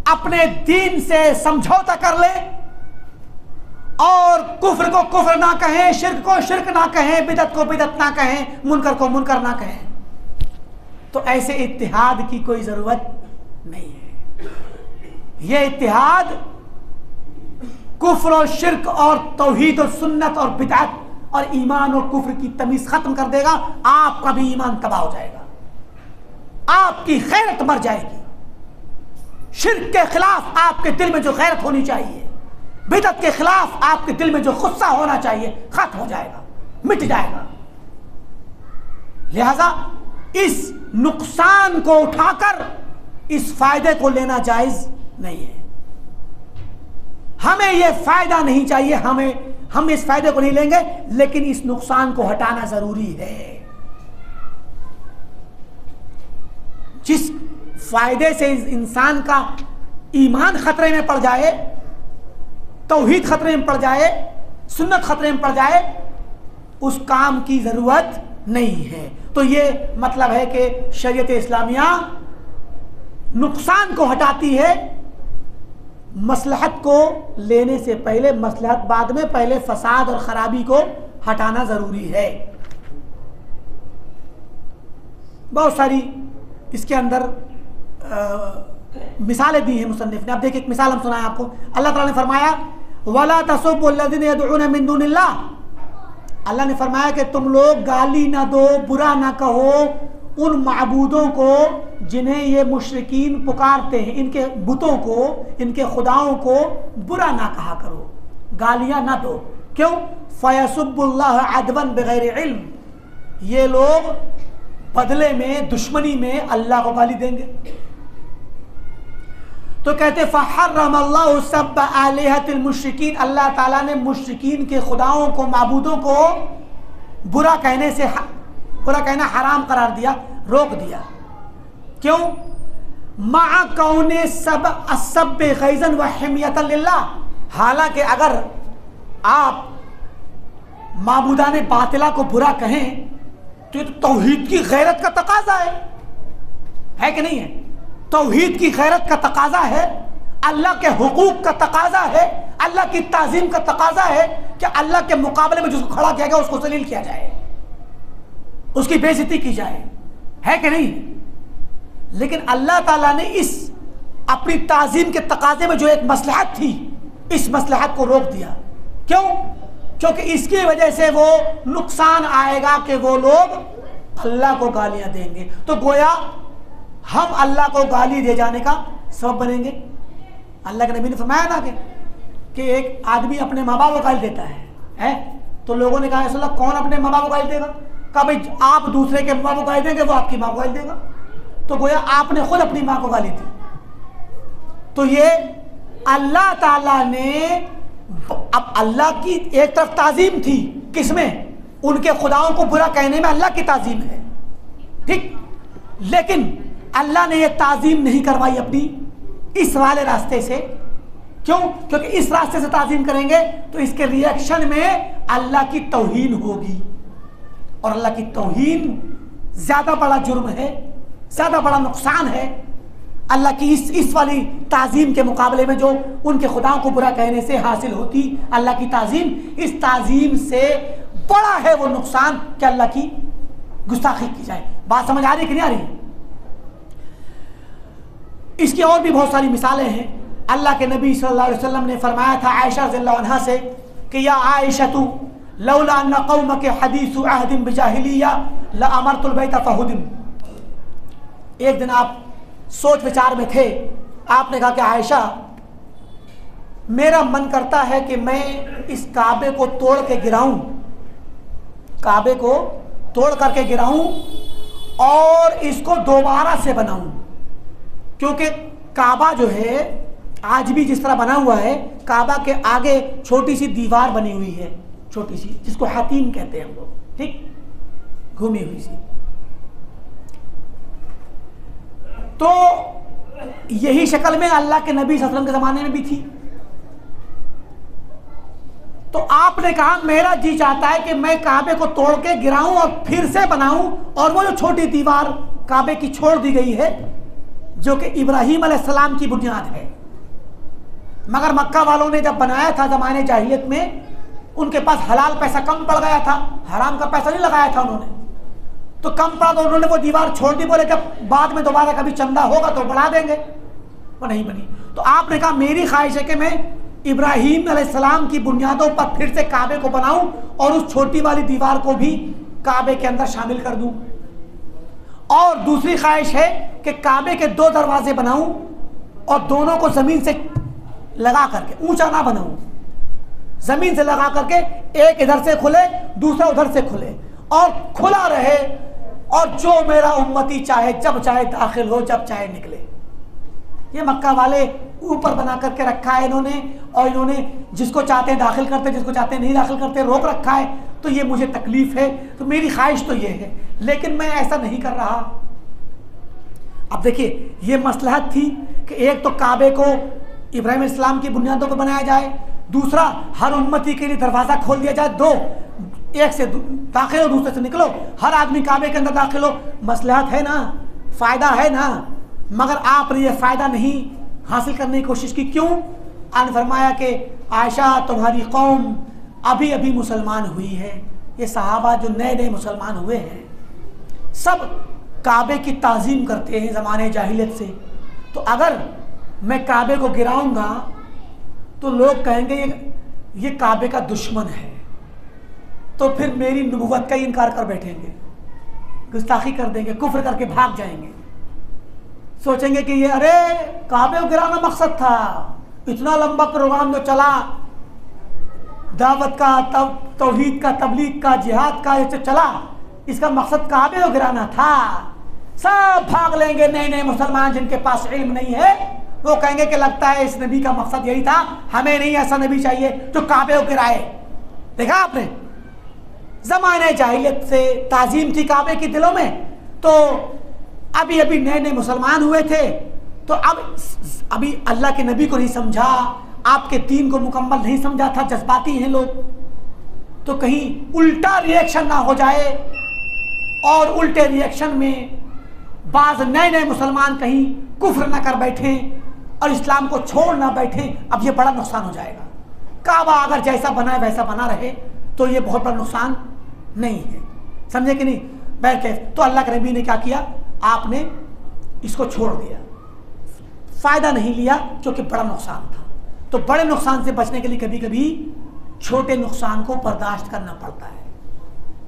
अपने दीन से समझौता कर ले और कुफ्र को कुफ्र ना कहें, शिर्क को शिर्क ना कहें, बिदअत को बिदअत ना कहें, मुनकर को मुनकर ना कहें, तो ऐसे इत्तिहाद की कोई जरूरत नहीं है। यह इत्तिहाद कुफ्र और शिर्क और तौहीद और सुन्नत और बिदअत और ईमान और कुफ्र की तमीज खत्म कर देगा। आपका भी ईमान तबाह हो जाएगा, आपकी गैरत मर जाएगी। शिर्क के खिलाफ आपके दिल में जो गैरत होनी चाहिए, बिदअत के खिलाफ आपके दिल में जो गुस्सा होना चाहिए, खत्म हो जाएगा, मिट जाएगा। लिहाजा इस नुकसान को उठाकर इस फायदे को लेना जायज नहीं है। हमें यह फायदा नहीं चाहिए, हम इस फायदे को नहीं लेंगे, लेकिन इस नुकसान को हटाना जरूरी है। जिस फायदे से इंसान का ईमान खतरे में पड़ जाए, तौहीद खतरे में पड़ जाए, सुन्नत खतरे में पड़ जाए, उस काम की जरूरत नहीं है। तो ये मतलब है कि शरीयत इस्लामिया नुकसान को हटाती है, मसलहत को लेने से पहले, मसलहत बाद में, पहले फसाद और खराबी को हटाना जरूरी है। बहुत सारी इसके अंदर मिसालें दी हैं मुसन्निफ ने। अब देखिए एक मिसाल हम सुनाएं आपको। अल्लाह ताला ने फरमाया वला तसुब्बुल्लज़ीना यदऊना मिन दुनिल्लाह, अल्लाह ने फरमाया कि तुम लोग गाली ना दो, बुरा ना कहो उन माबूदों को जिन्हें ये मुशरिकीन पुकारते हैं, इनके बुतों को, इनके खुदाओं को बुरा ना कहा करो, गालियां ना दो। क्यों? फयसुब्बुल्लाह अदवन बिगैर इल्म, ये लोग बदले में, दुश्मनी में अल्लाह को गाली देंगे। तो कहते फहर्रमल्लाहु सब्ब आलिहतिल मुशरिकीन, अल्लाह ताला ने मुशरिकीन के खुदाओं को, माबूदों को बुरा कहना हराम करार दिया, रोक दिया। क्यों? मा कौने सब असब गैज़न व हिम्यतन लिल्लाह, हालांकि अगर आप माबूदाने बातिला को बुरा कहें तो ये तो तौहीद की गैरत का तकाजा है कि नहीं है? तौहीद की गैरत का तकाजा है, अल्लाह के हुकूक का तकाजा है, अल्लाह की ताज़ीम का तकाजा है कि अल्लाह के मुकाबले में जिसको खड़ा किया गया उसको जलील किया जाए, उसकी बेइज्जती की जाए, है कि नहीं? लेकिन अल्लाह ताला ने इस अपनी ताज़ीम के तकाजे में जो एक मसलहत थी, इस मसलहत को रोक दिया। क्यों? क्योंकि इसकी वजह से वो नुकसान आएगा कि वो लोग अल्लाह को गालियां देंगे, तो गोया हम अल्लाह को गाली दे जाने का सबब बनेंगे। अल्लाह के नबी ने फरमाया ना कि एक आदमी अपने माँ बाप को गाली देता है? तो लोगों ने कहा रसूलल्लाह कौन अपने माँ बाप को गाली देगा? कहा भाई आप दूसरे के माँ को गाली देंगे, वो आपकी माँ को गाली देगा। तो गोया आपने खुद अपनी माँ को गाली दी। तो ये अल्लाह ताला ने, अब अल्लाह की एक तरफ ताज़ीम थी, किसमें? उनके खुदाओं को बुरा कहने में अल्लाह की ताज़ीम है, ठीक, लेकिन अल्लाह ने ये ताज़ीम नहीं करवाई अपनी इस वाले रास्ते से। क्यों? क्योंकि इस रास्ते से ताज़ीम करेंगे तो इसके रिएक्शन में अल्लाह की तौहीन होगी, और अल्लाह की तौहीन ज़्यादा बड़ा जुर्म है, ज़्यादा बड़ा नुकसान है अल्लाह की इस वाली ताज़ीम के मुकाबले में जो उनके खुदाओं को बुरा कहने से हासिल होती अल्लाह की ताज़ीम, इस ताज़ीम से बड़ा है वो नुकसान कि अल्लाह की गुस्ताखी की जाए। बात समझ आ रही कि नहीं आ रही? इसकी और भी बहुत सारी मिसालें हैं। अल्लाह के नबी सल्लल्लाहु अलैहि वसल्लम ने फरमाया था आयशा रज़ियल्लाहु अन्हा से कि या आयशा तू लौला अन्ना कौमक हदीसु अहदिम बिजाहिलिया लअमरतुल बैत फहुदिम। एक दिन आप सोच विचार में थे, आपने कहा कि आयशा मेरा मन करता है कि मैं इस काबे को तोड़ के गिराऊं, काबे को तोड़ करके गिराऊं और इसको दोबारा से बनाऊं, क्योंकि काबा जो है आज भी जिस तरह बना हुआ है, काबा के आगे छोटी सी दीवार बनी हुई है, छोटी सी, जिसको हतीम कहते हैं हम लोग, ठीक, घूमी हुई सी। तो यही शक्ल में अल्लाह के नबी सल्लल्लाहु अलैहि वसल्लम के ज़माने में भी थी। तो आपने कहा मेरा जी चाहता है कि मैं काबे को तोड़ के गिराऊं और फिर से बनाऊं, और वो जो छोटी दीवार काबे की छोड़ दी गई है जो कि इब्राहीम अलैहिस्सलाम की बुनियाद है। मगर मक्का वालों ने जब बनाया था ज़माने जाहिलियत में, उनके पास हलाल पैसा कम पड़ गया था, हराम का पैसा नहीं लगाया था उन्होंने, तो कम पड़ा तो उन्होंने वो दीवार छोड़ दी, बोले जब बाद में दोबारा कभी चंदा होगा तो बढ़ा देंगे, वो नहीं बनी। तो आपने कहा मेरी ख्वाहिश है कि मैं इब्राहीम अलैहिस्सलाम की बुनियादों पर फिर से काबे को बनाऊं और उस छोटी वाली दीवार को भी काबे के अंदर शामिल कर दूं। और दूसरी ख्वाहिश है कि काबे के 2 दरवाजे बनाऊं और दोनों को जमीन से लगा करके, ऊंचा ना बनाऊं, जमीन से लगा करके एक इधर से खुले दूसरा उधर से खुले और खुला रहे, और जो मेरा उम्मती चाहे जब चाहे दाखिल हो, जब चाहे निकले। ये मक्का वाले ऊपर बना करके रखा है इन्होंने, और इन्होंने जिसको चाहते हैं दाखिल करते, जिसको चाहते हैं नहीं दाखिल करते, रोक रखा है। तो ये मुझे तकलीफ है, तो मेरी ख्वाहिश तो ये है, लेकिन मैं ऐसा नहीं कर रहा। अब देखिए ये मसलहत थी कि एक तो काबे को इब्राहीम इस्लाम की बुनियादों पर बनाया जाए, दूसरा हर उम्मती के लिए दरवाज़ा खोल दिया जाए, 2, एक से दाखिल हो दूसरे से निकलो, हर आदमी काबे के अंदर दाखिल हो। मसलहत है ना, फ़ायदा है ना, मगर आपने ये फ़ायदा नहीं हासिल करने की कोशिश की। क्यों? आपने फरमाया कि आयशा तुम्हारी कौम अभी अभी मुसलमान हुई है। ये सहाबा जो नए नए मुसलमान हुए हैं सब काबे की ताज़ीम करते हैं ज़माने जाहिलियत से। तो अगर मैं काबे को गिराऊंगा तो लोग कहेंगे ये काबे का दुश्मन है, तो फिर मेरी नबुव्वत का इनकार कर बैठेंगे, गुस्ताखी कर देंगे, कुफ्र करके भाग जाएंगे, सोचेंगे कि ये अरे काबे को गिराना मकसद था, इतना लंबा प्रोग्राम जो चला दावत का, तौहीद का, तबलीग का, जिहाद का, ये चला, इसका मकसद काबे को गिराना था। सब भाग लेंगे नए नए मुसलमान जिनके पास इल्म नहीं है, वो कहेंगे कि लगता है इस नबी का मकसद यही था, हमें नहीं ऐसा नबी चाहिए जो काबे को गिराए। देखा आपने ज़माने जाहिलियत से ताज़ीम थी काबे की दिलों में, तो अभी अभी नए नए मुसलमान हुए थे, तो अब अभी अल्लाह के नबी को नहीं समझा, आपके दीन को मुकम्मल नहीं समझा था, जज्बाती हैं लोग, तो कहीं उल्टा रिएक्शन ना हो जाए और उल्टे रिएक्शन में बाज़ नए नए मुसलमान कहीं कुफ्र ना कर बैठें और इस्लाम को छोड़ ना बैठें। अब ये बड़ा नुकसान हो जाएगा। काबा अगर जैसा बना है वैसा बना रहे तो ये बहुत बड़ा नुकसान नहीं है, समझे कि नहीं? बैठे तो अल्लाह के नबी ने क्या किया, आपने इसको छोड़ दिया, फ़ायदा नहीं लिया क्योंकि बड़ा नुकसान था। तो बड़े नुकसान से बचने के लिए कभी कभी छोटे नुकसान को बर्दाश्त करना पड़ता है,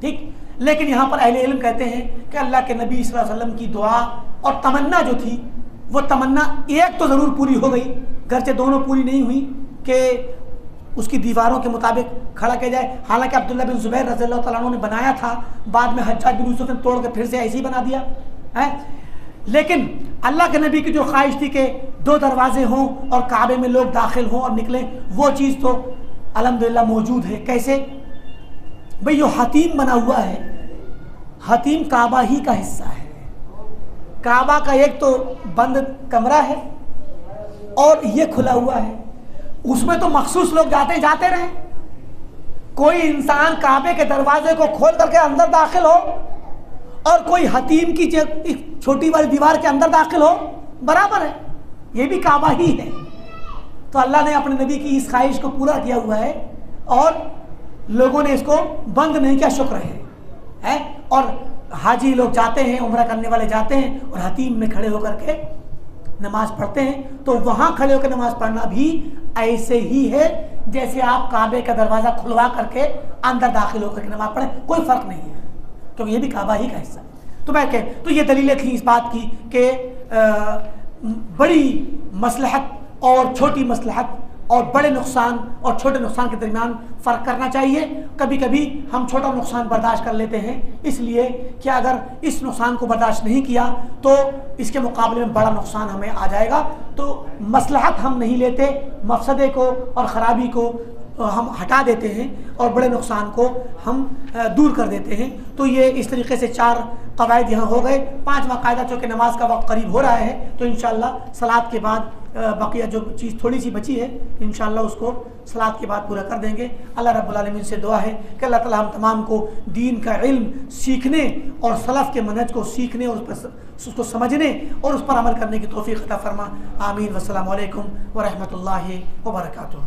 ठीक। लेकिन यहाँ पर अहले इल्म कहते हैं कि अल्लाह के नबी सल्लल्लाहु अलैहि वसल्लम की दुआ और तमन्ना जो थी, वो तमन्ना एक तो ज़रूर पूरी हो गई, गर्चे दोनों पूरी नहीं हुई कि उसकी दीवारों के मुताबिक खड़ा किया जाए। हालांकि अब्दुल्ला बिन ज़ुबैर रज़ियल्लाहु तआला अन्हु ने बनाया था, बाद में हज्जाज बिन यूसुफ ने तोड़ के फिर से ऐसे ही बना दिया है। लेकिन अल्लाह के नबी की जो ख्वाहिश थी कि 2 दरवाजे हों और काबे में लोग दाखिल हों और निकलें, वो चीज़ तो अल्हम्दुलिल्लाह मौजूद है। कैसे भाई, जो हतीम बना हुआ है, हतीम काबा ही का हिस्सा है। काबा का एक तो बंद कमरा है और ये खुला हुआ है, उसमें तो मखसूस लोग जाते रहे, कोई इंसान काबे के दरवाजे को खोल करके अंदर दाखिल हो और कोई हतीम की छोटी वाली दीवार के अंदर दाखिल हो, बराबर है, ये भी काबा ही है। तो अल्लाह ने अपने नबी की इस ख्वाहिश को पूरा किया हुआ है और लोगों ने इसको बंद नहीं किया, शुक्र है। और हाजी लोग जाते हैं, उम्रा करने वाले जाते हैं और हतीम में खड़े होकर के नमाज पढ़ते हैं। तो वहाँ खड़े होकर नमाज पढ़ना भी ऐसे ही है जैसे आप काबे का दरवाज़ा खुलवा करके अंदर दाखिल होकर के नमाज पढ़ें, कोई फ़र्क नहीं है, क्योंकि ये भी काबा ही का हिस्सा है। तो ये दलीलें थी इस बात की कि बड़ी मसलहत और छोटी मसलहत और बड़े नुकसान और छोटे नुकसान के दरमियान फ़र्क करना चाहिए। कभी कभी हम छोटा नुकसान बर्दाश्त कर लेते हैं, इसलिए कि अगर इस नुकसान को बर्दाश्त नहीं किया तो इसके मुकाबले में बड़ा नुकसान हमें आ जाएगा। तो मसलहत हम नहीं लेते, मफसदे को और ख़राबी को हम हटा देते हैं और बड़े नुकसान को हम दूर कर देते हैं। तो ये इस तरीके से 4 कवायद यहाँ हो गए। 5वां कायदा, चूँकि नमाज का वक्त करीब हो रहा है तो इंशाअल्लाह सलात के बाद बकिया जो चीज़ थोड़ी सी बची है इंशाअल्लाह उसको सलात के बाद पूरा कर देंगे। अल्लाह रब्बुल आलमीन से दुआ है कि अल्लाह ताला हम तमाम को दीन का इल्म सीखने और सलफ़ के मनहज को सीखने और उसको समझने और उस पर अमल करने की तौफीक अता फरमा। आमीन। वस्सलामु अलैकुम व रहमतुल्लाहि व बरकातुहू।